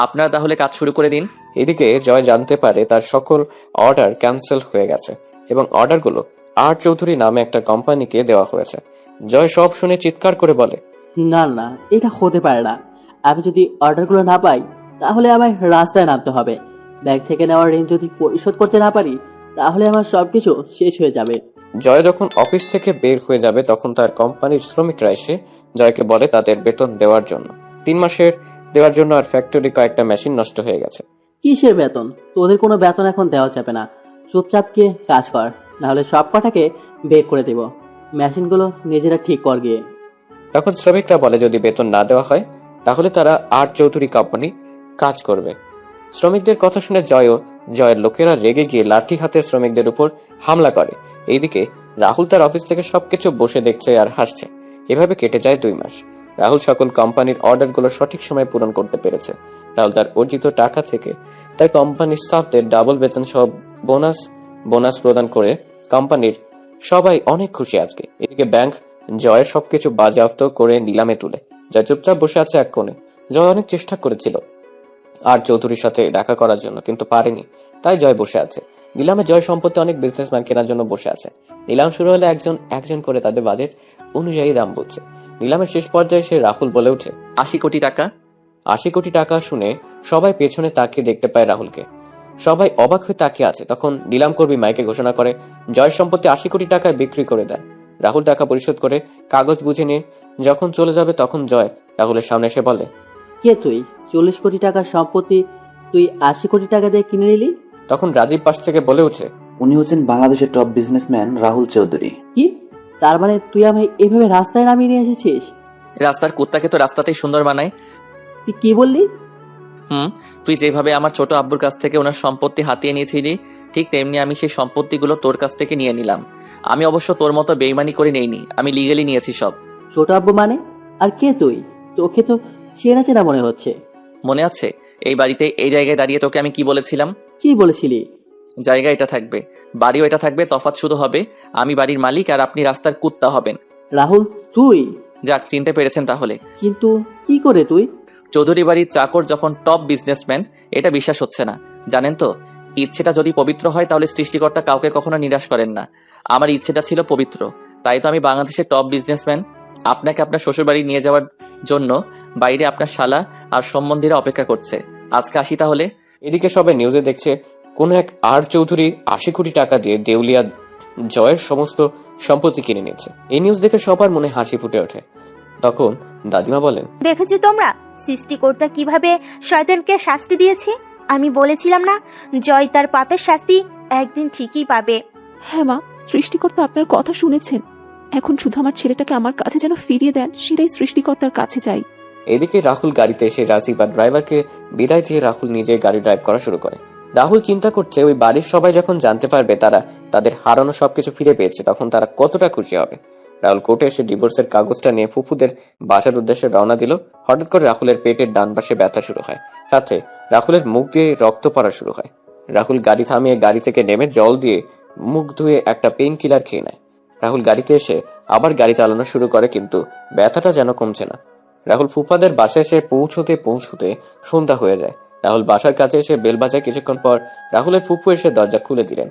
আপনারা তাহলে কাজ শুরু করে দিন। এদিকে জয় জানতে পারে তার সকল অর্ডার ক্যান্সেল হয়ে গেছে এবং অর্ডারগুলো আর চৌধুরী নামে একটা কোম্পানিকে দেওয়া হয়েছে। জয় সব শুনে চিৎকার করে বলে, না না, এটা হতে পারে না। আমি যদি অর্ডারগুলো না পাই তাহলে আমায় রাস্তায় নামতে হবে। ব্যাংক থেকে নেওয়ার ঋণ যদি পরিশোধ করতে না পারি তাহলে আমার সবকিছু শেষ হয়ে যাবে। জয় যখন অফিস থেকে বের হয়ে যাবে তখন তার কোম্পানির শ্রমিকরা এসে জয়কে বলে তাদের বেতন দেওয়ার জন্য। 3 মাসের দেওয়ার জন্য আর ফ্যাক্টরি কয়েকটা মেশিন নষ্ট হয়ে গেছে। কিসের বেতন? তোদের কোনো বেতন এখন দেওয়া যাবে না। চুপচাপ গিয়ে কাজ কর, নাহলে সব কটাকে বের করে দেব। মেশিনগুলো নিজেরা ঠিক কর গিয়ে। তখন শ্রমিকরা বলে যদি বেতন না দেওয়া হয় তাহলে তারা আর চৌধুরী কোম্পানি কাজ করবে। শ্রমিকদের কথা শুনে জয়ের লোকেরা রেগে গিয়ে লাঠি হাতে শ্রমিকদের উপর হামলা করে। এইদিকে রাহুল তার অফিস থেকে সবকিছু বসে দেখছে আর হাসছে। এভাবে কেটে যায় 2 মাস। রাহুল সকল কোম্পানির অর্ডারগুলো সঠিক সময়ে পূরণ করতে পেরেছে। রাহুল তার অর্জিত টাকা থেকে তার কোম্পানির স্টাফদের ডাবল বেতন সহ বোনাস প্রদান করে কোম্পানির সবাই অনেক খুশি আজকে। এদিকে ব্যাংক জয়ের সবকিছু বাজেয়াপ্ত করে নিলামে তুলে। জয় চুপচাপ বসে আছে এক কোণে। জয় অনেক চেষ্টা করেছিল আর চৌধুরীর সাথে দেখা করার জন্য, কিন্তু পারেনি, তাই জয় বসে আছে। নিলামে জয় সম্পত্তি অনেক বিজনেসম্যান কেনার জন্য বসে আছে। নিলাম শুরু হলে একজন করে তাদের বাজেট অনুযায়ী দাম বলছে। নিলামের শেষ পর্যায়ে সে রাহুল বলে ওঠে, 80 কোটি টাকা। 80 কোটি টাকা শুনে সবাই পেছনে তাকিয়ে দেখতে পায় রাহুলকে। সবাই অবাক হয়ে তাকিয়ে আছে। তখন নিলাম কর্মী মাইকে ঘোষণা করে জয় সম্পত্তি 80 কোটি টাকায় বিক্রি করে দেয়। রাহুল টাকা পরিশোধ করে কাগজ বুঝে নিয়ে যখন চলে যাবে তখন জয় রাহুলের সামনে এসে বলে, কে তুই? 40 কোটি টাকার সম্পত্তি তুই 80 কোটি টাকা দিয়ে কিনে নিলি? তখন রাজীব পাশ থেকে বলে ওঠে, উনি হচ্ছেন বাংলাদেশের টপ বিজনেসম্যান রাহুল চৌধুরী। কি? তার মানে তুই আমায় এভাবে রাস্তায় নামিয়ে নিয়ে এসেছিস? রাস্তার কুত্তাকে তো রাস্তাতেই সুন্দর বানায়। তুই কি বললি? তুই যেভাবে আমার ছোট আব্বুর কাছ থেকে ওনার সম্পত্তি হাতিয়ে নিয়েছিলি, ঠিক তেমনি আমি সেই সম্পত্তিগুলো তোর কাছ থেকে নিয়ে নিলাম। আমি অবশ্য তোর মতো বেইমানি করে নেইনি, আমি লিগালি নিয়েছি সব। ছোট আব্বু মানে? আর কে তুই? তোকে তো চেনা চেনা মনে হচ্ছে। মনে আছে এই বাড়িতে এই জায়গায় দাঁড়িয়ে তোকে আমি কি বলেছিলাম? কি বলেছিলি? জায়গা এটা থাকবে, বাড়িও এটা থাকবে, তফাৎ শুধু হবে আমি বাড়ির মালিক আর আপনি রাস্তার কুত্তা হবেন। রাহুল তুই? যাক, চিনতে পেরেছেন তাহলে। কিন্তু কি করে তুই? চৌধুরী বাড়ির চাকর যখন টপ বিজনেসম্যান, এটা বিশ্বাস হচ্ছে না? জানেন তো, ইচ্ছেটা যদি পবিত্র হয় তাহলে সৃষ্টিকর্তা কাউকে কখনো নিরাশ করেন না। আমার ইচ্ছেটা ছিল পবিত্র, তাই তো আমি বাংলাদেশের টপ বিজনেসম্যান। আপনাকে আপনার শ্বশুর বাড়ি নিয়ে যাওয়ার জন্য বাইরে আপনার শালা আর সম্বন্ধীরা অপেক্ষা করছে। আজকে আসি তাহলে। এদিকে সবাই নিউজে দেখছে কোন এক আর চৌধুরী 80 কোটি টাকা দিয়ে দেউলিয়া জয়ের সমস্ত সম্পত্তি কিনে নিয়েছে। এই নিউজ দেখে সবার মনে হাসি ফুটে ওঠে। তখন দাদিমা বলেন, দেখেছো তোমরা সৃষ্টিকর্তা কিভাবে শয়তানকে শাস্তি দিয়েছে? আমি বলেছিলাম না, জয় তার পাপের শাস্তি একদিন ঠিকই পাবে। হ্যাঁ মা, সৃষ্টিকর্তা আপনার কথা শুনেছেন। এখন শুধু আমার ছেলেটাকে আমার কাছে যেন ফিরিয়ে দেন, সেটাই সৃষ্টিকর্তার কাছে চাই। এদিকে রাহুল গাড়িতে এসে রাজীব আর ড্রাইভারকে বিদায় দিয়ে রাহুল নিজে গাড়ি ড্রাইভ করা শুরু করে। রাহুল চিন্তা করছে ওই বাড়ির সবাই যখন জানতে পারবে তারা তাদের হারানো সবকিছু ফিরে পেয়েছে তখন তারা কতটা খুশি হবে। রাহুল কোর্টে এসে ডিভোর্সের কাগজটা নিয়ে ফুফুদের বাসার উদ্দেশ্যে রওনা দিল। হঠাৎ করে রাহুলের পেটের ডান পাশে ব্যথা শুরু হয়, সাথে রাহুলের মুখ দিয়ে রক্ত পড়া শুরু হয়। রাহুল গাড়ি থামিয়ে গাড়ি থেকে নেমে জল দিয়ে মুখ ধুয়ে একটা পেইন কিলার খেয়ে নেয়। রাহুল গাড়িতে এসে আবার গাড়ি চালানো শুরু করে, কিন্তু ব্যথাটা যেন কমছে না। রাহুল ফুফাদের বাসায় এসে পৌঁছতে সন্ধ্যা হয়ে যায়। রাহুল বাসার কাছে এসে বেল বাজায়। কিছুক্ষণ পর রাহুলের ফুফু এসে দরজা খুলে দিলেন।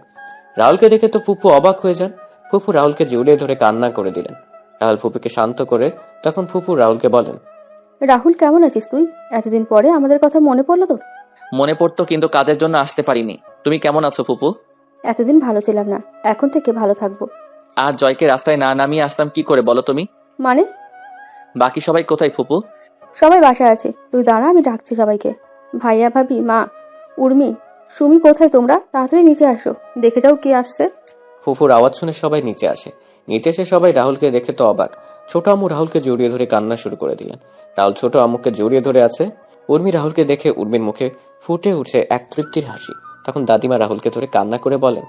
রাহুলকে দেখে তো ফুফু অবাক হয়ে যান। ফুফু রাহুলকে জড়িয়ে ধরে কান্না করে দিলেন। রাহুল ফুপুকে শান্ত করে তখন ফুফু রাহুলকে বলেন, রাহুল কেমন আছিস তুই? এতদিন পরে আমাদের কথা মনে পড়লো তোর? মনে পড়তো, কিন্তু কাজের জন্য আসতে পারিনি। তুমি কেমন আছো ফুপু? এতদিন ভালো ছিলাম না, এখন থেকে ভালো থাকবো। আর জয়কে রাস্তায় না নামিয়ে আসতাম কি করে বলো তুমি? মানে? বাকি সবাই কোথায় ফুপু? সবাই বাসায় আছে, তুই দাঁড়া, আমি ডাকছি সবাইকে। ভাইয়া, ভাবি, মা, উর্মি, সুমি কোথায় তোমরা? তাড়াতাড়ি নিচে আসো, দেখে যাও কে আসছে। ফুফুর আওয়াজ শুনে সবাই নিচে আসে। নিচে এসে সবাই রাহুলকে দেখে তো অবাক। ছোট আম্মু রাহুলকে জড়িয়ে ধরে কান্না শুরু করে দিলেন। রাহুল ছোট আম্মুকে জড়িয়ে ধরে আছে। উর্মি রাহুলকে দেখে উর্মির মুখে ফুটে উঠে এক তৃপ্তির হাসি। তখন দাদিমা রাহুলকে ধরে কান্না করে বলেন,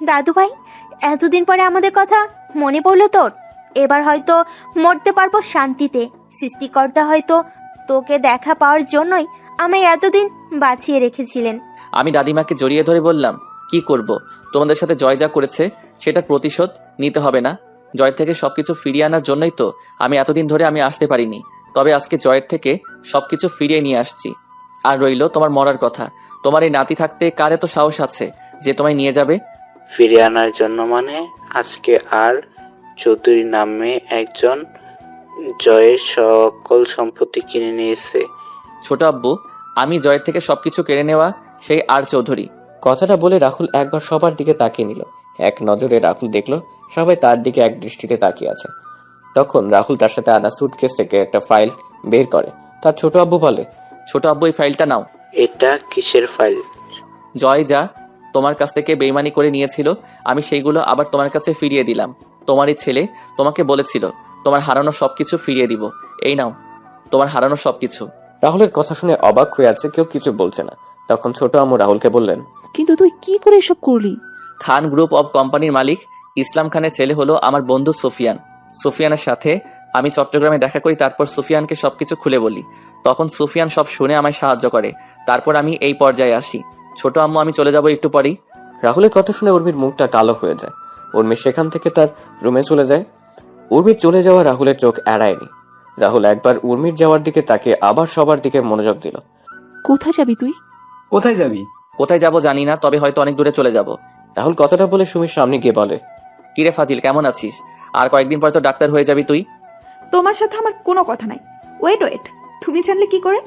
দাদু ভাই, এতদিন পরে আমাদের কথা মনে পড়লো তোর? এবার হয়তো মরতে পারবো শান্তিতে। সৃষ্টিকর্তা হয়তো তোকে দেখা পাওয়ার জন্যই আমায় এতদিন বাঁচিয়ে রেখেছিলেন। আমি দাদিমাকে জড়িয়ে ধরে বললাম, কি করব? তোমাদের সাথে জয় যা করেছে সেটার প্রতিশোধ নিতে হবে না? জয় থেকে সবকিছু ফিরিয়ে আনার জন্যই তো আমি এতদিন ধরে আমি আসতে পারিনি। তবে আজকে জয়ের থেকে সবকিছু ফিরিয়ে নিয়ে আসছি। আর রইল তোমার মরার কথা। তোমার এই নাতি থাকতে কার এত সাহস আছে যে তোমায় নিয়ে যাবে? ফিরিয়ে আনার জন্য মানে? আজকে আর চৌধুরী নামে একজন জয়ের সকল সম্পত্তি কিনে নিয়েছে। ছোট আব্বু, আমি জয়ের থেকে সবকিছু কেড়ে নেওয়া সেই আর চৌধুরী। কথাটা বলে রাহুল একবার সবার দিকে তাকিয়ে নিল। এক নজরে রাহুল দেখলো সবাই তার দিকে এক দৃষ্টিতে তাকিয়ে আছে। তখন রাহুল তার সাথে আনা সুটকেস থেকে একটা ফাইল বের করে। তার ছোট আব্বু বলে, ছোট আব্বু, এই ফাইলটা নাও। এটা কিসের ফাইল? জয় যা তোমার কাছ থেকে বেইমানি করে নিয়েছিল আমি সেইগুলো আবার তোমার কাছে ফিরিয়ে দিলাম। তোমারই ছেলে তোমাকে বলেছিল তোমার হারানো সবকিছু ফিরিয়ে দিব। এই নাও তোমার হারানো সবকিছু। রাহুলের কথা শুনে অবাক হয়ে আছে, কেউ কিছু বলছে না। তখন ছোট আম্মু রাহুলকে বললেন, কিন্তু তুই কি করে এসব করলি? খান গ্রুপ অব কোম্পানির মালিক ইসলাম খানের ছেলে হলো আমার বন্ধু সুফিয়ান। সুফিয়ানের সাথে আমি চট্টগ্রামে দেখা করি, তারপর সুফিয়ানকে সবকিছু খুলে বলি। তখন সুফিয়ান সব শুনে আমায় সাহায্য করে। তারপর আমি এই পর্যায়ে আসি। ছোট আম্মু, আমি চলে যাব একটু পরেই। রাহুলের কথা শুনে উর্মির মুখটা কালো হয়ে যায়। উর্মি সেখান থেকে তার রুমে চলে যায়। উর্মির চলে যাওয়া রাহুলের চোখ এড়ায়নি। রাহুল একবার উর্মির যাওয়ার দিকে তাকে আবার সবার দিকে মনোযোগ দিল। কোথায় যাবি তুই? কোথায় যাবি? কোথায় যাব জানি না, তবে হয়তো অনেক দূরে চলে যাব। রাহুল কথাটা বলে সুমির সামনে গিয়ে বলে, কিরে ফাজিল, কেমন আছিস? আর কয়েকদিন পর তো ডাক্তার হয়ে যাবি তুই। তোমার সাথে আমার কোনো কথা নাই। ওয়েট, তুমি জানলে কি করে?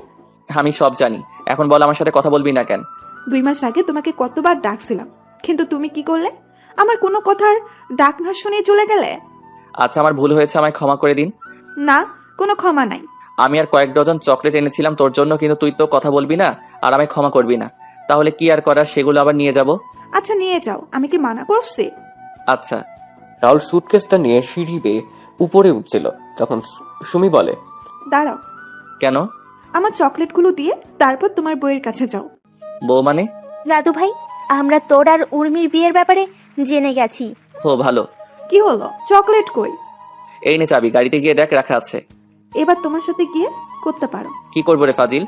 আমি সব জানি। এখন বল, আমার সাথে কথা বলবি না কেন? 2 মাস আগে তোমাকে কতবার ডাকছিলাম, কিন্তু তুমি কি করলে? আমার কোনো কথার ডাক না শুনে চলে গেলে। আচ্ছা, আমার ভুল হয়েছে, আমায় ক্ষমা করে দিন। না, কোনো ক্ষমা নাই। আমি আর কয়েক ডজন চকলেট এনেছিলাম তোর জন্য, কিন্তু তুই তো কথা বলবি না আর আমায় ক্ষমা করবি না। তাহলে কি আর করার, সেগুলো আবার নিয়ে যাব। আচ্ছা, নিয়ে যাও, আমি কি মানা করছি? আচ্ছা। রাহুল সুটকেসটা নিয়ে সিঁড়ি বেয়ে উপরে উঠছিল। তখন সুমি বলে, দাঁড়াও। কেন? আমার চকলেটগুলো দিয়ে তারপর তোমার বইয়ের কাছে যাও। বউ মানে? দাদু ভাই, আমরা তোর আর উর্মির বিয়ের ব্যাপারে জেনে গেছি। ও ভালো। কি হলো? চকলেট কই? এই নে চাবি, গাড়িতে গিয়ে দেখ রাখা আছে। এবার তোমার সাথে গিয়ে করতে পারো। কি করবো রে ফাজিল?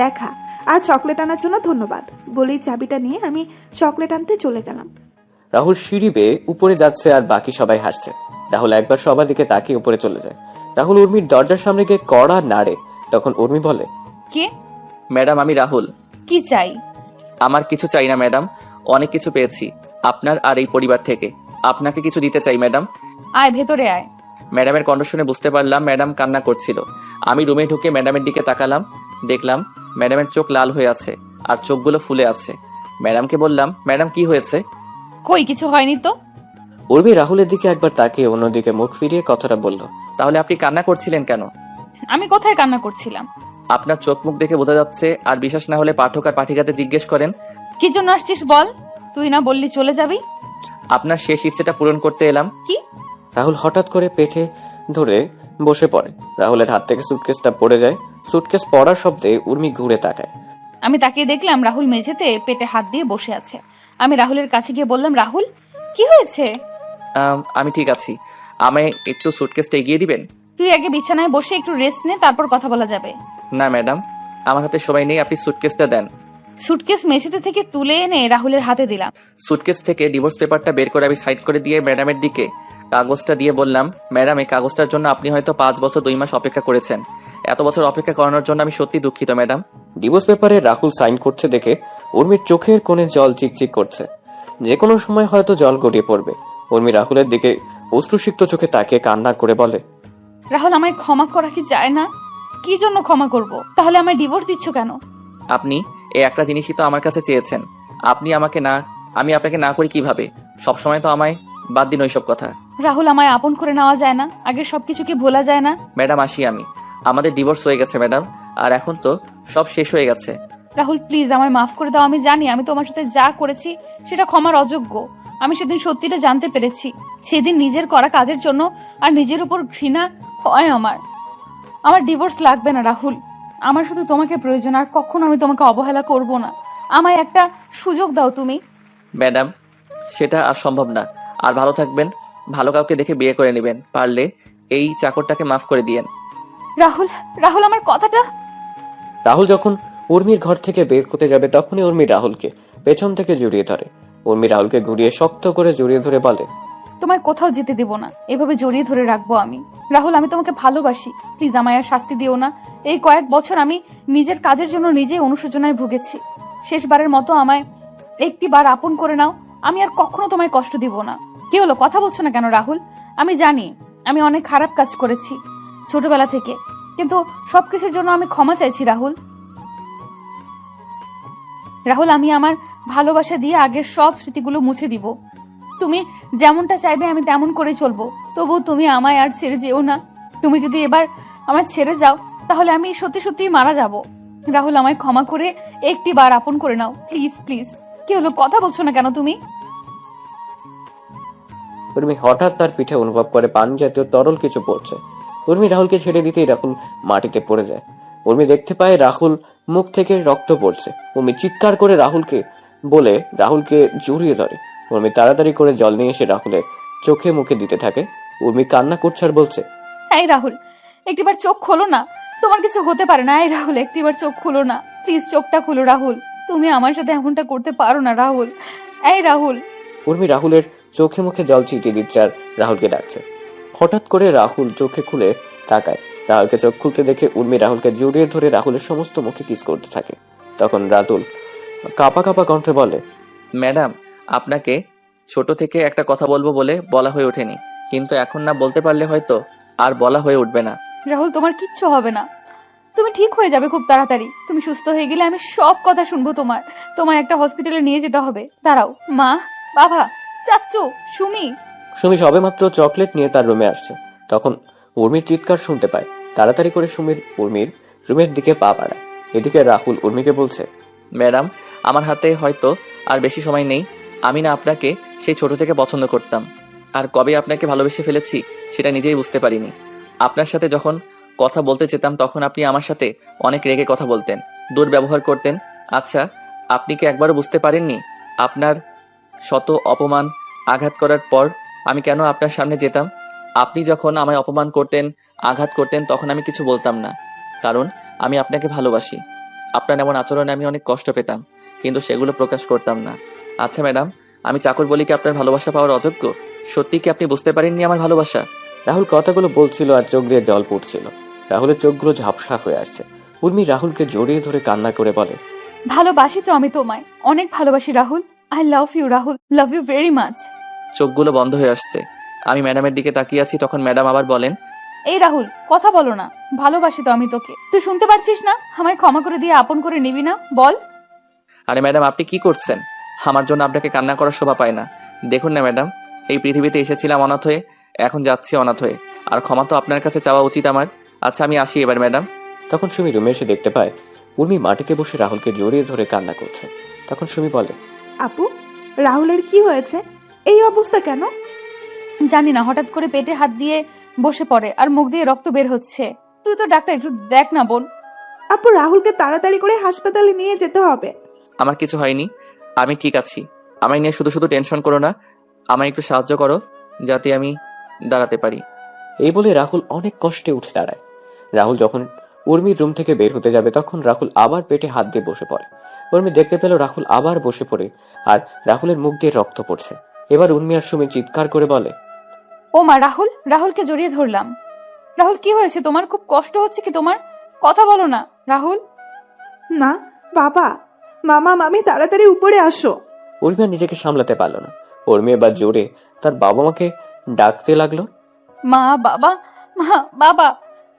দেখা। আর চকলেট আনার জন্য ধন্যবাদ বলেই চাবিটা নিয়ে আমি চকলেট আনতে চলে গেলাম। রাহুল সিঁড়ি বেয়ে উপরে যাচ্ছে আর বাকি সবাই হাসছে। রাহুল একবার সবার দিকে তাকিয়ে উপরে চলে যায়। রাহুল উর্মির দরজার সামনে গিয়ে কড়া নাড়ে। তখন উর্মি বলে, কে? ম্যাডাম, আমি রাহুল। কি চাই? আমার কিছু চাই না ম্যাডাম, অনেক কিছু পেয়েছি আপনার আর এই পরিবার থেকে। আপনাকে কিছু দিতে চাই ম্যাডাম। আয়, ভেতরে আয়। ম্যাডামের কণ্ঠ শুনে বুঝতে পারলাম ম্যাডাম কান্না করছিল। আমি রুমে ঢুকে ম্যাডামের দিকে তাকালাম, দেখলাম ম্যাডামের চোখ লাল হয়ে আছে আর চোখগুলো ফুলে আছে। ম্যাডামকে বললাম, ম্যাডাম কি হয়েছে? কই, কিছু হয়নি তো। উর্মি রাহুলের দিকে একবার তাকিয়ে অন্যদিকে মুখ ফিরিয়ে কথাটা বলল, তাহলে আপনি কান্না করছিলেন কেন? আমি কোথায় কান্না করছিলাম? আপনার চোখ মুখ দেখে বোঝা যাচ্ছে। আর বিশ্বাস না হলে পাঠক আর পাঠিকাতে জিজ্ঞেস করেন। কি জন্য আসছিস বল? তুই না বললি চলে যাবি? আপনার শেষ ইচ্ছেটা পূরণ করতে এলাম। কি? রাহুল হঠাৎ করে পেটে ধরে বসে পড়ে। রাহুলের হাত থেকে সুটকেসটা পড়ে যায়। সুটকেস পড়ার শব্দে উর্মি ঘুরে তাকায়। আমি তাকিয়ে দেখলাম রাহুল মেঝেতে পেটে হাত দিয়ে বসে আছে। আমি রাহুলের কাছে গিয়ে বললাম, রাহুল কি হয়েছে? আমি ঠিক আছি, আমায় একটু সুটকেসটা এগিয়ে দিবেন? তুই আগে বিছানায় বসে একটু রেস্ট নে, তারপর কথা বলা যাবে। না ম্যাডাম, আমার হাতে সময় নেই, আপনি সুটকেসটা দেন। সুটকেস মেঝেতে থেকে তুলে এনে রাহুলের হাতে দিলাম। সুটকেস থেকে ডিভোর্স পেপারটা বের করে আমি সাইড করে দিয়ে ম্যাডামের দিকে কাগজটা দিয়ে বললাম, ম্যাডাম এই কাগজটার জন্য আপনি হয়তো 5 বছর 2 মাস অপেক্ষা করেছেন। এত বছর অপেক্ষা করানোর জন্য আমি সত্যি দুঃখিত ম্যাডাম। ডিভোর্স পেপারে রাহুল সাইন করছে দেখে উর্মির চোখের কোণে জল চিকচিক করছে। যে কোনো সময় হয়তো জল গড়িয়ে পড়বে। উর্মি রাহুলের দিকে অশ্রুসিক্ত চোখে তাকিয়ে কান্না করে বলে, রাহুল আমায় ক্ষমা করা কি যায় না? কি জন্য ক্ষমা করব? তাহলে আমায় ডিভোর্স দিচ্ছ কেন? আপনি এই একটা জিনিসই তো আমার কাছে চেয়েছেন, আমি আপনাকে না করি কিভাবে? সবসময় তো আমায় বাদ দিন ওইসব কথা। রাহুল আমায় আপন করে নেওয়া যায় না? আগে সবকিছু কি ভোলা যায় না? ম্যাডাম আসি আমি, আমাদের ডিভোর্স হয়ে গেছে ম্যাডাম, আর এখন তো সব শেষ হয়ে গেছে। রাহুল প্লিজ আমায় মাফ করে দাও। আমি জানি আমি তোমার সাথে যা করেছি সেটা ক্ষমার অযোগ্য। আমি সেদিন সত্যিটা জানতে পেরেছি। সেদিন নিজের করা কাজের জন্য আর নিজের উপর ঘৃণা হয় আমার ডিভোর্স লাগবে না রাহুল। আমার শুধু তোমাকে প্রয়োজন, আর কখনো আমি তোমাকে অবহেলা করব না। আমায় একটা সুযোগ দাও তুমি। ম্যাডাম সেটা আর সম্ভব না। আর ভালো থাকবেন, ভালো কাউকে দেখে বিয়ে করে নেবেন, পারলে এই চাকরটাকে মাফ করে দিয়েন। রাহুল রাহুল আমার কথাটা। রাহুল যখন উর্মির ঘর থেকে বের হতে যাবে তখনই উর্মি রাহুলকে পেছন থেকে জড়িয়ে ধরে। উর্মি রাহুলকে ঘুরিয়ে শক্ত করে জড়িয়ে ধরে বলে, তোমায় কোথাও যেতে দেব না, এভাবে জড়িয়ে ধরে রাখবো আমি। রাহুল আমি তোমাকে ভালোবাসি, প্লিজ আমায় আর শাস্তি দিও না। এই কয়েক বছর আমি নিজের কাজের জন্য নিজেই অনুশোচনায় ভুগেছি। শেষবারের মতো আমায় একটি বার আপন করে নাও। আমি আর কখনো তোমায় কষ্ট দিব না। কি হলো, কথা বলছো না কেন রাহুল? আমি জানি আমি অনেক খারাপ কাজ করেছি ছোটবেলা থেকে, কিন্তু সবকিছুর জন্য আমি ক্ষমা চাইছি রাহুল। রাহুল আমি আমার ভালোবাসা দিয়ে আগের সব স্মৃতিগুলো মুছে দিব। তুমি যেমনটা চাইবে আমি তেমন করে চলবো। তবু তুমি আমায় আর ছেড়ে যেও না। তুমি যদি এবার আমায় ছেড়ে যাও তাহলে আমি সত্যি সত্যি মারা যাব। রাহুল আমায় ক্ষমা করে একটি বার আপন করে নাও, প্লিজ প্লিজ। কি হলো, কথা বলছো না কেন তুমি? উর্মি হঠাৎ তার পিঠে অনুভব করে পানি জাতীয় তরল কিছু পড়ছে। উর্মি রাহুলকে ছেড়ে দিতেই রাহুল মাটিতে পড়ে যায়। উর্মি দেখতে পায় রাহুল মুখ থেকে রক্ত পড়ছে। উর্মি চিৎকার করে রাহুলকে জড়িয়ে ধরে। উর্মি তাড়াতাড়ি করে জল নিয়ে এসে রাহুলের চোখে মুখে দিতে থাকে। উর্মি কান্না করছে আর বলছে, এই রাহুল একটিবার চোখ খোলো না, তোমার কিছু হতে পারে না। এই রাহুল একটিবার চোখ খুলো না, প্লিজ চোখটা খুলো রাহুল। তুমি আমার সাথে এমনটা করতে পারো না রাহুল। এই রাহুল। উর্মি রাহুলের চোখে মুখে জল ছিটিয়ে দিচ্ছে আর রাহুলকে ডাকছে। হঠাৎ করে রাহুল চোখে খুলে তাকায়। রাহুলকে চোখ খুলতে দেখে উর্মি রাহুলকে জড়িয়ে ধরে রাহুলের সমস্ত মুখে কিস করতে থাকে। তখন রাতুল কাঁপা কাঁপা কণ্ঠে বলে, ম্যাডাম আপনাকে ছোট থেকে একটা কথা বলবো বলে বলা হয়ে ওঠেনি, কিন্তু এখন না বলতে পারলে হয়তো আর বলা হয়ে উঠবে না। রাহুল তোমার কিচ্ছু হবে না, তুমি ঠিক হয়ে যাবে খুব তাড়াতাড়ি। তুমি সুস্থ হয়ে গেলে আমি সব কথা শুনবো তোমার। তোমায় একটা হসপিটালে নিয়ে যেতে হবে। দাঁড়াও, মা, বাবা, চাচ্চু, সুমি। সুমি সবেমাত্র চকলেট নিয়ে তার রুমে আসছে। তখন উর্মির চিৎকার শুনতে পায়। তাড়াতাড়ি করে উর্মির রুমের দিকে পা বাড়ায়। এদিকে রাহুল উর্মিকে বলছে, ম্যাডাম আমার হাতে হয়তো আর বেশি সময় নেই। আমি না আপনাকে সেই ছোট থেকে পছন্দ করতাম, আর কবে আপনাকে ভালোবেসে ফেলেছি সেটা নিজেই বুঝতে পারিনি। আপনার সাথে যখন কথা বলতে চেতাম তখন আপনি আমার সাথে অনেক রেগে কথা বলতেন, দুর্ব্যবহার করতেন। আচ্ছা আপনি কি একবারও বুঝতে পারেননি আপনার শত অপমান আঘাত করার পর আমি কেন আপনার সামনে যেতাম? আপনি যখন আমায় অপমান করতেন, আঘাত করতেন, তখন আমি কিছু বলতাম না, কারণ আমি আপনাকে ভালোবাসি। আপনার এমন আচরণে আমি অনেক কষ্ট পেতাম, কিন্তু সেগুলো প্রকাশ করতাম না। আচ্ছা ম্যাডাম, আমি চাকর বলি কি আপনার ভালোবাসা পাওয়ার অযোগ্য? সত্যি কি আপনি বুঝতে পারেননি আমার ভালোবাসা? রাহুল কথাগুলো বলছিল আর চোখ দিয়ে জল পড়ছিল। রাহুলের চোখগুলো ঝাপসা হয়ে আসছে। উর্মি রাহুলকে জড়িয়ে ধরে কান্না করে বলে, ভালোবাসি তো আমি তোমায়, অনেক ভালোবাসি Rahul. I love you Rahul, love you very much. চোখগুলো বন্ধ হয়ে আসছে। আমি ম্যাডামের দিকে তাকিয়ে আছি, তখন ম্যাডাম আবার বলেন, এই রাহুল কথা বলো না, ভালোবাসি তো আমি তোকে। তুই শুনতে পারছিস না? আমায় ক্ষমা করে দিয়ে আপন করে নিবি না, বল। আরে ম্যাডাম আপনি কি করছেন? আমার জন্য আপনাকে কান্না করার শোভা পায় না। দেখুন না ম্যাডাম, এই পৃথিবীতে এসেছিলাম অনাথ হয়ে, এখন যাচ্ছি অনাথ হয়ে, আর ক্ষমা তো আপনার কাছে চাওয়া উচিত আমার। আচ্ছা আমি আসি এবার ম্যাডাম। তখন সুমি রুমে এসে দেখতে পায় উর্মি মাটিতে বসে রাহুলকে জড়িয়ে ধরে কান্না করছে। তখন সুমি বলে, আপু রাহুলের কি হয়েছে, এই অবস্থা কেন? জানি না, হঠাৎ করে পেটে হাত দিয়ে বসে পড়ে আর মুখ দিয়ে রক্ত বের হচ্ছে। তুই তো ডাক্তার, একটু দেখ না বোন। আপু রাহুলকে তাড়াতাড়ি করে হাসপাতালে নিয়ে যেতে হবে। আমার কিছু হয়নি, আমি ঠিক আছি। আমায় নিয়ে শুধু শুধু টেনশন করো না, আমায় একটু সাহায্য করো যাতে আমি দাঁড়াতে পারি। এই বলে রাহুল অনেক কষ্টে উঠে দাঁড়ায়। রাহুল যখন উর্মির রুম থেকে বের হতে যাবে তখন রাহুল আবার পেটে হাত দিয়ে বসে পড়ে। উর্মি দেখতে পেল রাহুল আবার বসে পড়ে আর রাহুলের মুখ দিয়ে রক্ত পড়ছে। এবার উর্মি আর সুমি চিৎকার করে বলে, ও মা, রাহুলকে জড়িয়ে ধরলাম। রাহুল, কি হয়েছে তোমার? খুব কষ্ট হচ্ছে কি তোমার? কথা বলো না রাহুল। না বাবা, মামা মামি তাড়াতাড়ি উপরে আসো। উর্মি আর নিজেকে সামলাতে পারল না। উর্মি এবার জোরে তার বাবা মাকে ডাকতে লাগলো, মা, বাবা, মা, বাবা।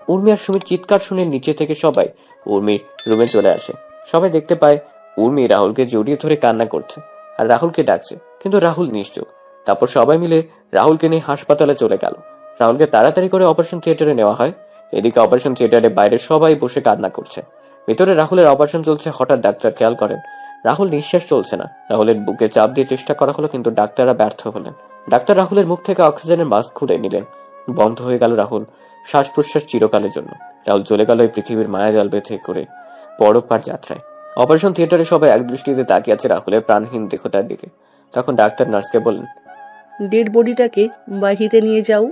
উর্মি আর সুমির চিৎকার শুনে নিচে থেকে সবাই উর্মির রুমে চলে আসে। সবাই দেখতে পায় উর্মি রাহুলকে জড়িয়ে ধরে কান্না করছে আর রাহুলকে ডাকছে, কিন্তু রাহুল নিশ্চুপ। তারপর সবাই মিলে রাহুলকে নিয়ে হাসপাতালে চলে গেল। রাহুলকে তাড়াতাড়ি করে অপারেশন থিয়েটারে নেওয়া হয়। এদিকে অপারেশন থিয়েটারের বাইরে সবাই বসে কান্না করছে। ভিতরে রাহুলের অপারেশন চলছে। হঠাৎ ডাক্তার খেয়াল করেন রাহুল নিঃশ্বাস চলছে না। রাহুলের বুকে চাপ দিয়ে চেষ্টা করা হলো, কিন্তু ডাক্তাররা ব্যর্থ হলেন। ডাক্তার রাহুলের মুখ থেকে অক্সিজেনের মাস্ক খুলে নিলেন। বন্ধ হয়ে গেল রাহুল শ্বাস প্রশ্বাস চিরকালের জন্য। রাহুল চলে গেল এই পৃথিবীর মায়াজাল বেঁধে করে পরপার যাত্রায়। অপারেশন থিয়েটারে সবাই এক দৃষ্টিতে তাকিয়ে আছে রাহুলের প্রাণহীন দেহটার দিকে। তখন ডাক্তার নার্সকে বললেন, ডেড বডিটাকে বাহিরে নিয়ে যাও।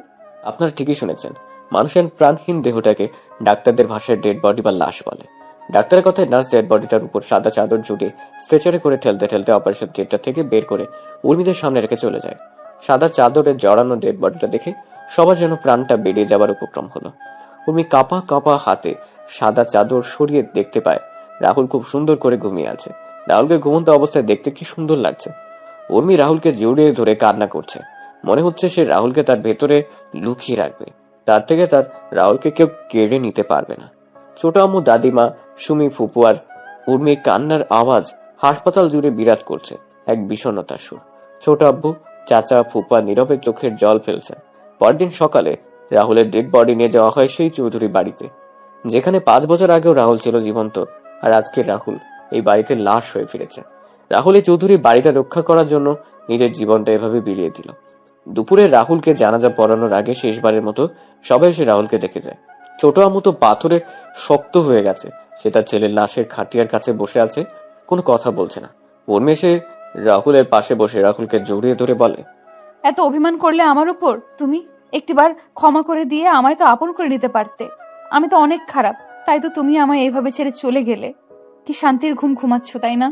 আপনারা ঠিকই শুনেছেন, মানুষের প্রাণহীন দেহটাকে ডাক্তারদের ভাষায় ডেড বডি বা লাশ বলে। ডাক্তারের কথায় নার্স ডেড বডিটার উপর সাদা চাদর জুড়ে স্ট্রেচারে করে ঠেলতে ঠেলতে অপারেশন থিয়েটার থেকে বের করে উর্মিদের সামনে রেখে চলে যায়। সাদা চাদরে জড়ানো ডেড বডিটা দেখে সবার যেন প্রাণটা বেরিয়ে যাবার উপক্রম হলো। উর্মি কাঁপা কাঁপা হাতে সাদা চাদর সরিয়ে দেখতে পায় রাহুল খুব সুন্দর করে ঘুমিয়ে আছে। রাহুলকে ঘুমন্ত অবস্থায় দেখতে কি সুন্দর লাগছে। উর্মি রাহুলকে জড়িয়ে ধরে কান্না করছে। মনে হচ্ছে সে রাহুলকে তার ভেতরে লুকিয়ে রাখবে, তার থেকে তার রাহুলকে কেউ কেড়ে নিতে পারবে না। ছোট আম্মু, দাদিমা, সুমি, ফুপু আর উর্মির কান্নার আওয়াজ হাসপাতাল জুড়ে বিরাজ করছে এক বিষণ্ণতার সুর। ছোট আব্বু, চাচা, ফুপা নীরবে চোখের জল ফেলছে। পরদিন সকালে রাহুলের ডেড বডি নিয়ে যাওয়া হয় সেই চৌধুরী বাড়িতে, যেখানে 5 বছর আগেও রাহুল ছিল জীবন্ত। আর আজকে রাহুল এই বাড়িতে লাশ হয়ে ফিরেছে। রাহুল এই চৌধুরী বাড়িটা রক্ষা করার জন্য নিজের জীবনটা এভাবে বিলিয়ে দিল। দুপুরে রাহুলকে জানাজা পড়ানোর আগে শেষবারের মতো সবাই এসে রাহুলকে দেখে যায়। ছোট আম্মু তো পাথরে শক্ত হয়ে গেছে। সে তার ছেলের লাশের খাটিয়ার কাছে বসে আছে, কোনো কথা বলছে না। উর্মি এসে রাহুলের পাশে বসে রাহুলকে জড়িয়ে ধরে বলে, এত অভিমান করলে আমার উপর তুমি? একটিবার ক্ষমা করে দিয়ে আমায় তো আপন করে নিতে পারতে। আমি তো অনেক খারাপ, তাই তো তুমি আমায় এইভাবে ছেড়ে চলে গেলে। কি শান্তির ঘুম ঘুমাচ্ছ, তাই না?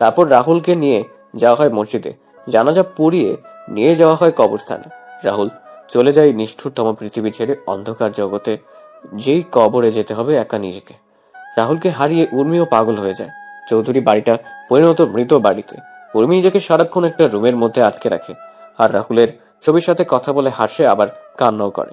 তারপর রাহুলকে নিয়ে যাওয়া হয় মসজিদে। জানাজা পড়িয়ে নিয়ে যাওয়া হয় কবরস্থানে। রাহুল চলে যায় নিষ্ঠুরতম পৃথিবী ছেড়ে অন্ধকার জগতে, যেই কবরে যেতে হবে একা নিজেকে। রাহুলকে হারিয়ে উর্মিও পাগল হয়ে যায়। চৌধুরী বাড়িটা পরিণত মৃত বাড়িতে। উর্মি নিজেকে সারাক্ষণ একটা রুমের মধ্যে আটকে রাখে আর রাহুলের ছবির সাথে কথা বলে হাসে, আবার কান্নাও করে।